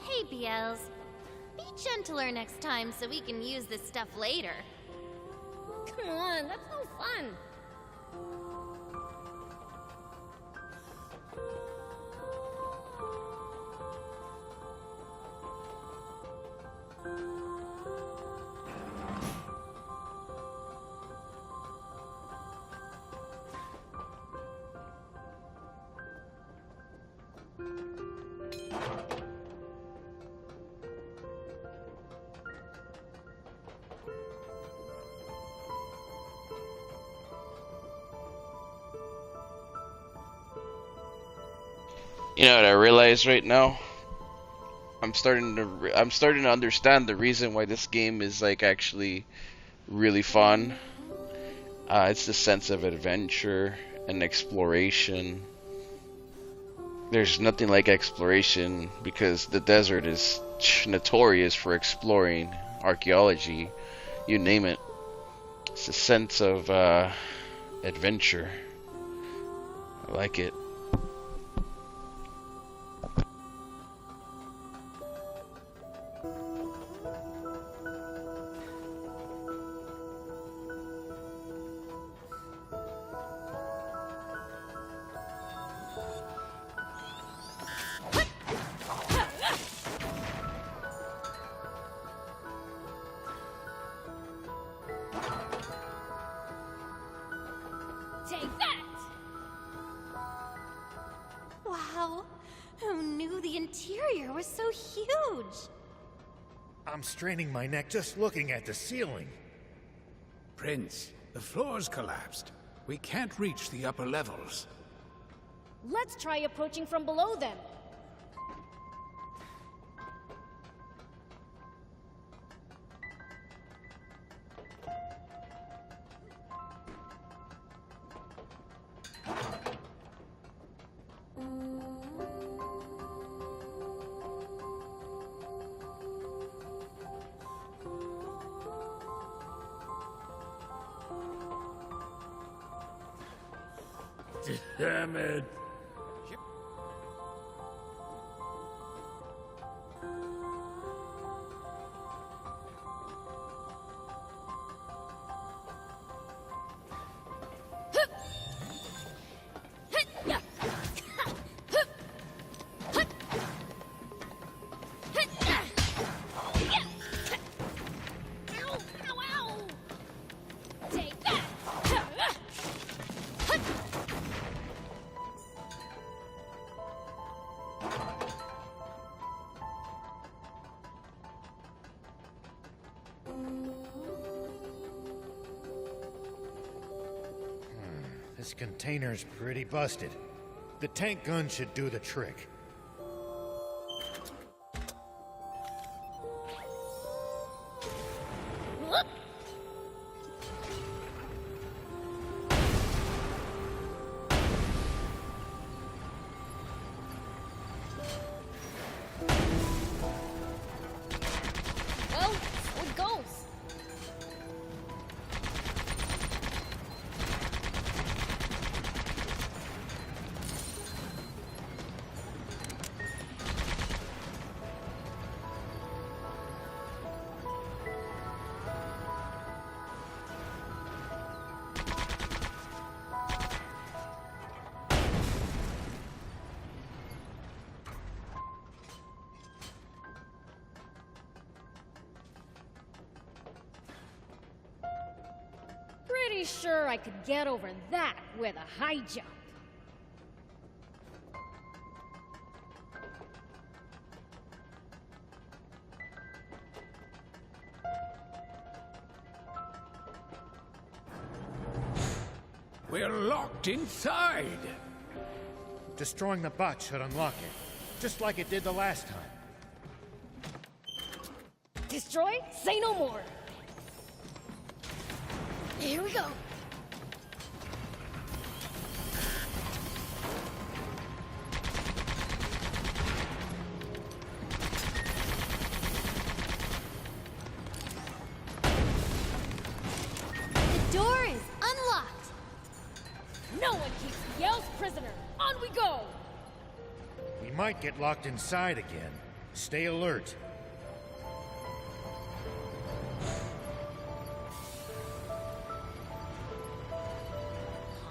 Hey, Beelz. Be gentler next time so we can use this stuff later. Come on, that's no fun. You know what I realize right now? I'm starting to understand the reason why this game is like actually really fun. It's the sense of adventure and exploration. There's nothing like exploration because the desert is notorious for exploring, archaeology, you name it. It's a sense of adventure. I like it. Take that! Wow. Who knew the interior was so huge? I'm straining my neck just looking at the ceiling. Prince, the floor's collapsed. We can't reach the upper levels. Let's try approaching from below then. Damn it. This container's pretty busted. The tank gun should do the trick. Well, so it goes. Pretty sure I could get over that with a high jump. We're locked inside. Destroying the bot should unlock it, just like it did the last time. Destroy? Say no more. Here we go. The door is unlocked. No one keeps Yale's prisoner. On we go. We might get locked inside again. Stay alert.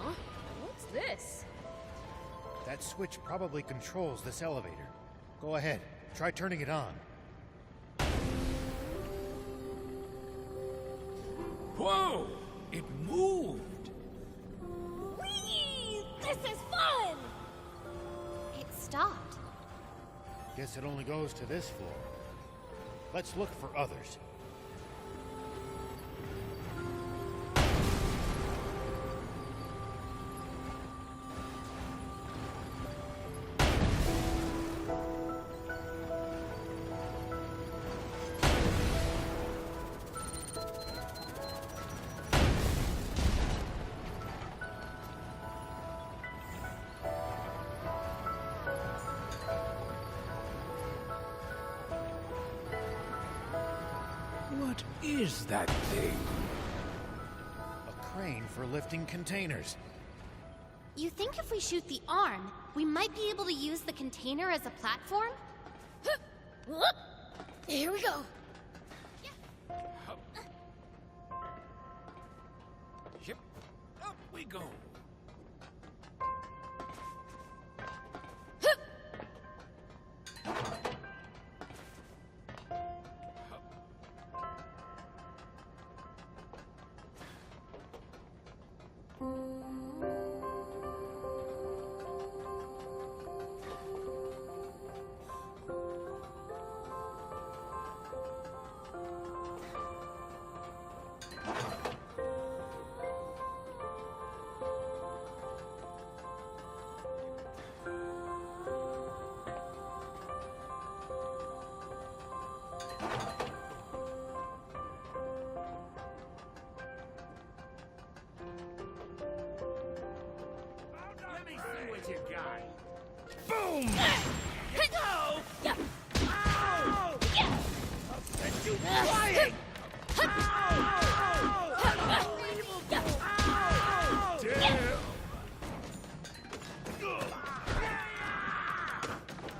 Huh? What's this? That switch probably controls this elevator. Go ahead, try turning it on. Whoa! It moved! Whee! This is fun! It stopped. Guess it only goes to this floor. Let's look for others. What is that thing? A crane for lifting containers. You think if we shoot the arm, we might be able to use the container as a platform? Here we go. Yep, up we go. Let me see what you got. Boom! Go! Ow! I'll set you flying!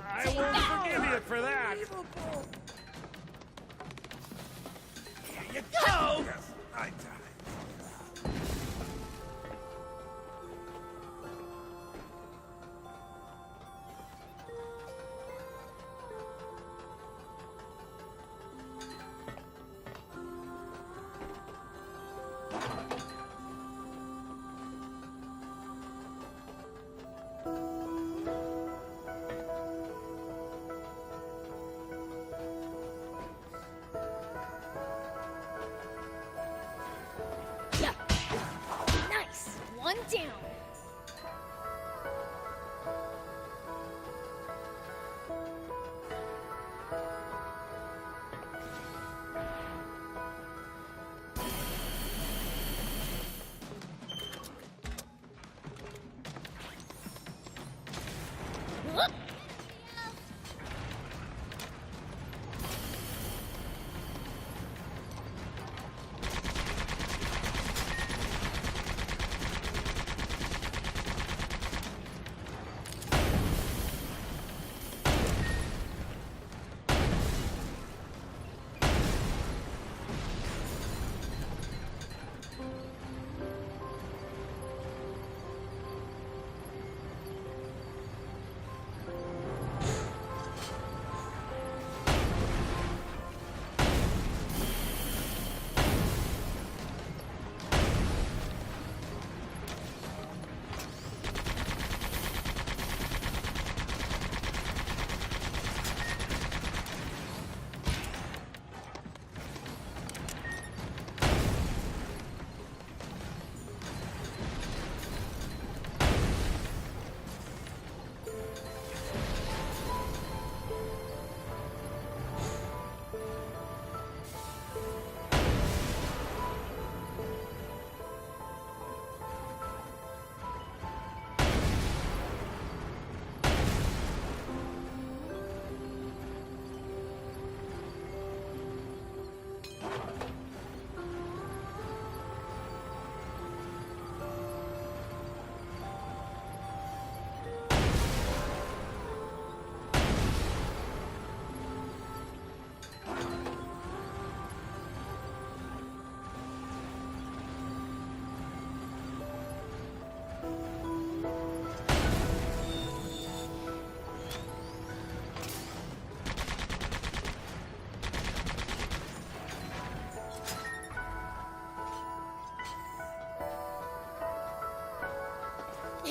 I won't forgive you for that. Here you go! I died. Nice. One down.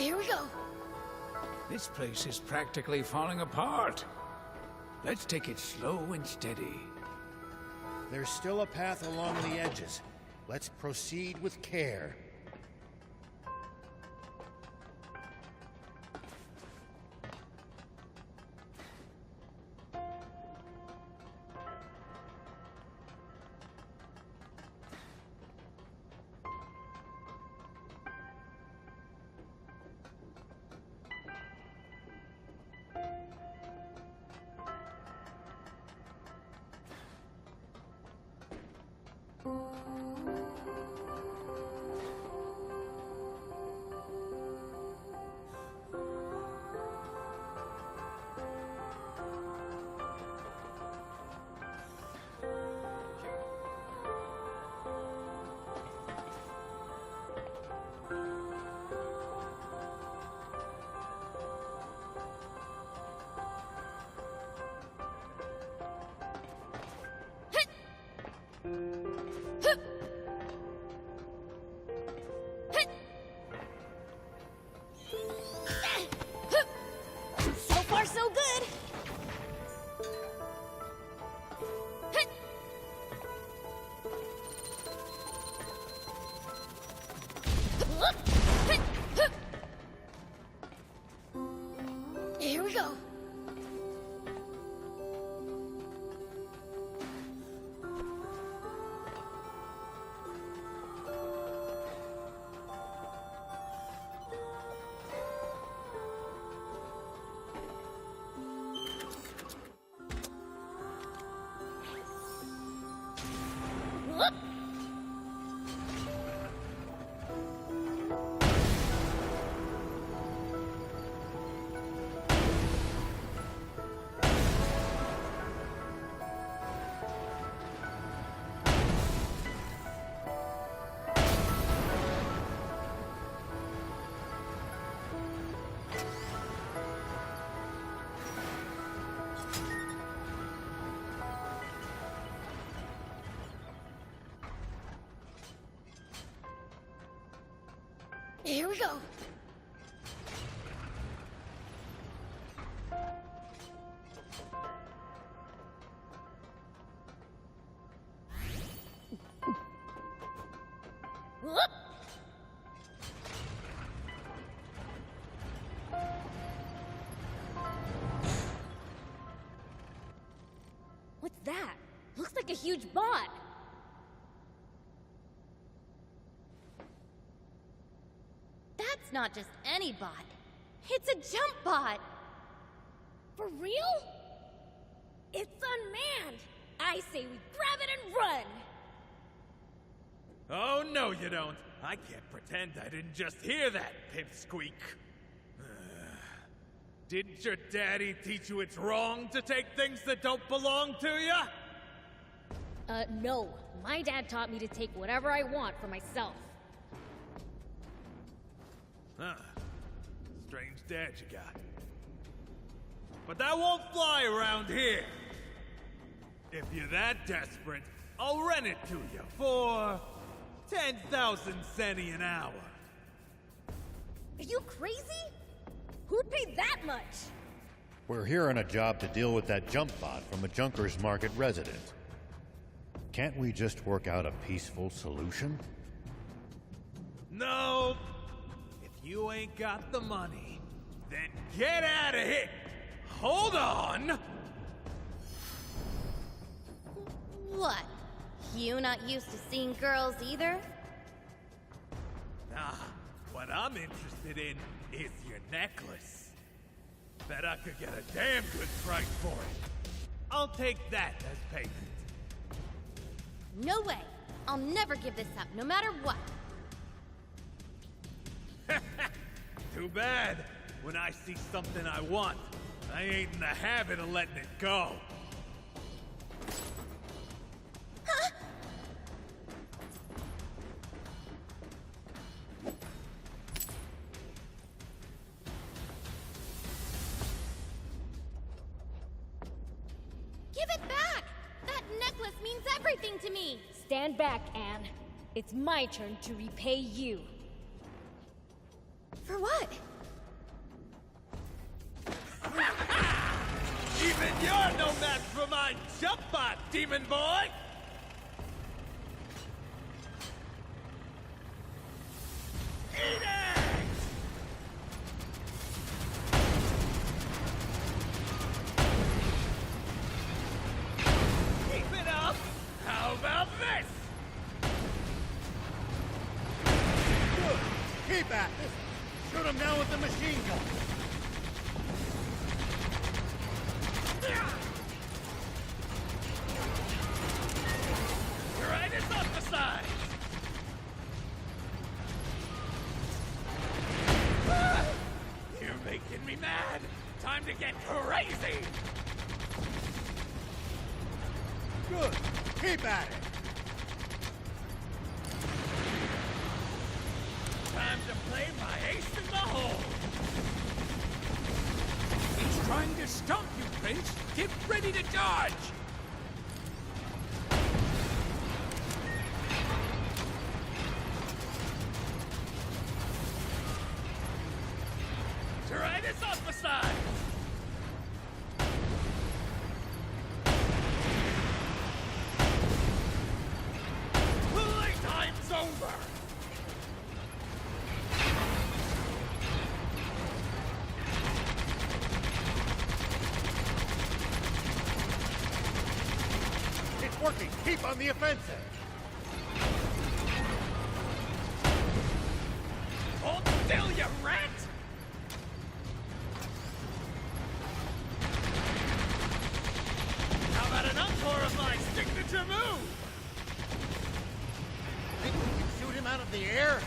Here we go. This place is practically falling apart. Let's take it slow and steady. There's still a path along the edges. Let's proceed with care. So far, so good. Here we go. Here we go. Whoop. What's that? Looks like a huge bot. That's not just any bot. It's a jump bot. For real? It's unmanned. I say we grab it and run. Oh, no you don't. I can't pretend I didn't just hear that, pipsqueak. Didn't your daddy teach you it's wrong to take things that don't belong to you? No. My dad taught me to take whatever I want for myself. Huh. Strange dad you got. But that won't fly around here. If you're that desperate, I'll rent it to you for 10,000 centi an hour. Are you crazy? Who'd pay that much? We're here on a job to deal with that jump bot from a Junkers Market resident. Can't we just work out a peaceful solution? No. If you ain't got the money, then get out of here. Hold on. What? You not used to seeing girls either? Nah, what I'm interested in is your necklace. Bet I could get a damn good price for it. I'll take that as payment. No way. I'll never give this up, no matter what. Too bad. When I see something I want, I ain't in the habit of letting it go. Huh? Give it back! That necklace means everything to me! Stand back, Anne. It's my turn to repay you. For what? Even you're no match for my jump bot, demon boy! Eat it! Keep it up! How about this? Good. Keep at this. Shoot him down with the machine gun. Right, it's up the side. You're making me mad. Time to get crazy. Good. Keep at it. Time to play my ace in the hole. He's trying to stump you, Prince. Get ready to dodge. It's off the side. Playtime's over. It's working. Keep on the offensive. Hold still, you rat! An encore of my signature move! Think we can shoot him out of the air?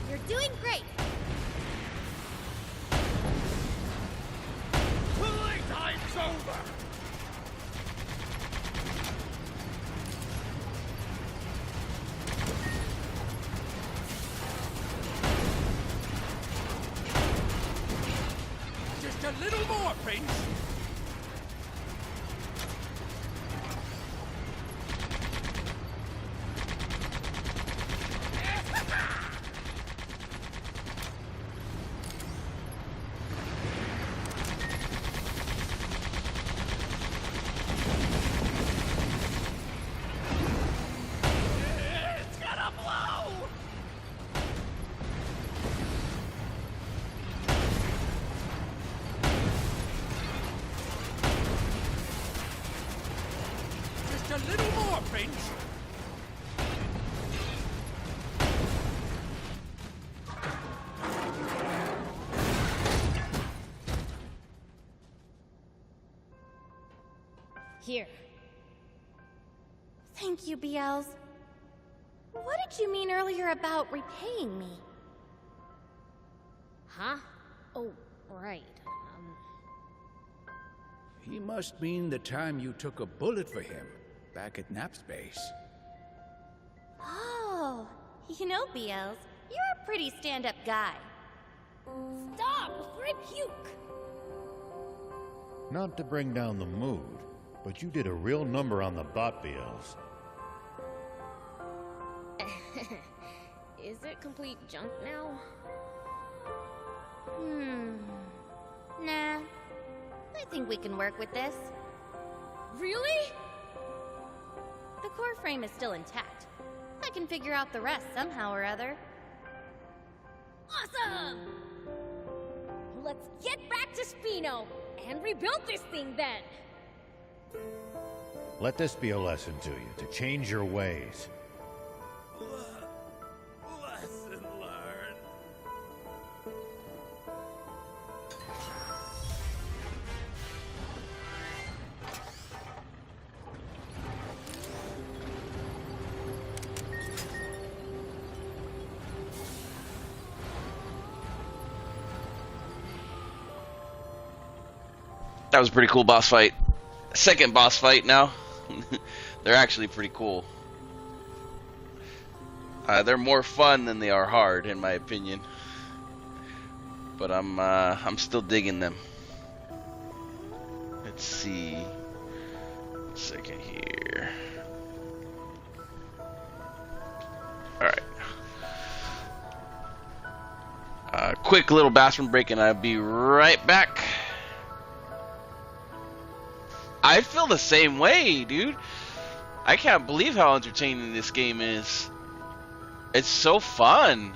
You're doing great. Playtime's over! A little more, Prince. It's gonna blow! A little more, Prince. Here. Thank you, Beelz. What did you mean earlier about repaying me? Huh? Oh, right. He must mean the time you took a bullet for him back at Nap's base. Oh, you know, Beelz, you're a pretty stand-up guy. Stop before I puke! Not to bring down the mood, but you did a real number on the bot, Beelz. Is it complete junk now? Nah. I think we can work with this. Really? The core frame is still intact. I can figure out the rest somehow or other. Awesome! Let's get back to Spino and rebuild this thing then! Let this be a lesson to you, to change your ways. Lesson learned. That was a pretty cool boss fight. Second boss fight now. They're actually pretty cool. They're more fun than they are hard, in my opinion. But I'm still digging them. Let's see. Second here. Alright. Quick little bathroom break and I'll be right back. I feel the same way, dude. I can't believe how entertaining this game is. It's so fun.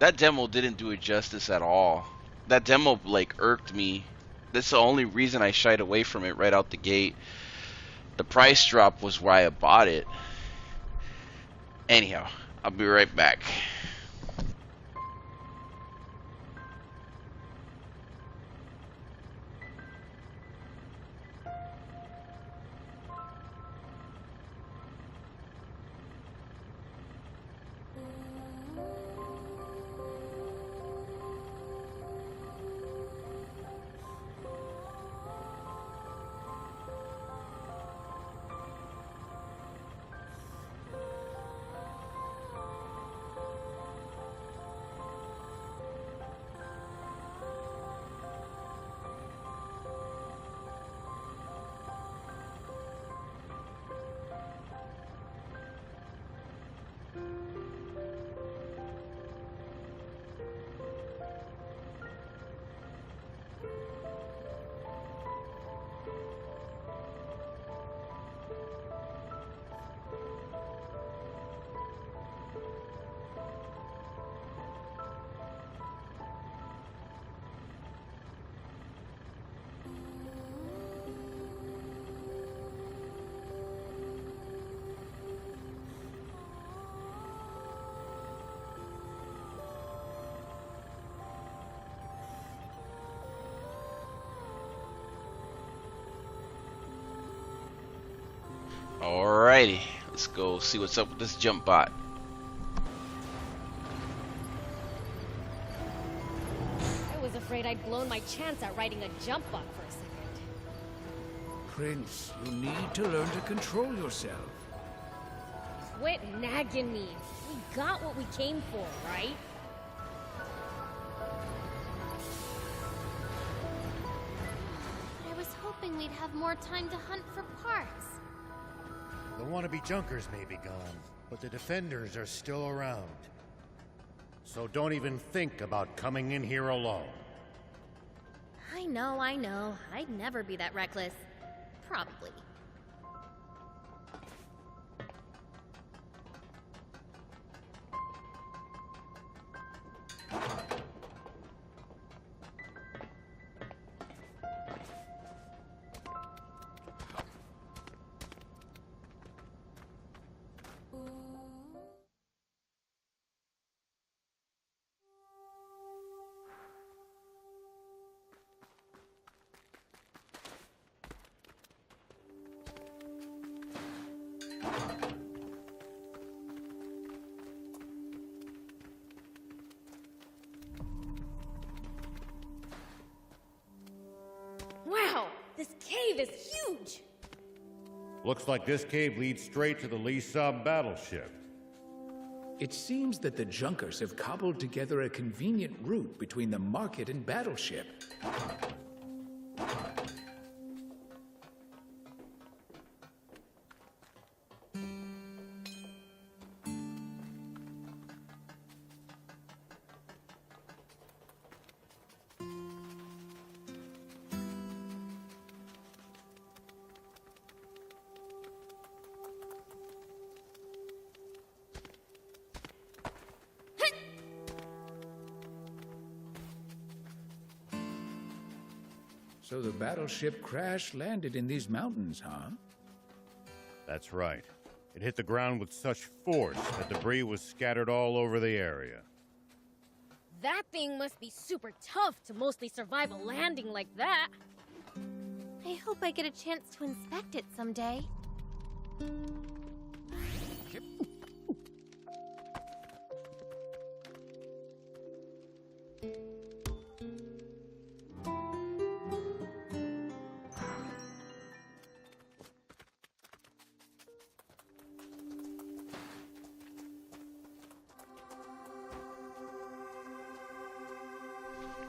That demo didn't do it justice at all. That demo, like, irked me. That's the only reason I shied away from it right out the gate. The price drop was why I bought it. Anyhow, I'll be right back. Alrighty, let's go see what's up with this jump bot. I was afraid I'd blown my chance at riding a jump bot for a second. Prince, you need to learn to control yourself. Quit nagging me. We got what we came for, right? I was hoping we'd have more time to hunt for parts. The wannabe junkers may be gone, but the defenders are still around. So don't even think about coming in here alone. I know. I'd never be that reckless. Probably. Wow, this cave is huge! Looks like this cave leads straight to the Lee Sub battleship. It seems that the Junkers have cobbled together a convenient route between the market and battleship. So the battleship crash-landed in these mountains, huh? That's right. It hit the ground with such force that debris was scattered all over the area. That thing must be super tough to mostly survive a landing like that. I hope I get a chance to inspect it someday.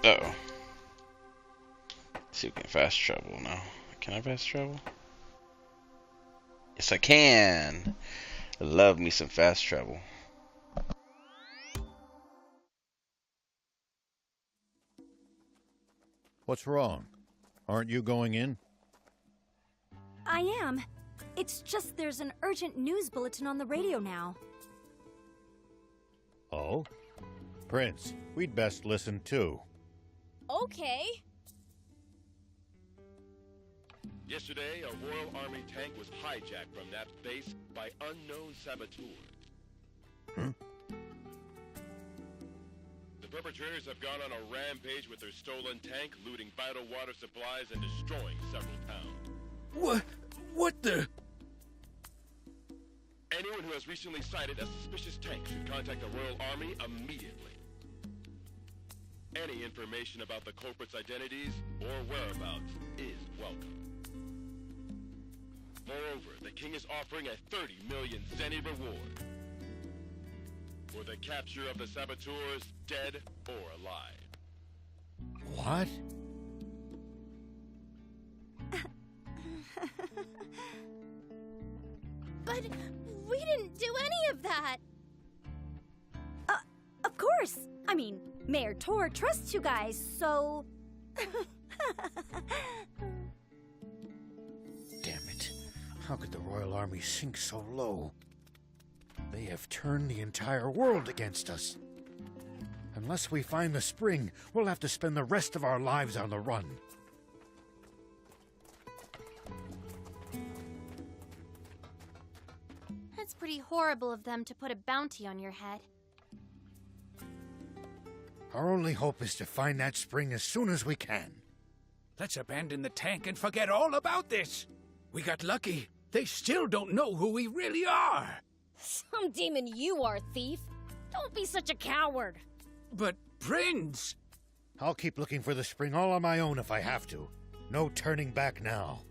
Uh-oh. See if we can fast travel now. I Can I fast travel? Yes, I can. Love me some fast travel. What's wrong? Aren't you going in? I am. It's just there's an urgent news bulletin on the radio now. Oh? Prince, we'd best listen too. Okay. Yesterday, a Royal Army tank was hijacked from that base by unknown saboteurs. The perpetrators have gone on a rampage with their stolen tank, looting vital water supplies and destroying several towns. What the? Anyone who has recently sighted a suspicious tank should contact the Royal Army immediately. Any information about the culprits' identities or whereabouts is welcome. Moreover, the king is offering a 30 million zenny reward for the capture of the saboteurs, dead or alive. What? But we didn't do any of that. Of course. I mean, Mayor Tor trusts you guys, so... Damn it. How could the Royal Army sink so low? They have turned the entire world against us. Unless we find the spring, we'll have to spend the rest of our lives on the run. It's pretty horrible of them to put a bounty on your head. Our only hope is to find that spring as soon as we can. Let's abandon the tank and forget all about this. We got lucky. They still don't know who we really are. Some demon you are, thief. Don't be such a coward. But, Prince... I'll keep looking for the spring all on my own if I have to. No turning back now.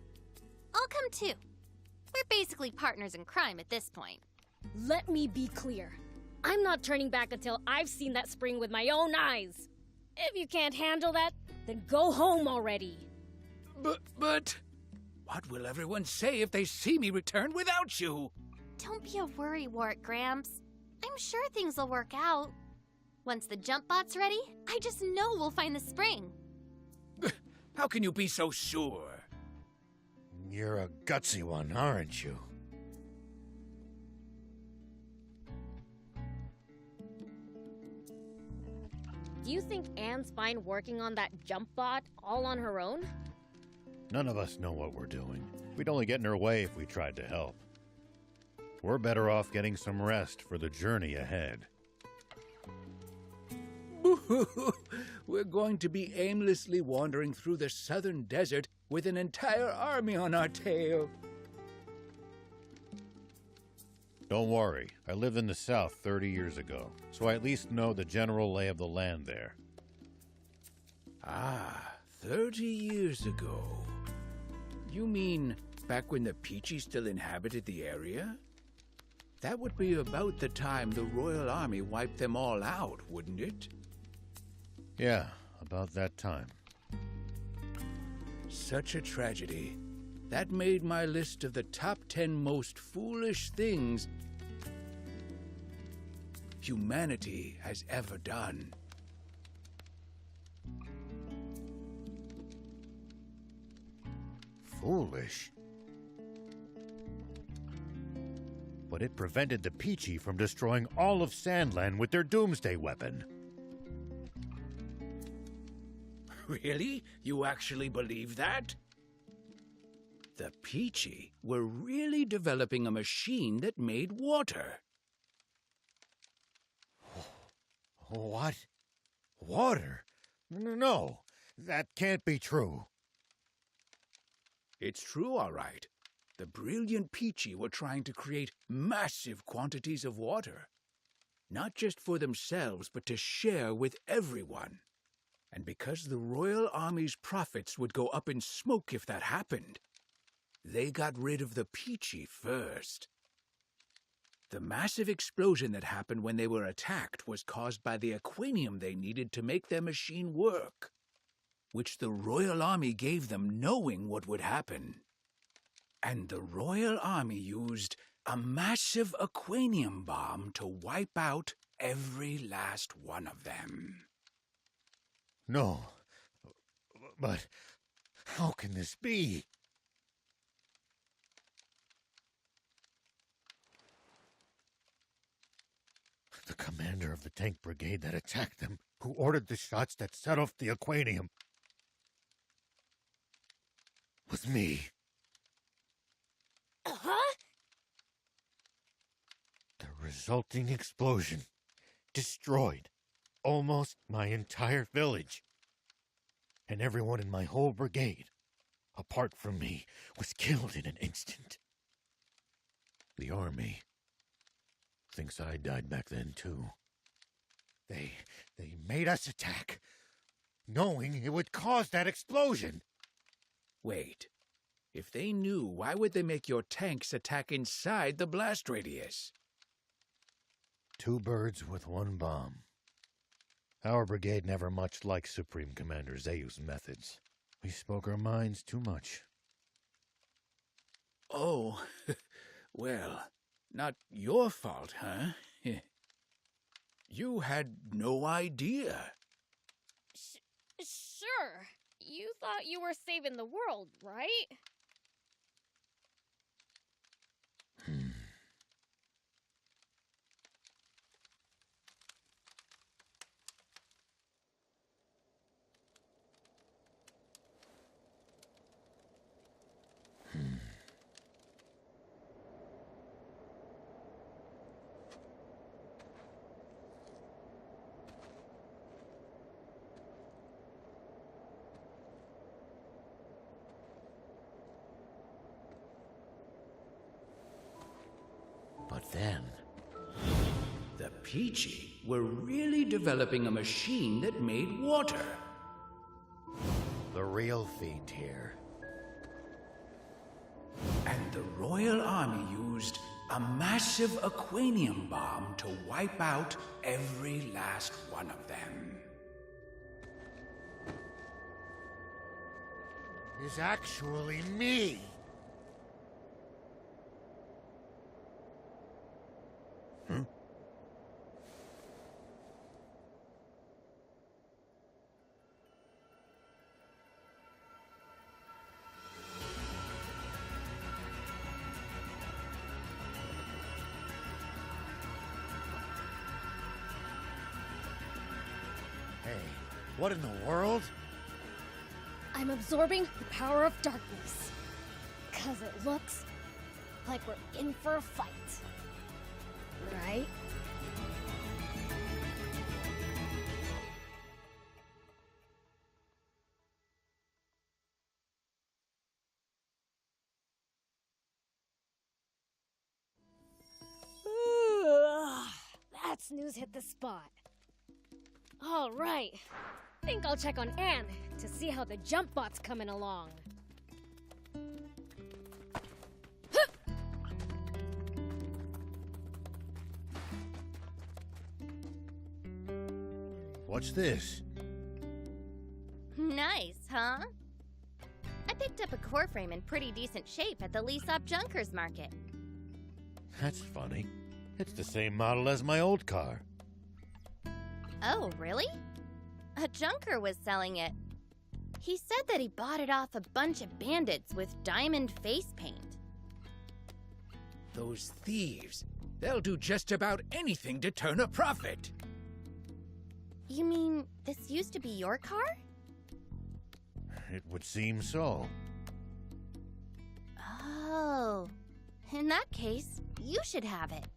I'll come too. We're basically partners in crime at this point. Let me be clear. I'm not turning back until I've seen that spring with my own eyes. If you can't handle that, then go home already. But... What will everyone say if they see me return without you? Don't be a worrywart, Gramps. I'm sure things will work out. Once the jump bot's ready, I just know we'll find the spring. How can you be so sure? You're a gutsy one, aren't you? Do you think Anne's fine working on that jump bot all on her own? None of us know what we're doing. We'd only get in her way if we tried to help. We're better off getting some rest for the journey ahead. We're going to be aimlessly wandering through the southern desert with an entire army on our tail. Don't worry, I lived in the south 30 years ago, so I at least know the general lay of the land there. Ah, 30 years ago. You mean back when the Peachy still inhabited the area? That would be about the time the Royal Army wiped them all out, wouldn't it? Yeah, about that time. Such a tragedy. That made my list of the top 10 most foolish things humanity has ever done. Foolish? But it prevented the Peachy from destroying all of Sandland with their doomsday weapon. Really? You actually believe that? The Peachy were really developing a machine that made water. What? Water? No, that can't be true. It's true, all right. The brilliant Peachy were trying to create massive quantities of water. Not just for themselves, but to share with everyone. And because the Royal Army's profits would go up in smoke if that happened, they got rid of the Peachy first. The massive explosion that happened when they were attacked was caused by the aquanium they needed to make their machine work. which the Royal Army gave them knowing what would happen. And the Royal Army used a massive aquanium bomb to wipe out every last one of them. No. But how can this be? The commander of the tank brigade that attacked them, who ordered the shots that set off the aquanium, was me. Huh? The resulting explosion destroyed almost my entire village. And everyone in my whole brigade, apart from me, was killed in an instant. The army thinks I died back then, too. They made us attack, knowing it would cause that explosion. Wait. If they knew, why would they make your tanks attack inside the blast radius? 2 birds with 1 bomb. Our brigade never much liked Supreme Commander Zayu's methods. We spoke our minds too much. Oh, well, not your fault, huh? You had no idea. Sure. You thought you were saving the world, right? But then, the Peachy were really developing a machine that made water. The real Fiend here. And the Royal Army used a massive aquanium bomb to wipe out every last one of them. Is actually me. Hey, what in the world? I'm absorbing the power of darkness. 'Cause it looks like we're in for a fight. Right? That snooze hit the spot. All right. Think I'll check on Anne to see how the jump bot's coming along. What's this? Nice, huh? I picked up a core frame in pretty decent shape at the lease-up Junkers market. That's funny. It's the same model as my old car. Oh, really? A junker was selling it. He said that he bought it off a bunch of bandits with diamond face paint. Those thieves, they'll do just about anything to turn a profit. You mean this used to be your car? It would seem so. Oh, in that case, you should have it.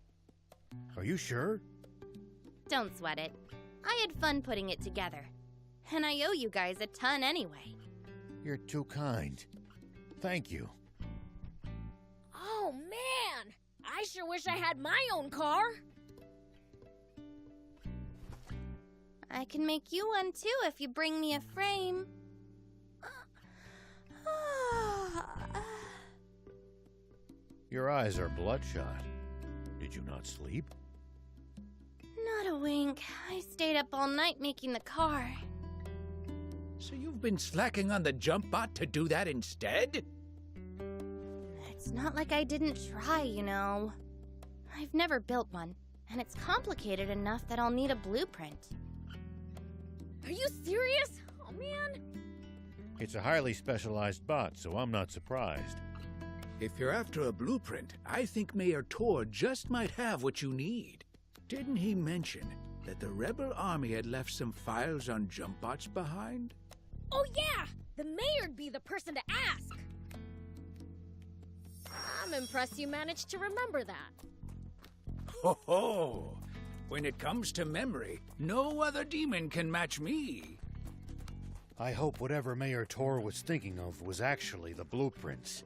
Are you sure? Don't sweat it. I had fun putting it together. And I owe you guys a ton anyway. You're too kind. Thank you. Oh, man! I sure wish I had my own car. I can make you one too if you bring me a frame. Your eyes are bloodshot. Did you not sleep? Not a wink. I stayed up all night making the car. So you've been slacking on the jump bot to do that instead? It's not like I didn't try, you know. I've never built one, and it's complicated enough that I'll need a blueprint. Are you serious? Oh, man. It's a highly specialized bot, so I'm not surprised. If you're after a blueprint, I think Mayor Tor just might have what you need. Didn't he mention that the rebel army had left some files on jump bots behind? Oh, yeah! The mayor'd be the person to ask! I'm impressed you managed to remember that. Ho ho! When it comes to memory, no other demon can match me. I hope whatever Mayor Tor was thinking of was actually the blueprints.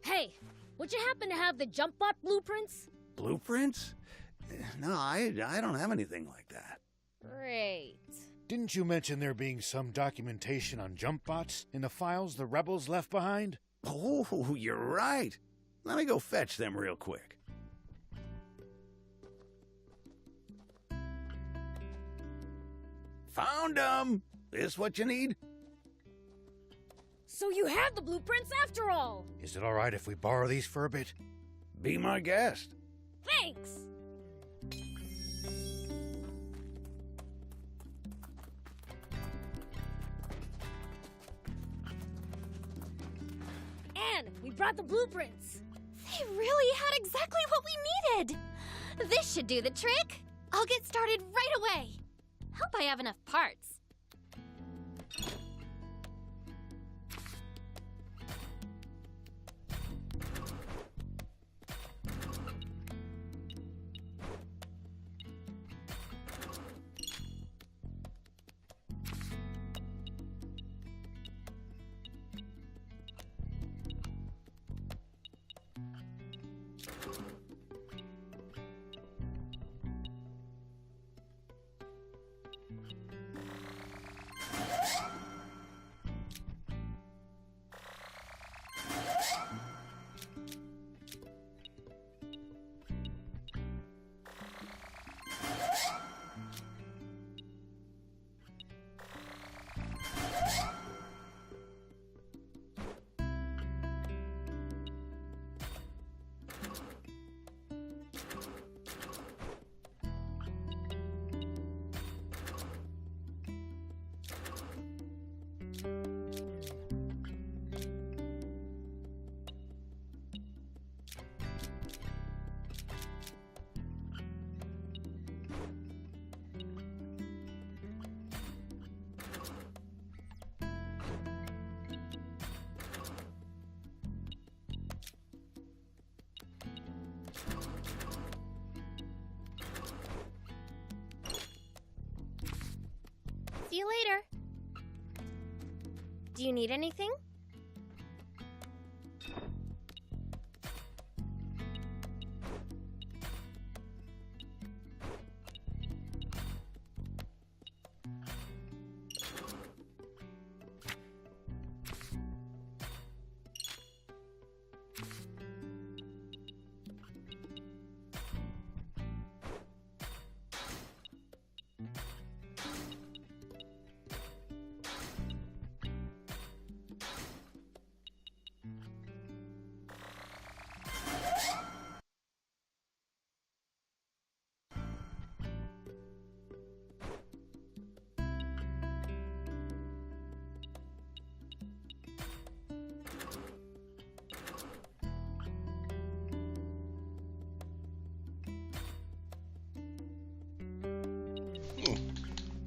Hey, would you happen to have the jump bot blueprints? Blueprints? No, I don't have anything like that. Great. Didn't you mention there being some documentation on jump bots in the files the rebels left behind? Oh, you're right. Let me go fetch them real quick. Found them! This what you need? So you have the blueprints after all! Is it all right if we borrow these for a bit? Be my guest. Thanks! And we brought the blueprints! They really had exactly what we needed! This should do the trick! I'll get started right away! Hope I have enough parts. See you later. Do you need anything?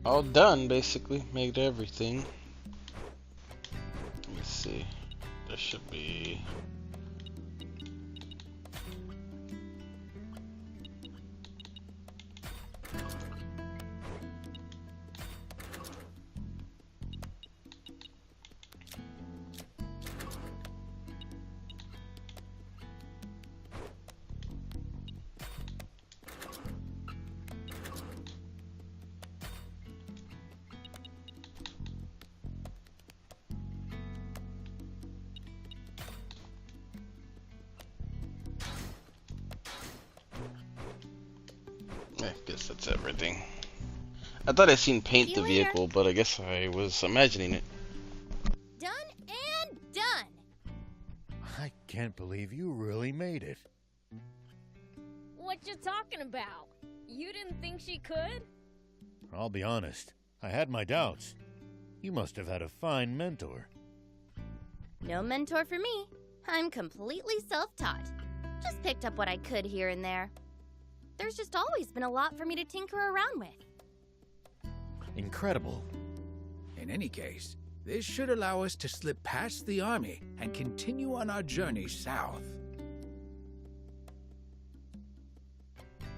All done, basically. Made everything. Let me see. There should be... I guess that's everything. I thought I seen paint See the you later. vehicle, but I guess I was imagining it. Done and done. I can't believe you really made it. What you talking about? You didn't think she could? I'll be honest, I had my doubts. You must have had a fine mentor. No mentor for me. I'm completely self-taught. Just picked up what I could here and there. There's just always been a lot for me to tinker around with. Incredible. In any case, this should allow us to slip past the army and continue on our journey south.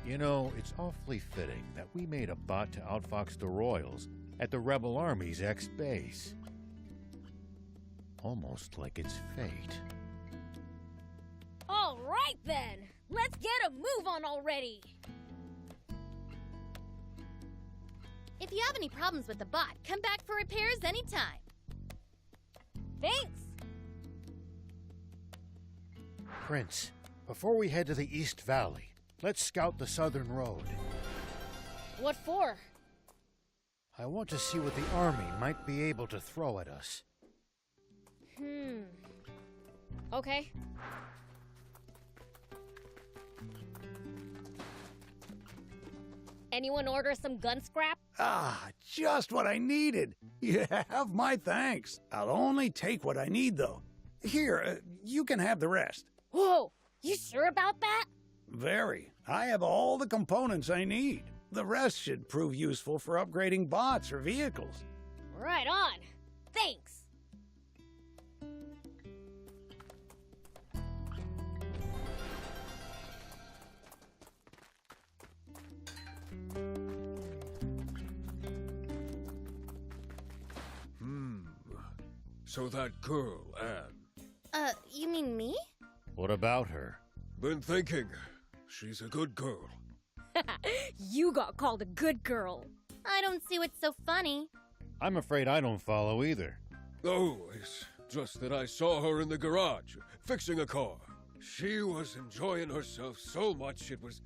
You know, it's awfully fitting that we made a bot to outfox the Royals at the Rebel Army's ex-base. Almost like it's fate. All right then, let's get a move on already. If you have any problems with the bot, come back for repairs anytime. Thanks. Prince, before we head to the East Valley, let's scout the southern road. What for? I want to see what the army might be able to throw at us. Okay. Anyone order some gun scrap? Ah, just what I needed. You have my thanks. I'll only take what I need, though. Here, you can have the rest. Whoa, you sure about that? Very. I have all the components I need. The rest should prove useful for upgrading bots or vehicles. Right on. Thanks. So that girl, Anne. You mean me? What about her? Been thinking. She's a good girl. You got called a good girl. I don't see what's so funny. I'm afraid I don't follow either. Oh, it's just that I saw her in the garage, fixing a car. She was enjoying herself so much it was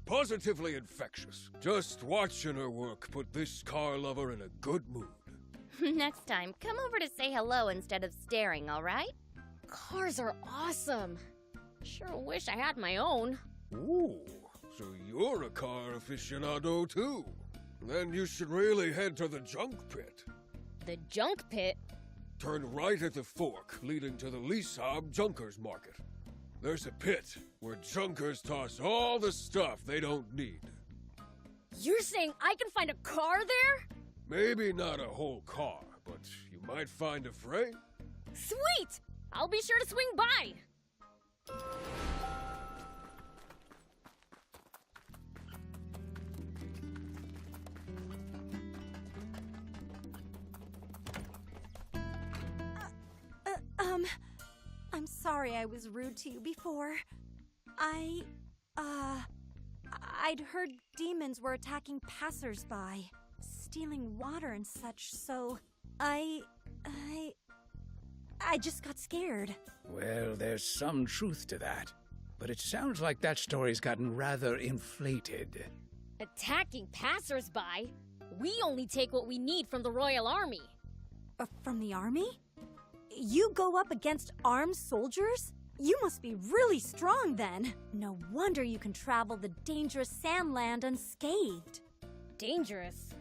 positively infectious. Just watching her work put this car lover in a good mood. Next time, come over to say hello instead of staring, all right? Cars are awesome. Sure wish I had my own. Ooh, so you're a car aficionado too. Then you should really head to the junk pit. The junk pit? Turn right at the fork leading to the Lisab Junkers Market. There's a pit where junkers toss all the stuff they don't need. You're saying I can find a car there? Maybe not a whole car, but you might find a frame. Sweet! I'll be sure to swing by. I'm sorry I was rude to you before. I'd heard demons were attacking passers-by, stealing water and such, so I just got scared. Well, there's some truth to that. But it sounds like that story's gotten rather inflated. Attacking passers-by? We only take what we need from the Royal Army. From the army? You go up against armed soldiers? You must be really strong then. No wonder you can travel the dangerous Sandland unscathed. Dangerous?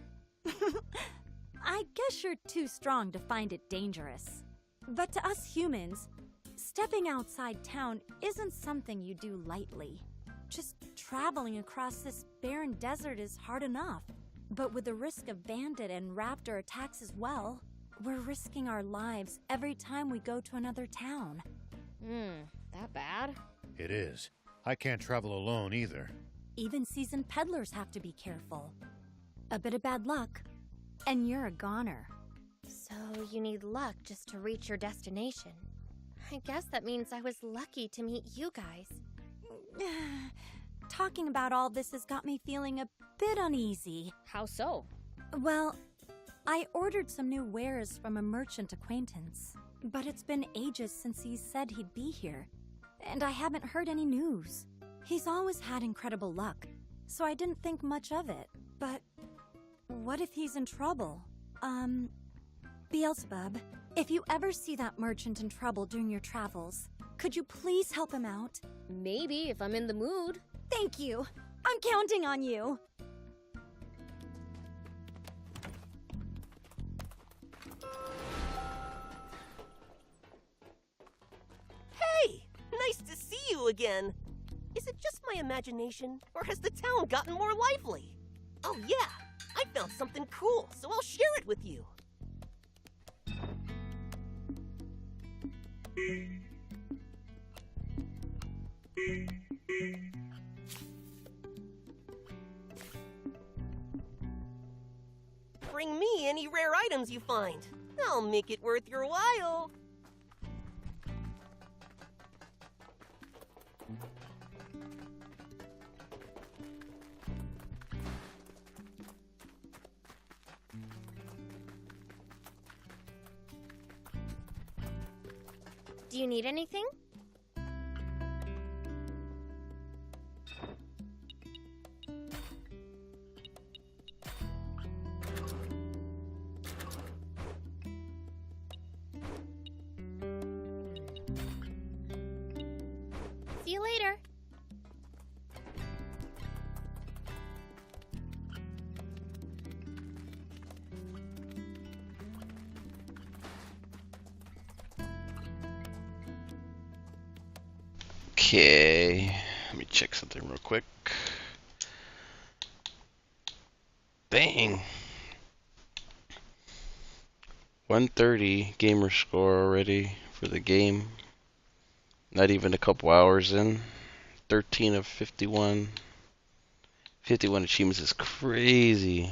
I guess you're too strong to find it dangerous. But to us humans, stepping outside town isn't something you do lightly. Just traveling across this barren desert is hard enough. But with the risk of bandit and raptor attacks as well, we're risking our lives every time we go to another town. That bad? It is. I can't travel alone either. Even seasoned peddlers have to be careful. A bit of bad luck, and you're a goner. So you need luck just to reach your destination. I guess that means I was lucky to meet you guys. Talking about all this has got me feeling a bit uneasy. How so? Well, I ordered some new wares from a merchant acquaintance, but it's been ages since he said he'd be here, and I haven't heard any news. He's always had incredible luck, so I didn't think much of it. But what if he's in trouble? Beelzebub, if you ever see that merchant in trouble during your travels, could you please help him out? Maybe, if I'm in the mood. Thank you. I'm counting on you. Hey! Nice to see you again! Is it just my imagination, or has the town gotten more lively? Oh yeah! I found something cool, so I'll share it with you! Bring me any rare items you find. I'll make it worth your while. Do you need anything? See you later. Okay, let me check something real quick. Dang. 130 gamer score already for the game. Not even a couple hours in. 13 of 51. 51 achievements is crazy.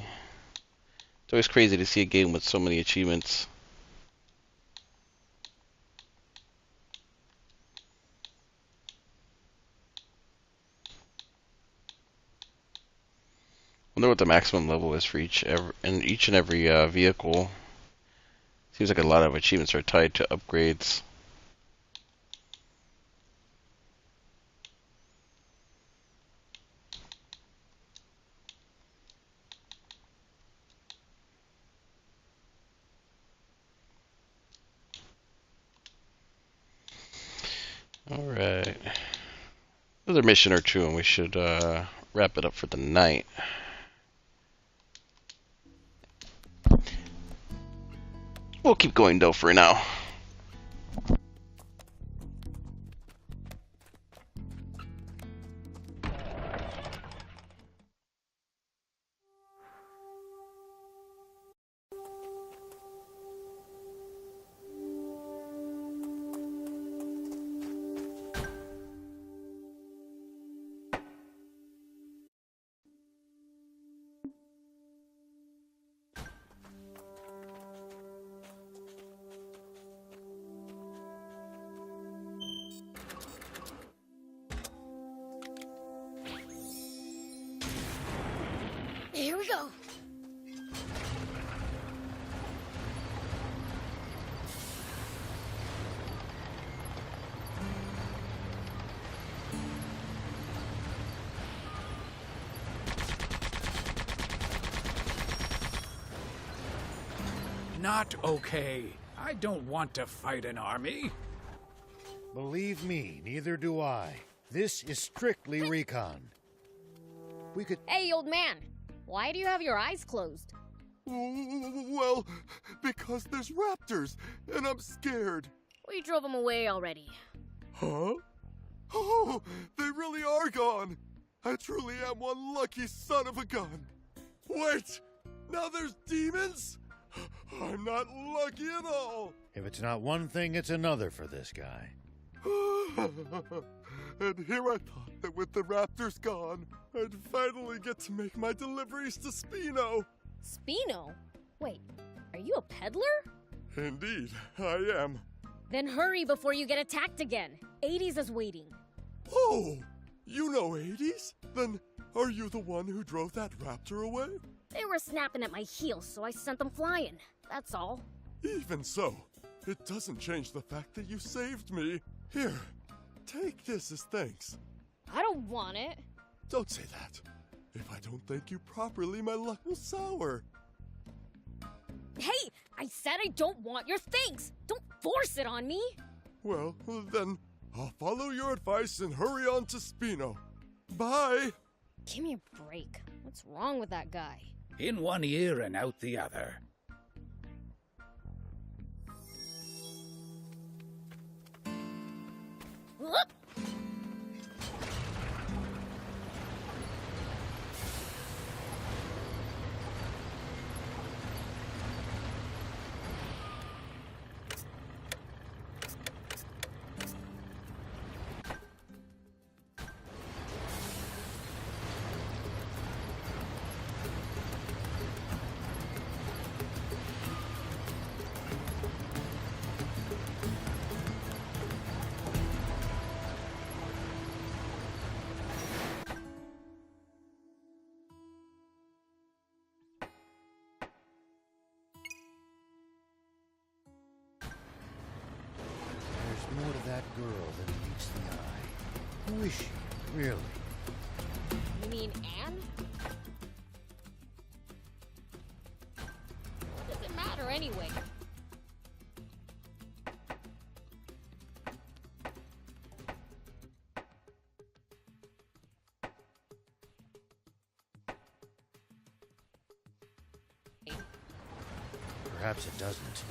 It's always crazy to see a game with so many achievements. Wonder what the maximum level is for each and every vehicle. Seems like a lot of achievements are tied to upgrades. Alright. Another mission or two and we should wrap it up for the night. We'll keep going though for now. Here we go. Not okay. I don't want to fight an army. Believe me, neither do I. This is strictly recon. We could... Hey, old man. Why do you have your eyes closed? Well, because there's raptors, and I'm scared. We drove them away already. Huh? Oh, they really are gone. I truly am one lucky son of a gun. Wait, now there's demons? I'm not lucky at all. If it's not one thing, it's another for this guy. And here I thought that with the raptors gone, I'd finally get to make my deliveries to Spino. Spino? Wait, are you a peddler? Indeed, I am. Then hurry before you get attacked again. 80s is waiting. Oh, you know 80s? Then are you the one who drove that raptor away? They were snapping at my heels, so I sent them flying. That's all. Even so, it doesn't change the fact that you saved me. Here, take this as thanks. I don't want it. Don't say that. If I don't thank you properly, my luck will sour. Hey, I said I don't want your thanks. Don't force it on me. Well, then, I'll follow your advice and hurry on to Spino. Bye! Give me a break. What's wrong with that guy? In one ear and out the other. Whoop! There's more to that girl than meets the eye. Who is she, really? You mean Anne? What does it matter anyway? Perhaps it doesn't.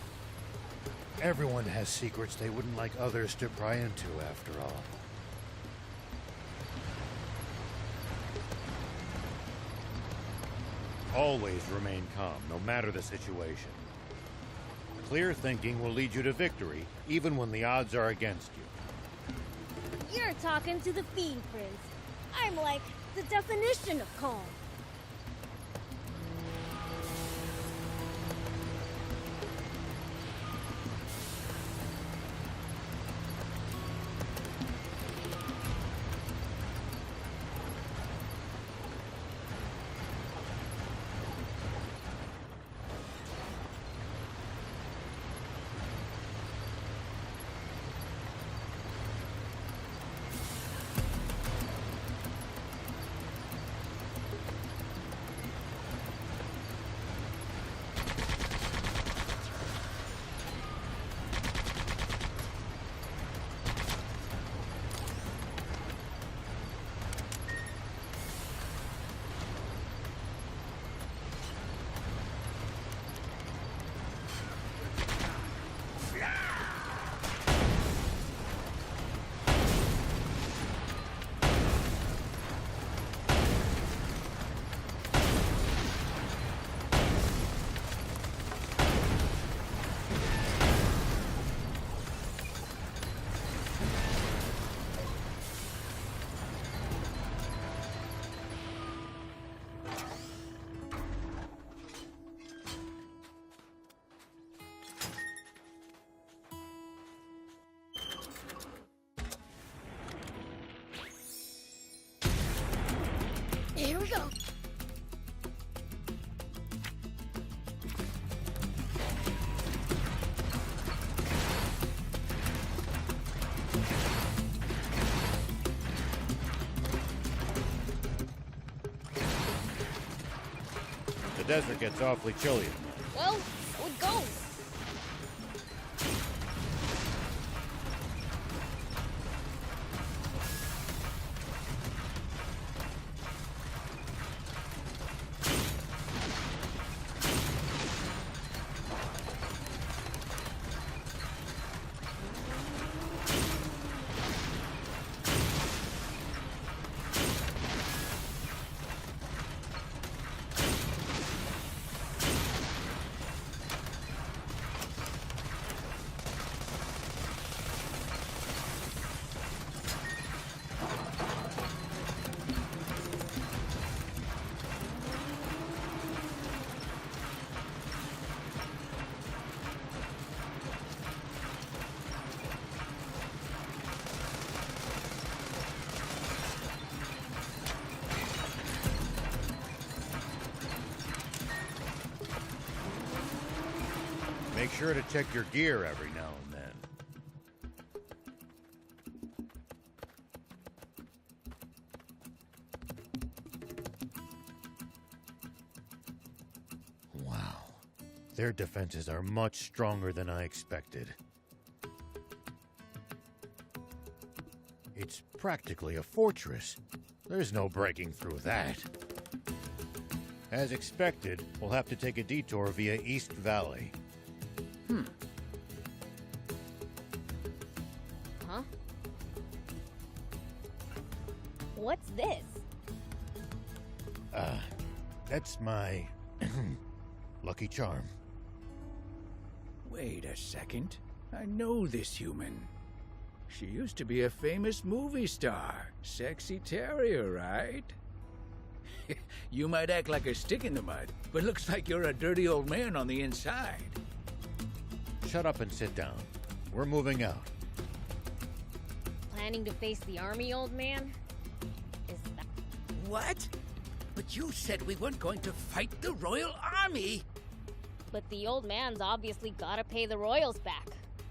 Everyone has secrets they wouldn't like others to pry into, after all. Always remain calm, no matter the situation. Clear thinking will lead you to victory, even when the odds are against you. You're talking to the Fiend Prince. I'm like the definition of calm. Here we go. The desert gets awfully chilly. Well, so it goes. Make sure to check your gear every now and then. Wow. Their defenses are much stronger than I expected. It's practically a fortress. There's no breaking through that. As expected, we'll have to take a detour via East Valley. Huh? What's this? That's my lucky charm. Wait a second. I know this human. She used to be a famous movie star. Sexy Terrier, right? You might act like a stick in the mud, but looks like you're a dirty old man on the inside. Shut up and sit down. We're moving out. Planning to face the army, old man? Is that... What? But you said we weren't going to fight the Royal Army! But the old man's obviously gotta pay the royals back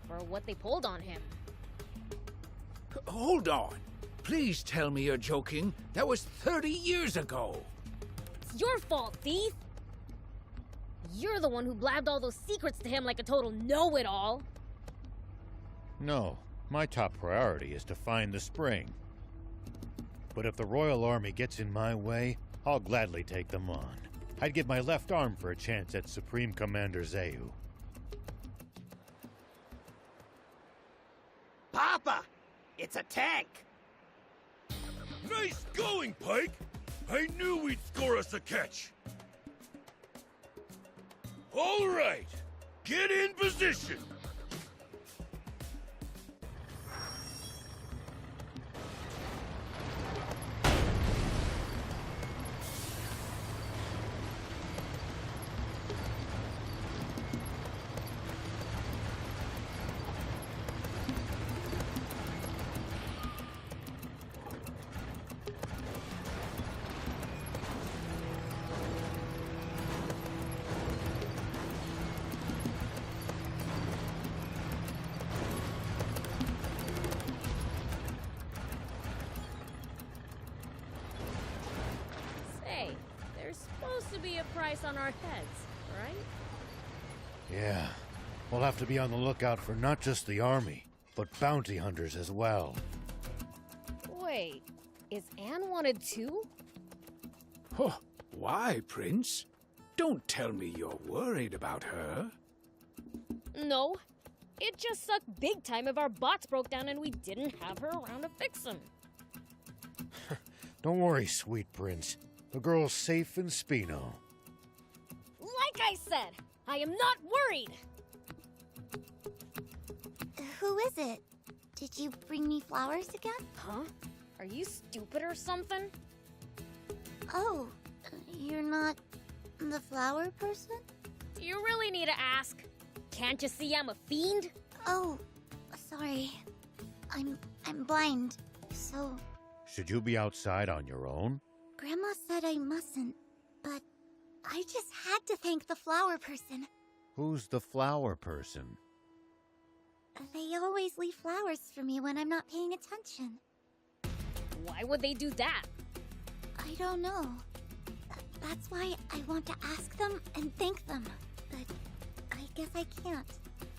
for what they pulled on him. Hold on. Please tell me you're joking. That was 30 years ago. It's your fault, thief! You're the one who blabbed all those secrets to him like a total know-it-all. No, my top priority is to find the spring. But if the Royal Army gets in my way, I'll gladly take them on. I'd give my left arm for a chance at Supreme Commander Zayu. Papa! It's a tank! Nice going, Pike! I knew we'd score us a catch! All right, get in position! On our heads, right? Yeah. We'll have to be on the lookout for not just the army, but bounty hunters as well. Wait, is Anne wanted too? Oh, why, Prince? Don't tell me you're worried about her. No. It just sucked big time if our bots broke down and we didn't have her around to fix them. Don't worry, sweet prince. The girl's safe in Spino. Like I said, I am not worried! Who is it? Did you bring me flowers again? Huh? Are you stupid or something? Oh, you're not the flower person? You really need to ask. Can't you see I'm a fiend? Oh, sorry. I'm blind, so... Should you be outside on your own? Grandma said I mustn't, but I just had to thank the flower person. Who's the flower person? They always leave flowers for me when I'm not paying attention. Why would they do that? I don't know. That's why I want to ask them and thank them. But I guess I can't,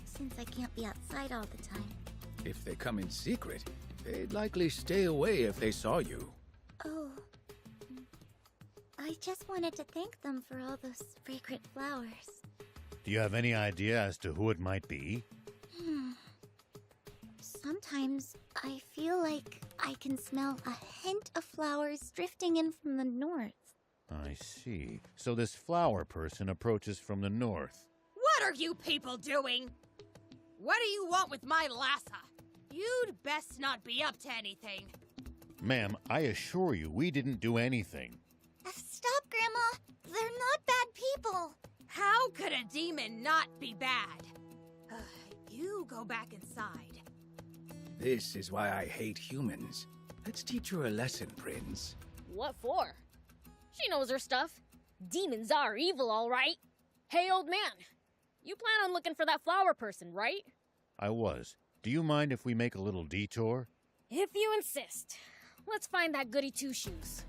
since I can't be outside all the time. If they come in secret, they'd likely stay away if they saw you. Oh. I just wanted to thank them for all those fragrant flowers. Do you have any idea as to who it might be? Sometimes I feel like I can smell a hint of flowers drifting in from the north. I see. So this flower person approaches from the north. What are you people doing? What do you want with my Lassa? You'd best not be up to anything. Ma'am, I assure you we didn't do anything. Stop, Grandma! They're not bad people! How could a demon not be bad? You go back inside. This is why I hate humans. Let's teach her a lesson, Prince. What for? She knows her stuff. Demons are evil, all right. Hey, old man. You plan on looking for that flower person, right? I was. Do you mind if we make a little detour? If you insist. Let's find that goody two-shoes.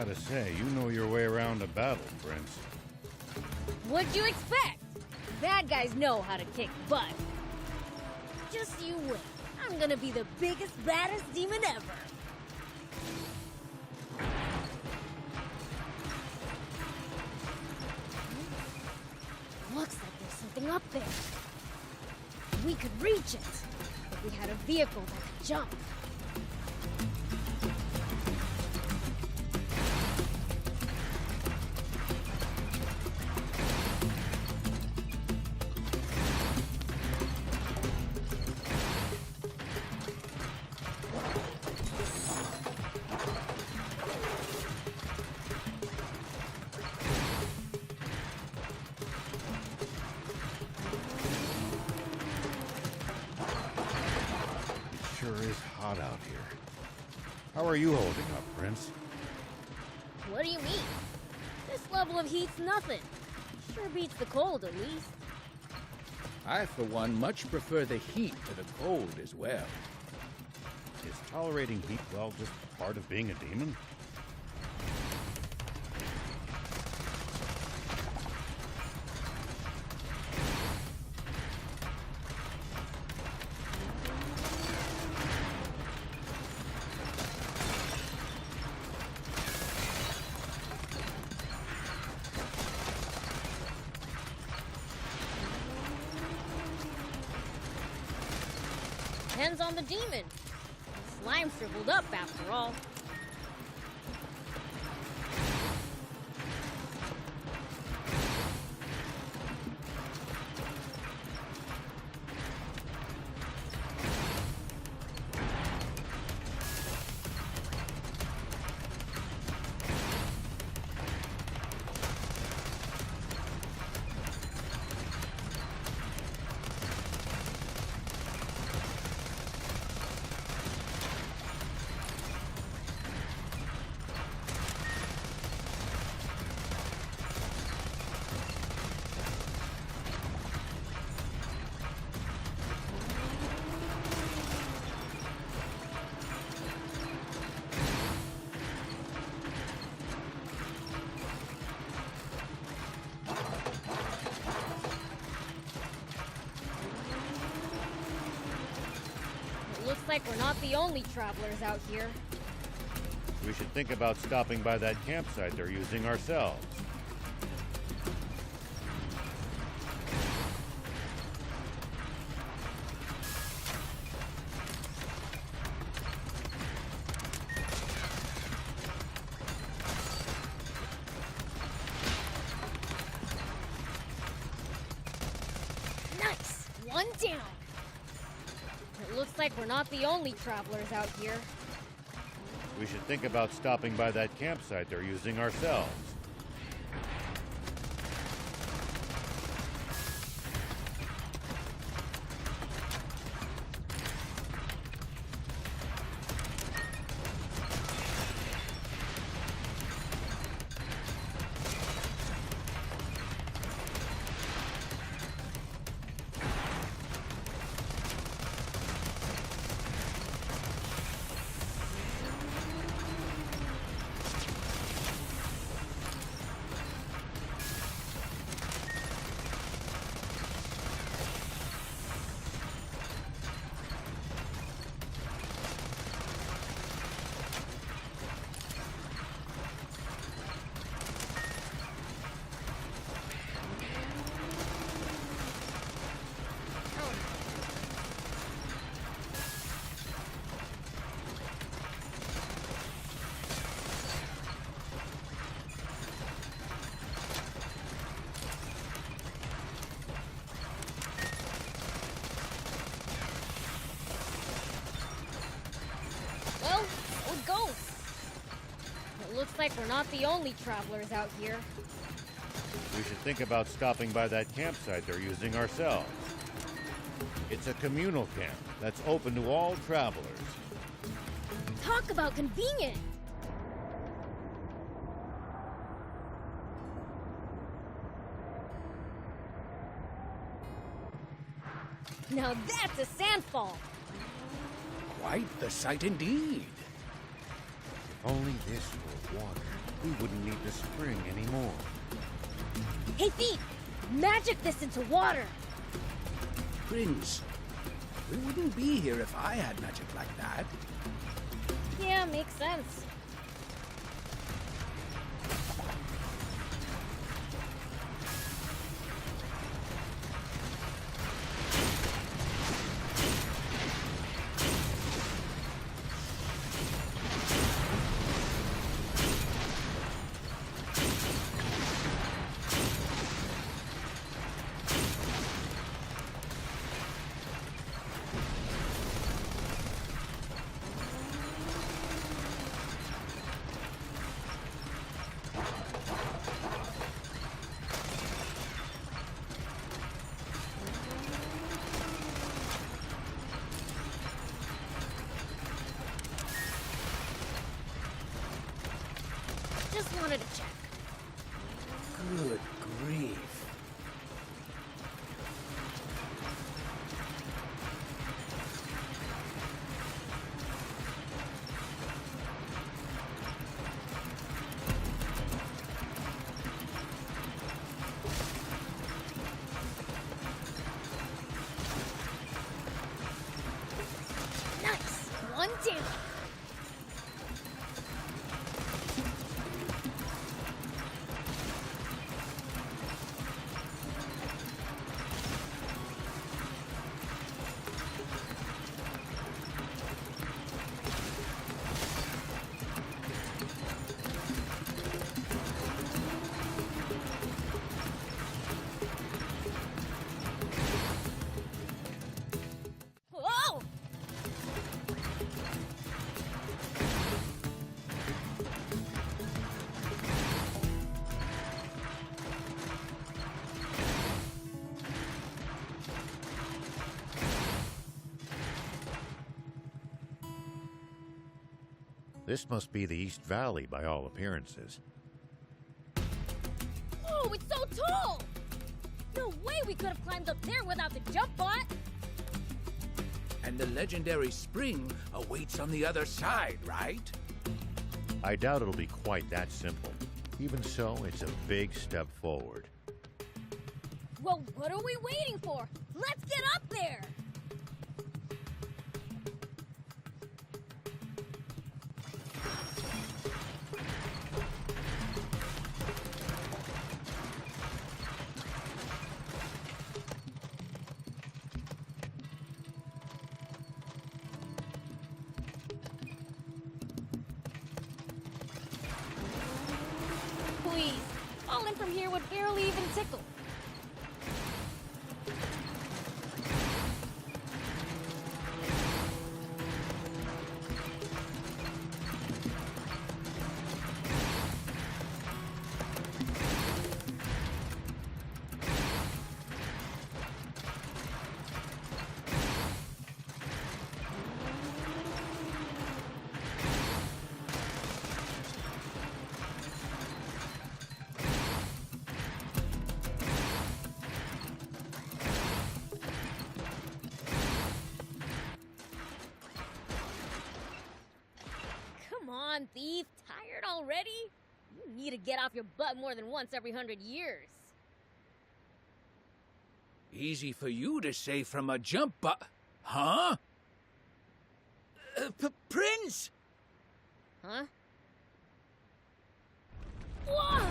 Gotta say, you know your way around a battle, Prince. What'd you expect? Bad guys know how to kick butt. Just you wait. I'm gonna be the biggest, baddest demon ever. Looks like there's something up there. We could reach it if we had a vehicle that could jump. Sure is hot out here. How are you holding up, Prince? What do you mean? This level of heat's nothing. Sure beats the cold, at least. I, for one, much prefer the heat to the cold as well. Is tolerating heat, well, just part of being a demon? Depends on the demon. The slime shriveled up, after all. Looks like we're not the only travelers out here. We should think about stopping by that campsite they're using ourselves. Nice! One down! It looks like we're not the only travelers out here. We should think about stopping by that campsite they're using ourselves. Well, it goes. It looks like we're not the only travelers out here. We should think about stopping by that campsite they're using ourselves. It's a communal camp that's open to all travelers. Talk about convenient! Now that's a sandfall! Quite the sight indeed. If only this were water. we wouldn't need the spring anymore. Hey, Fiend! Magic this into water! Prince, we wouldn't be here if I had magic like that. Yeah, makes sense. Just wanted to check. Good grief. Nice! One down! Whoa! This must be the East Valley by all appearances. Oh, it's so tall! No way we could have climbed up there without the jump bot! And the legendary spring awaits on the other side, right? I doubt it'll be quite that simple. Even so, it's a big step forward. Well, what are we waiting for? Let's get up there! Please, falling from here would barely even tickle. Come on, thief. Tired already? You need to get off your butt more than once every 100 years. Easy for you to say from a jump huh? Prince! Huh? Whoa!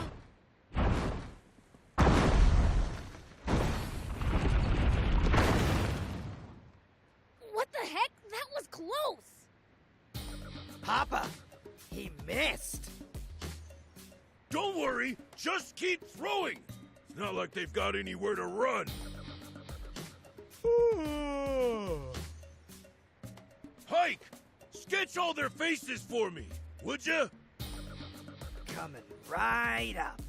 What the heck? That was close! Papa, he missed. Don't worry, just keep throwing. It's not like they've got anywhere to run. Hike, sketch all their faces for me, would you? Coming right up.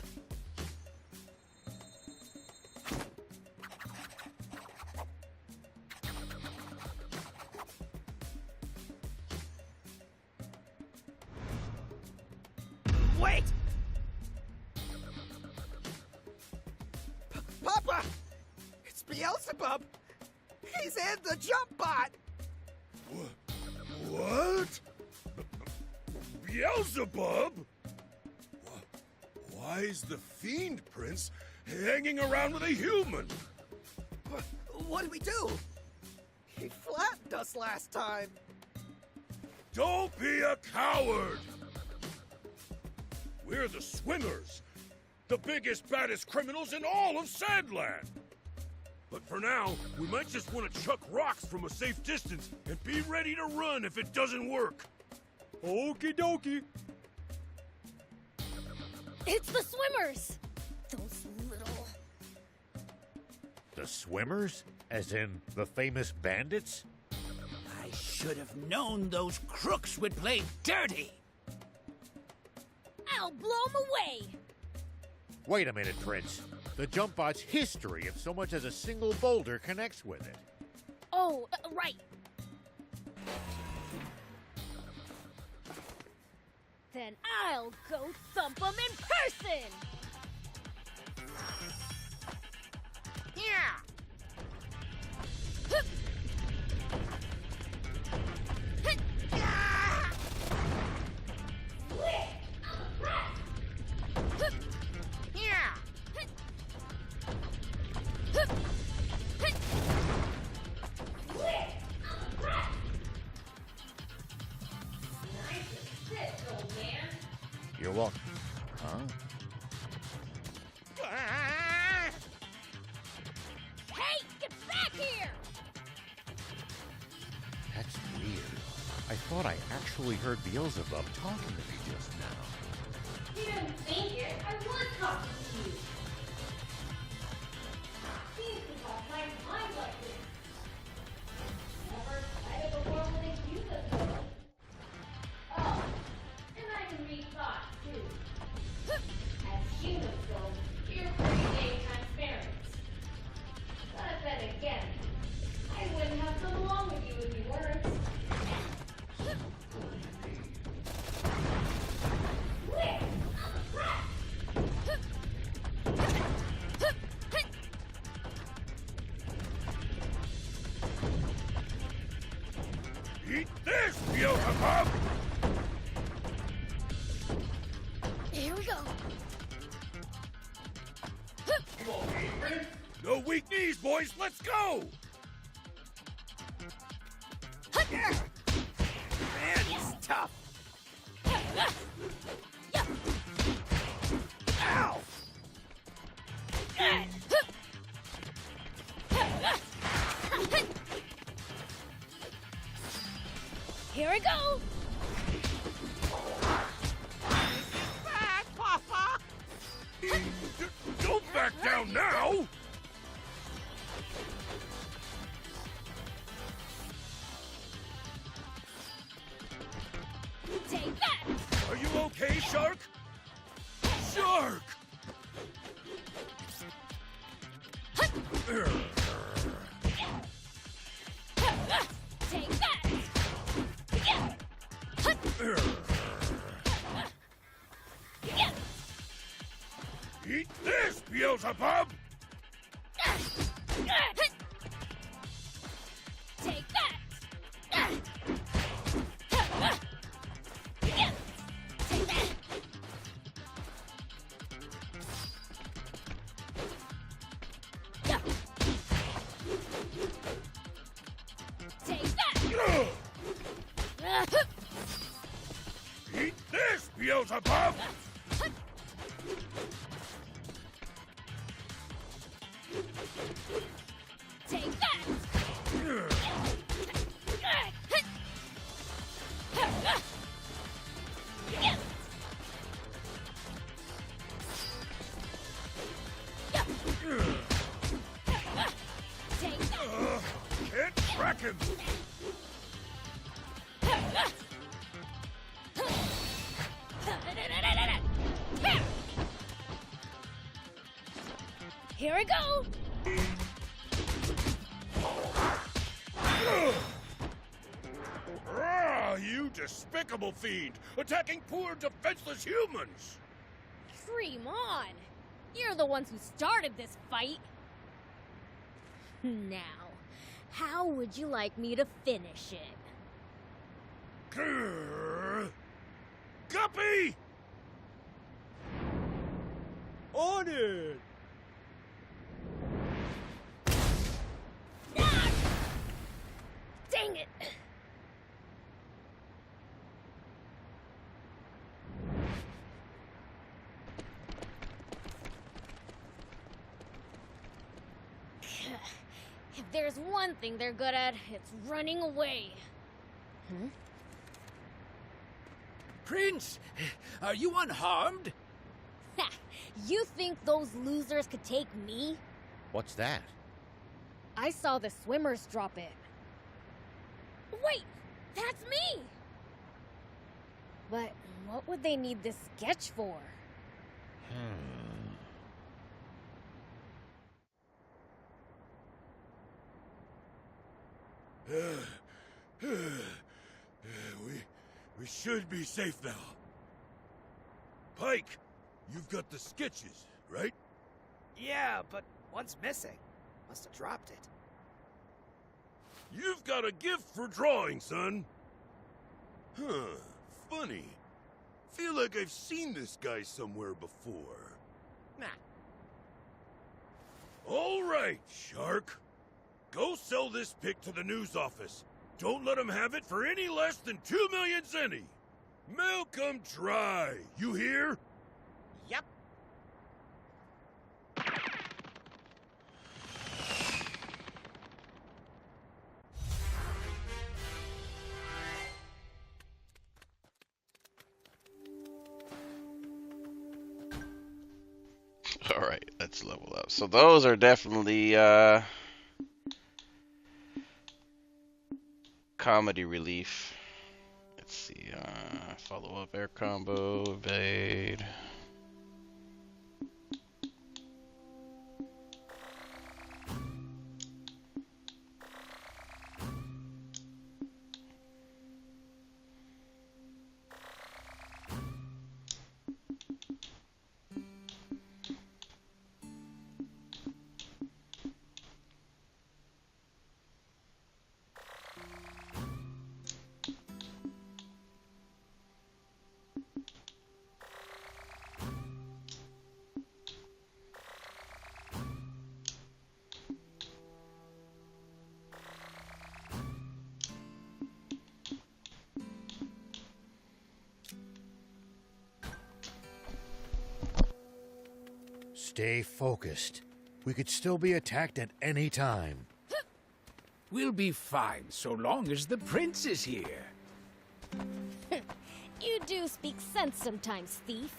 Wait! Papa! It's Beelzebub! He's in the jump bot! What? Beelzebub? Why is the Fiend Prince hanging around with a human? What did we do? He flattened us last time. Don't be a coward! We're the Swimmers, the biggest, baddest criminals in all of Sandland. But for now, we might just want to chuck rocks from a safe distance and be ready to run if it doesn't work. Okie dokie. It's the swimmers! Those little... The Swimmers? As in the famous bandits? I should have known those crooks would play dirty. I'll blow 'em away! Wait a minute, Prince. The jump bot's history if so much as a single boulder connects with it. Oh, right. Then I'll go thump 'em in person! Yeah! You're welcome. Huh? Hey, get back here! That's weird. I thought I actually heard Beelzebub talking to me just now. You didn't think it. I was talking to you. Seems to have my mind like this. Never tried it before when they use it though. Oh, and I can read thoughts too. As humans go, you're pretty dang transparent. But then again, I wouldn't have come along with you if you weren't. Eat this, Beelzebub! Here we go. No weak knees, boys, let's go! Man, he's tough. Ow! Here we go. Back, Papa! Don't back down now! Take that. Are you okay, Shark? Shark! Take that. Eat this, Beelzebub! Take that. Take that. Take that. Eat this, Beelzebub! Take that. Take that. Can't track him! Here we go. Ah, you despicable fiend! Attacking poor, defenseless humans! Dream on. You're the ones who started this fight. Now, how would you like me to finish it? Guppy! On it! Dang it! If there's one thing they're good at, it's running away. Huh? Prince, are you unharmed? Ha! You think those losers could take me? What's that? I saw the swimmers drop it. Wait! That's me! But what would they need this sketch for? We should be safe now. Pike, you've got the sketches, right? Yeah, but one's missing. Must have dropped it. You've got a gift for drawing, son. Huh, funny. Feel like I've seen this guy somewhere before. Nah. All right, Shark. Go sell this pic to the news office. Don't let them have it for any less than 2 million zenny. Milk 'em dry, you hear? Yep. Alright, let's level up. So those are definitely comedy relief. Let's see, follow up air combo, evade. Stay focused. We could still be attacked at any time. We'll be fine so long as the prince is here. You do speak sense sometimes, thief.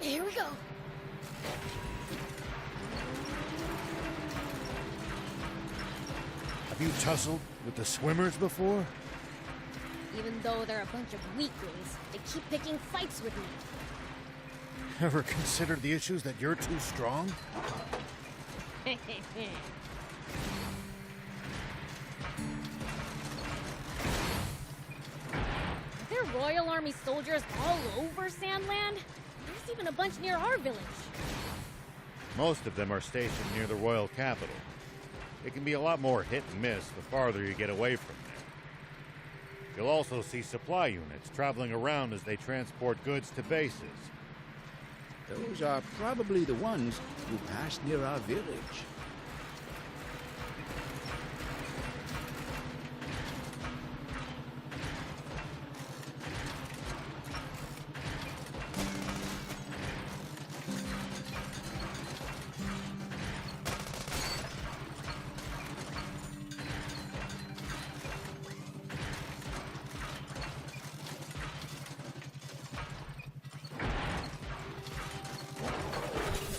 Here we go. Have you tussled with the swimmers before? Even though they're a bunch of weaklings, they keep picking fights with me. Ever considered the issues that you're too strong? Are there Royal Army soldiers all over Sandland? There's even a bunch near our village. Most of them are stationed near the royal capital. It can be a lot more hit and miss the farther you get away from there. You'll also see supply units traveling around as they transport goods to bases. Those are probably the ones who passed near our village.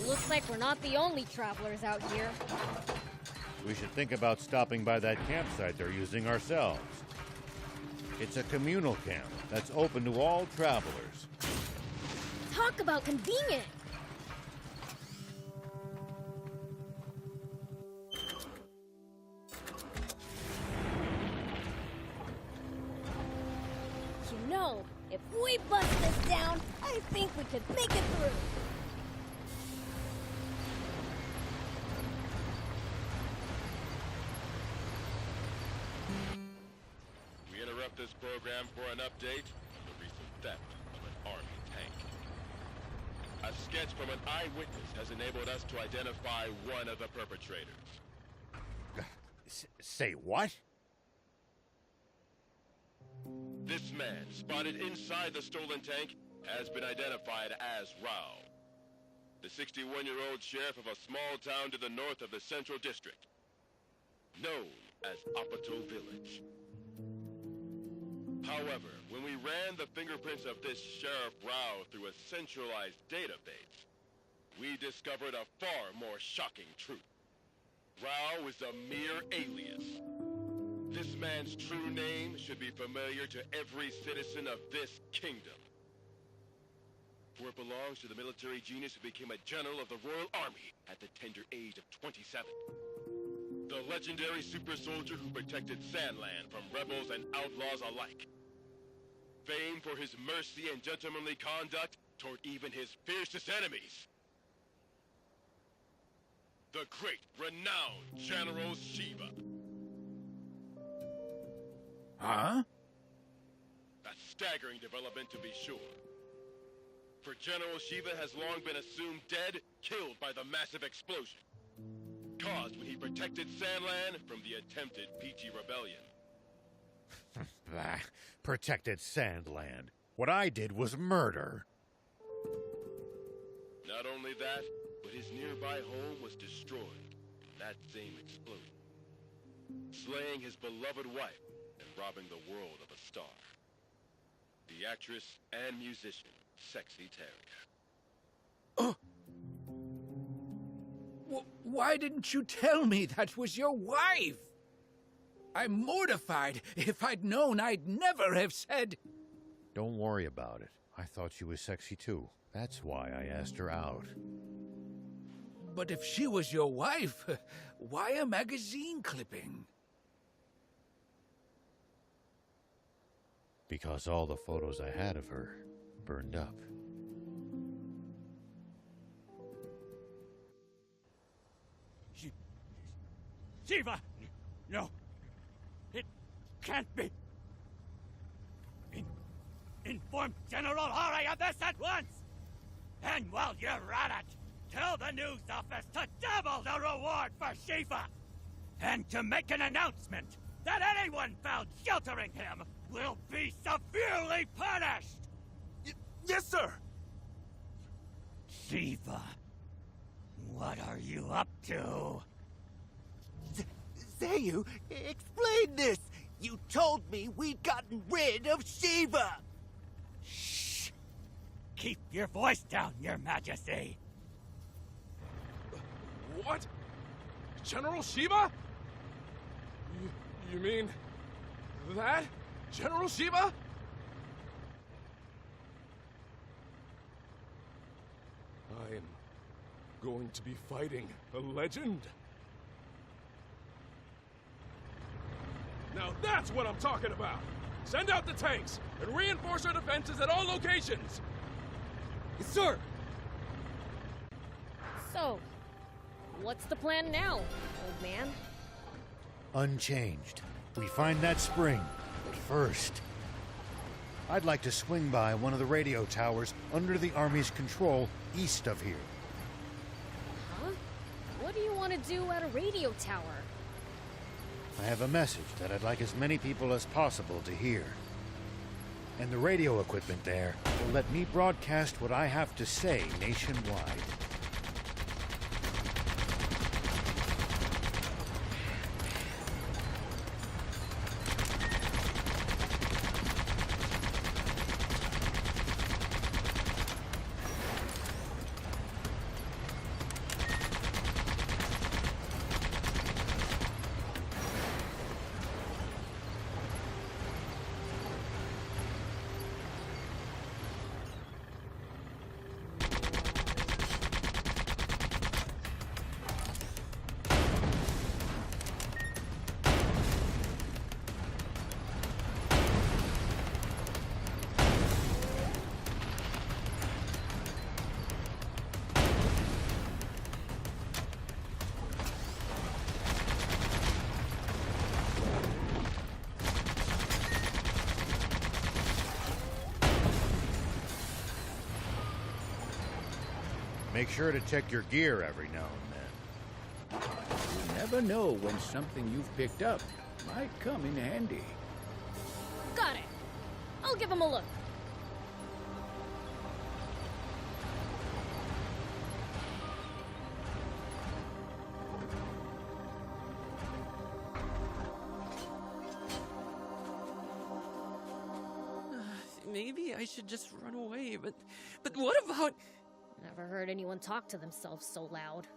Looks like we're not the only travelers out here. We should think about stopping by that campsite they're using ourselves. It's a communal camp that's open to all travelers. Talk about convenient! you know, if we bust this down, I think we could make it through. We interrupt this program for an update on the recent theft of an army tank. A sketch from an eyewitness has enabled us to identify one of the perpetrators. Say what? This man, spotted inside the stolen tank, has been identified as Rao, the 61-year-old sheriff of a small town to the north of the Central District, known as Apato Village. However, when we ran the fingerprints of this Sheriff Rao through a centralized database, we discovered a far more shocking truth. Rao is a mere alias. This man's true name should be familiar to every citizen of this kingdom, for it belongs to the military genius who became a general of the Royal Army at the tender age of 27. The legendary super soldier who protected Sandland from rebels and outlaws alike. Famed for his mercy and gentlemanly conduct toward even his fiercest enemies. The great, renowned General Shiva. Huh? A staggering development, to be sure. For General Shiva has long been assumed dead, killed by the massive explosion caused when he protected Sandland from the attempted Peachy Rebellion. Protected Sandland. What I did was murder. Not only that, but his nearby home was destroyed in that same explosion, slaying his beloved wife and robbing the world of a star. The actress and musician, Sexy Terry. Why didn't you tell me that was your wife? I'm mortified. If I'd known, I'd never have said... Don't worry about it. I thought she was sexy too. That's why I asked her out. But if she was your wife, why a magazine clipping? Because all the photos I had of her burned up. Shiva! No. It can't be. Inform General Hari of this at once! And while you're at it, tell the news office to double the reward for Shiva! And to make an announcement that anyone found sheltering him will be severely punished! Yes, sir! Shiva, what are you up to? Zayu, explain this! You told me we'd gotten rid of Shiva! Shh! Keep your voice down, Your Majesty! What? General Shiva? You mean... that? General Shiva? I am going to be fighting a legend? Now that's what I'm talking about! Send out the tanks, and reinforce our defenses at all locations! Yes, sir! So, what's the plan now, old man? Unchanged. We find that spring. But first, I'd like to swing by one of the radio towers under the Army's control east of here. Huh? What do you want to do at a radio tower? I have a message that I'd like as many people as possible to hear. And the radio equipment there will let me broadcast what I have to say nationwide. Make sure to check your gear every now and then. You never know when something you've picked up might come in handy. Got it. I'll give him a look. Maybe I should just run away, but what about... Never heard anyone talk to themselves so loud.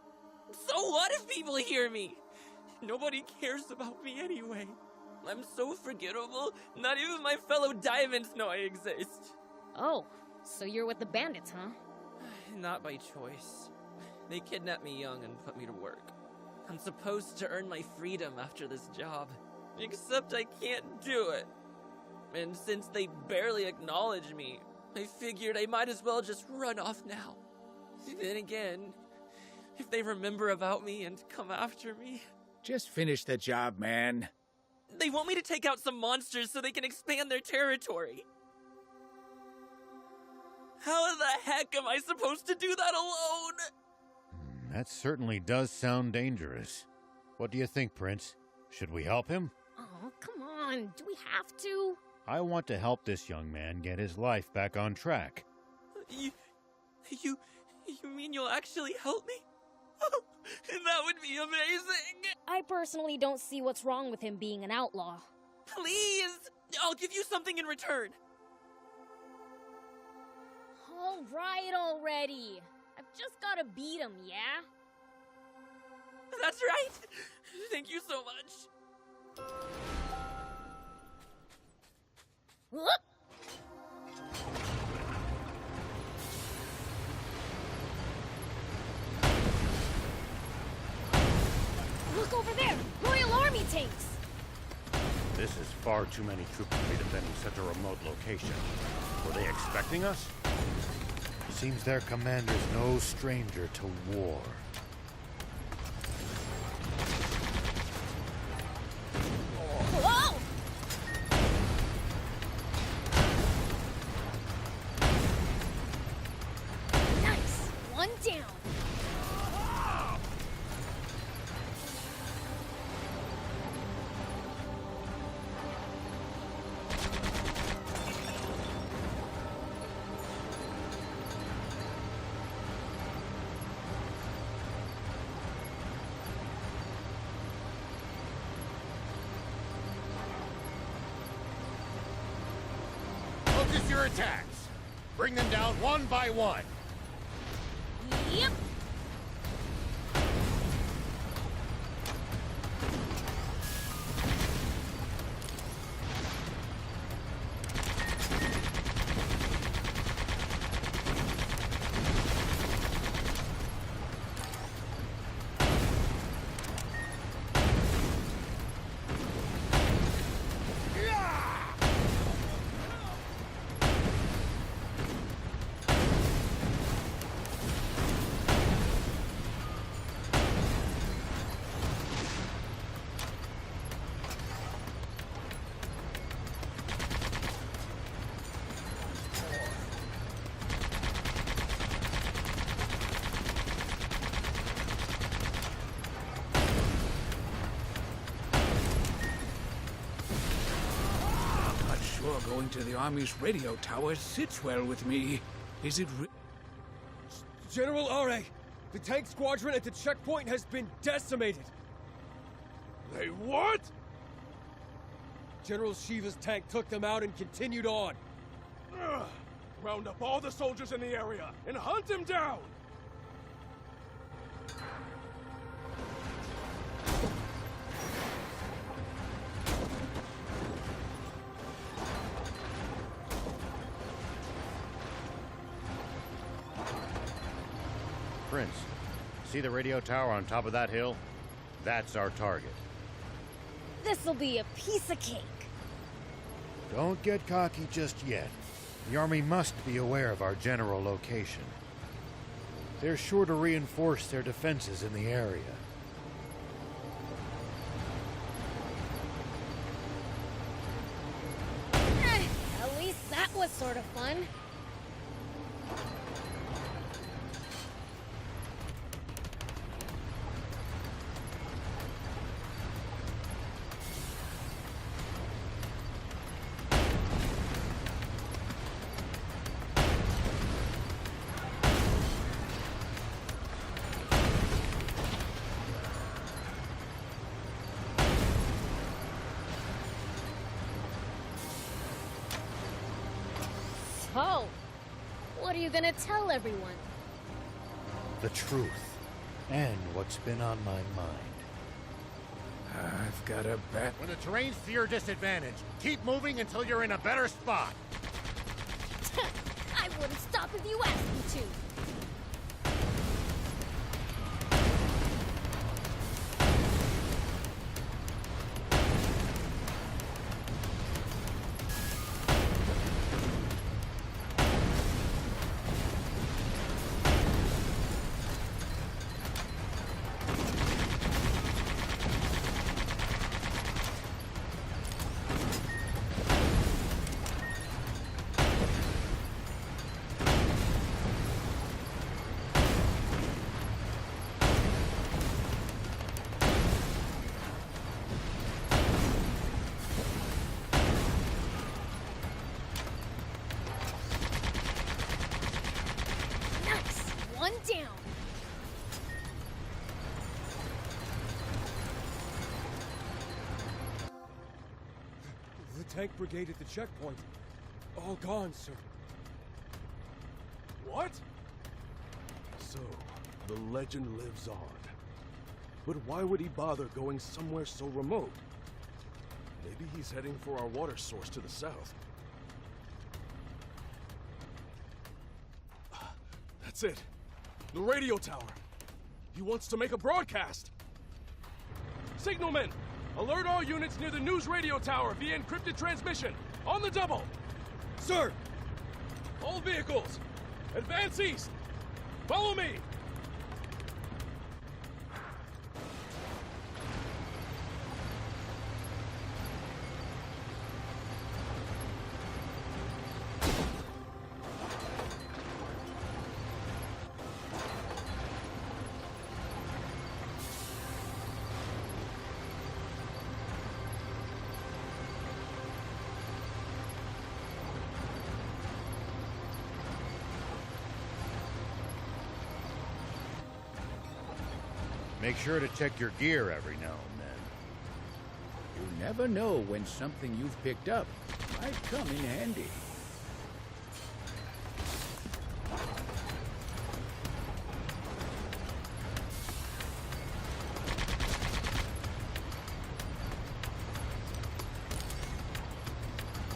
So what if people hear me? Nobody cares about me anyway. I'm so forgettable, not even my fellow diamonds know I exist. Oh, so you're with the bandits, huh? Not by choice. They kidnapped me young and put me to work. I'm supposed to earn my freedom after this job, except I can't do it. And since they barely acknowledge me, I figured I might as well just run off now. Then again, if they remember about me and come after me... Just finish the job, man. They want me to take out some monsters so they can expand their territory. How the heck am I supposed to do that alone? That certainly does sound dangerous. What do you think, Prince? Should we help him? Oh, come on. Do we have to? I want to help this young man get his life back on track. You mean you'll actually help me? That would be amazing! I personally don't see what's wrong with him being an outlaw. Please! I'll give you something in return. All right already. I've just gotta beat him, yeah? That's right! Thank you so much. Whoop! Look over there! Royal Army tanks! This is far too many troops to be defending such a remote location. Were they expecting us? Seems their commander's no stranger to war. Whoa! Nice! One down. Focus your attacks. Bring them down one by one. Yep. Going to the Army's radio tower sits well with me. Is it General Are, the tank squadron at the checkpoint has been decimated. They what? General Shiva's tank took them out and continued on. Ugh. Round up all the soldiers in the area and hunt them down! Prince, see the radio tower on top of that hill? That's our target. This'll be a piece of cake. Don't get cocky just yet. The Army must be aware of our general location. They're sure to reinforce their defenses in the area. At least that was sort of fun. So, what are you gonna tell everyone? The truth. And what's been on my mind. I've got a bet. When the terrain's to your disadvantage, keep moving until you're in a better spot. I wouldn't stop if you asked me to. One down. The tank brigade at the checkpoint. All gone, sir. What? So, the legend lives on. But why would he bother going somewhere so remote? Maybe he's heading for our water source to the south. That's it. The radio tower. He wants to make a broadcast. Signalman, alert all units near the news radio tower via encrypted transmission. On the double. Sir. All vehicles, advance east. Follow me. Make sure to check your gear every now and then. You never know when something you've picked up might come in handy.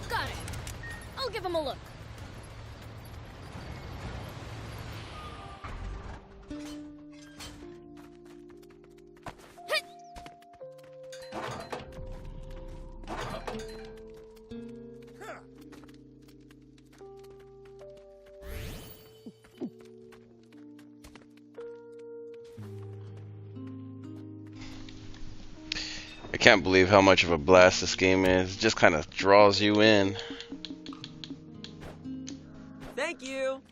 Got it. I'll give him a look. I can't believe how much of a blast this game is. It just kind of draws you in. Thank you.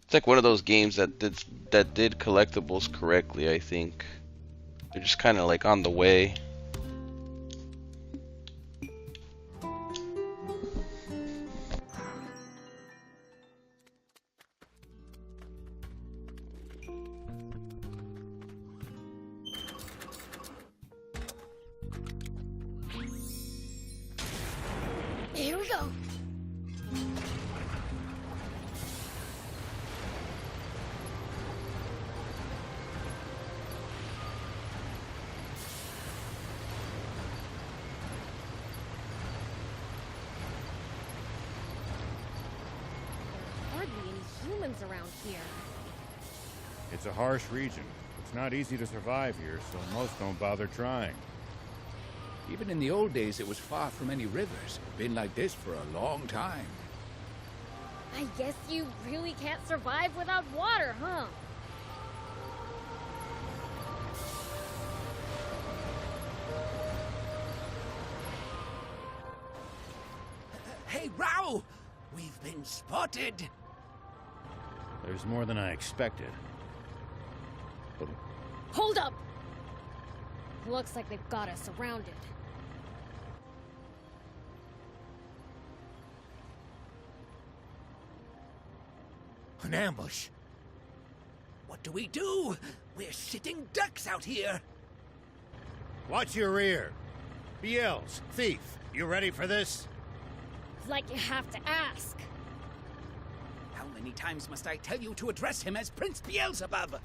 It's like one of those games that did collectibles correctly, I think. They're just kind of like on the way. Here we go. Hardly any humans around here. It's a harsh region. It's not easy to survive here, so most don't bother trying. Even in the old days, it was far from any rivers. Been like this for a long time. I guess you really can't survive without water, huh? Hey, Rao! We've been spotted! There's more than I expected. But Hold up! Looks like they've got us surrounded. An ambush. What do we do? We're sitting ducks out here. Watch your rear. Beelz, thief, you ready for this? Like you have to ask. How many times must I tell you to address him as Prince Beelzebub?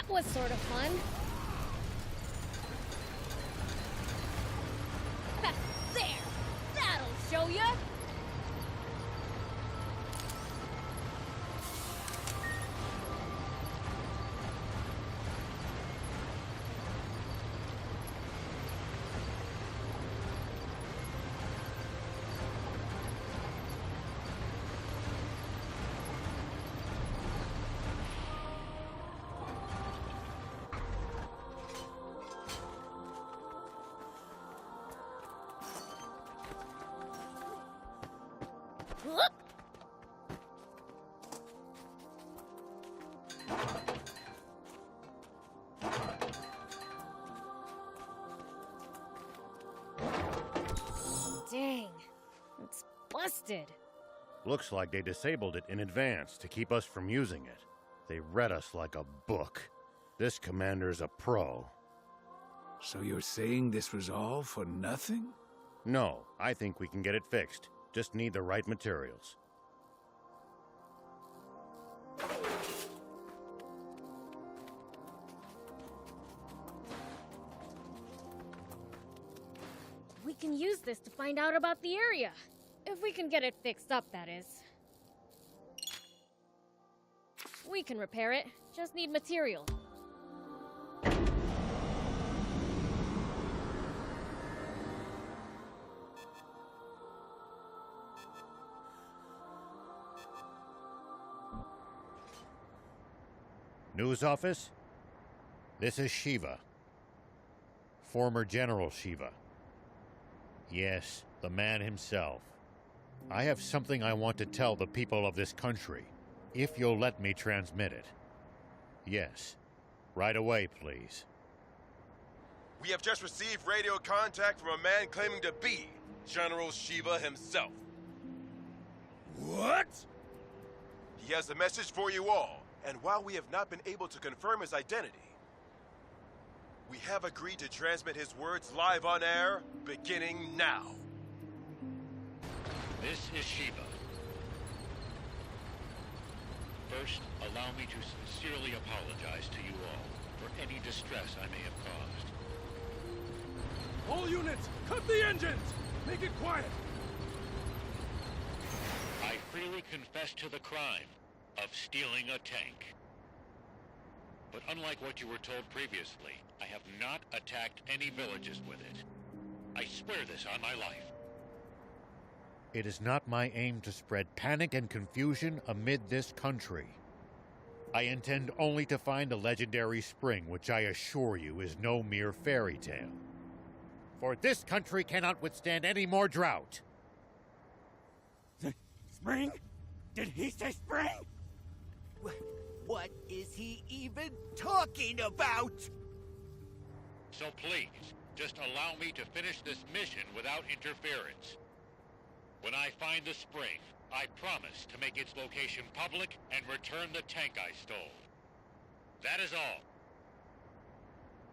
Was sort of fun. There! That'll show ya! Dang, it's busted. Looks like they disabled it in advance to keep us from using it. They read us like a book. This commander's a pro. So you're saying this was all for nothing? No, I think we can get it fixed. Just need the right materials. We can use this to find out about the area. If we can get it fixed up, that is. We can repair it. Just need material. News office? This is Shiva. Former General Shiva. Yes, the man himself. I have something I want to tell the people of this country, if you'll let me transmit it. Yes. Right away, please. We have just received radio contact from a man claiming to be General Shiva himself. What? He has a message for you all, and while we have not been able to confirm his identity, we have agreed to transmit his words live on air, beginning now. This is Shiva. First, allow me to sincerely apologize to you all for any distress I may have caused. All units, cut the engines! Make it quiet! I freely confess to the crime of stealing a tank. But unlike what you were told previously, I have not attacked any villages with it. I swear this on my life. It is not my aim to spread panic and confusion amid this country. I intend only to find a legendary spring, which I assure you is no mere fairy tale. For this country cannot withstand any more drought. Spring? Did he say spring? What is he even talking about? So please, just allow me to finish this mission without interference. When I find the spring, I promise to make its location public and return the tank I stole. That is all.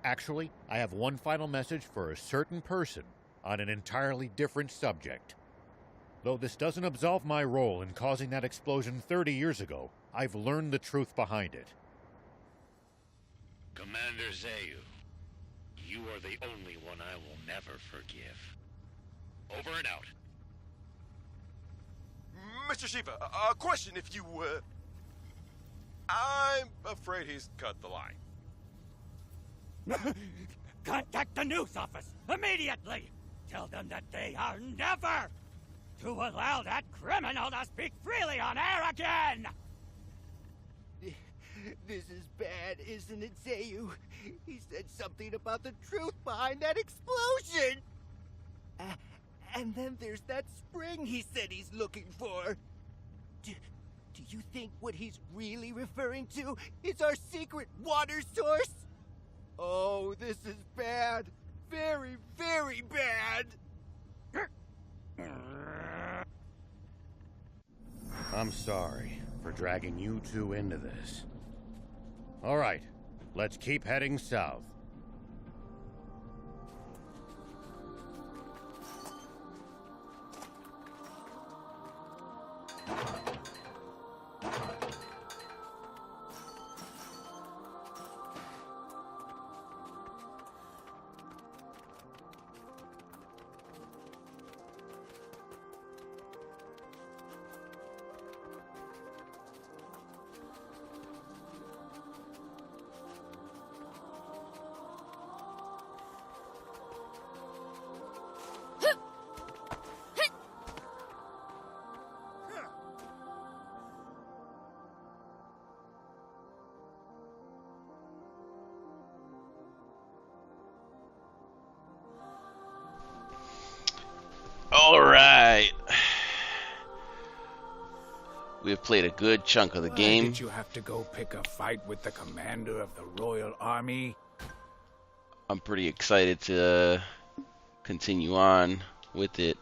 Actually, I have one final message for a certain person on an entirely different subject. Though this doesn't absolve my role in causing that explosion 30 years ago, I've learned the truth behind it. Commander Zayu, you are the only one I will never forgive. Over and out. Mr. Shiva, a question if you, I'm afraid he's cut the line. Contact the news office immediately! Tell them that they are never to allow that criminal to speak freely on air again! This is bad, isn't it, Zayu? He said something about the truth behind that explosion! And then there's that spring he said he's looking for. Do you think what he's really referring to is our secret water source? Oh, this is bad. Very, very bad. I'm sorry for dragging you two into this. All right, let's keep heading south. Alright. We've played a good chunk of the Why game. did you have to go pick a fight with the commander of the Royal Army? I'm pretty excited to continue on with it.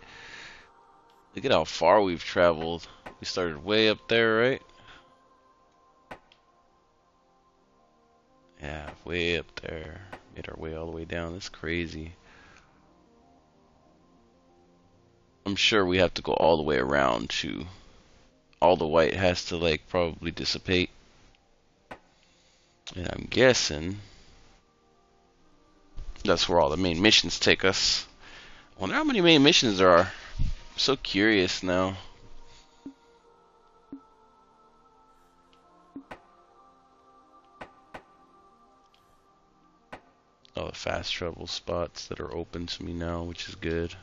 Look at how far we've traveled. We started way up there, right? Yeah, way up there. Made our way all the way down. That's crazy. I'm sure we have to go all the way around to... all the white has to, like, probably dissipate. And I'm guessing... that's where all the main missions take us. I wonder how many main missions there are. I'm so curious now. All the fast travel spots that are open to me now, which is good.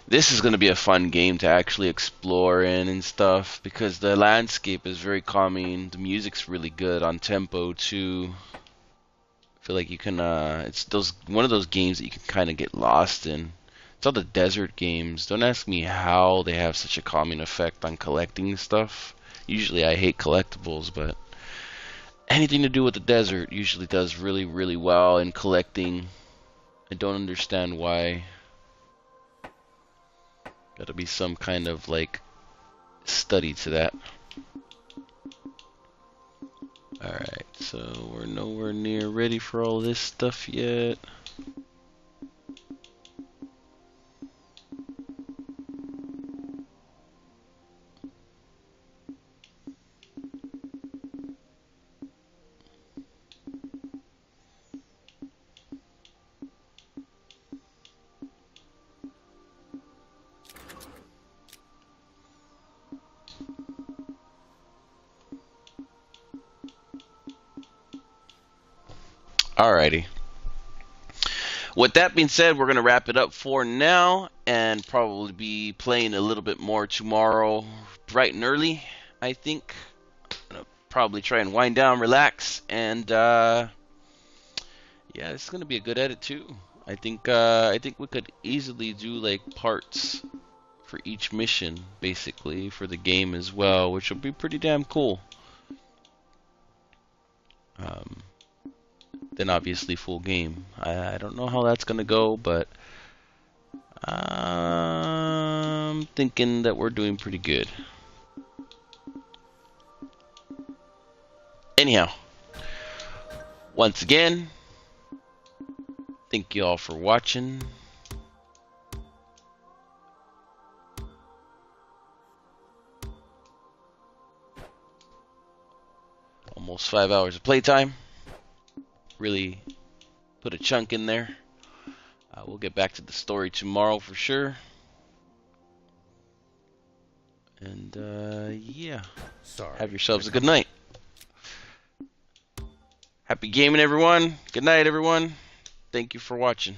This is going to be a fun game to actually explore in and stuff, because the landscape is very calming. The music's really good on tempo too. I feel like you can it's one of those games that you can kind of get lost in. It's all the desert games. Don't ask me how they have such a calming effect on collecting stuff. Usually I hate collectibles, but anything to do with the desert usually does really, really well in collecting. I don't understand why. Gotta be some kind of like study to that. Alright, so we're nowhere near ready for all this stuff yet. Alrighty. With that being said, we're going to wrap it up for now and probably be playing a little bit more tomorrow, bright and early, I think. I'm going to probably try and wind down, relax, and yeah, this is going to be a good edit too. I think we could easily do like parts for each mission, basically, for the game as well, which will be pretty damn cool. Then obviously full game. I don't know how that's gonna go, but I'm thinking that we're doing pretty good. Anyhow, once again, thank you all for watching. Almost 5 hours of playtime. Really put a chunk in there. We'll get back to the story tomorrow for sure. And yeah, have yourselves a good night. Happy gaming, everyone. Good night, everyone. Thank you for watching.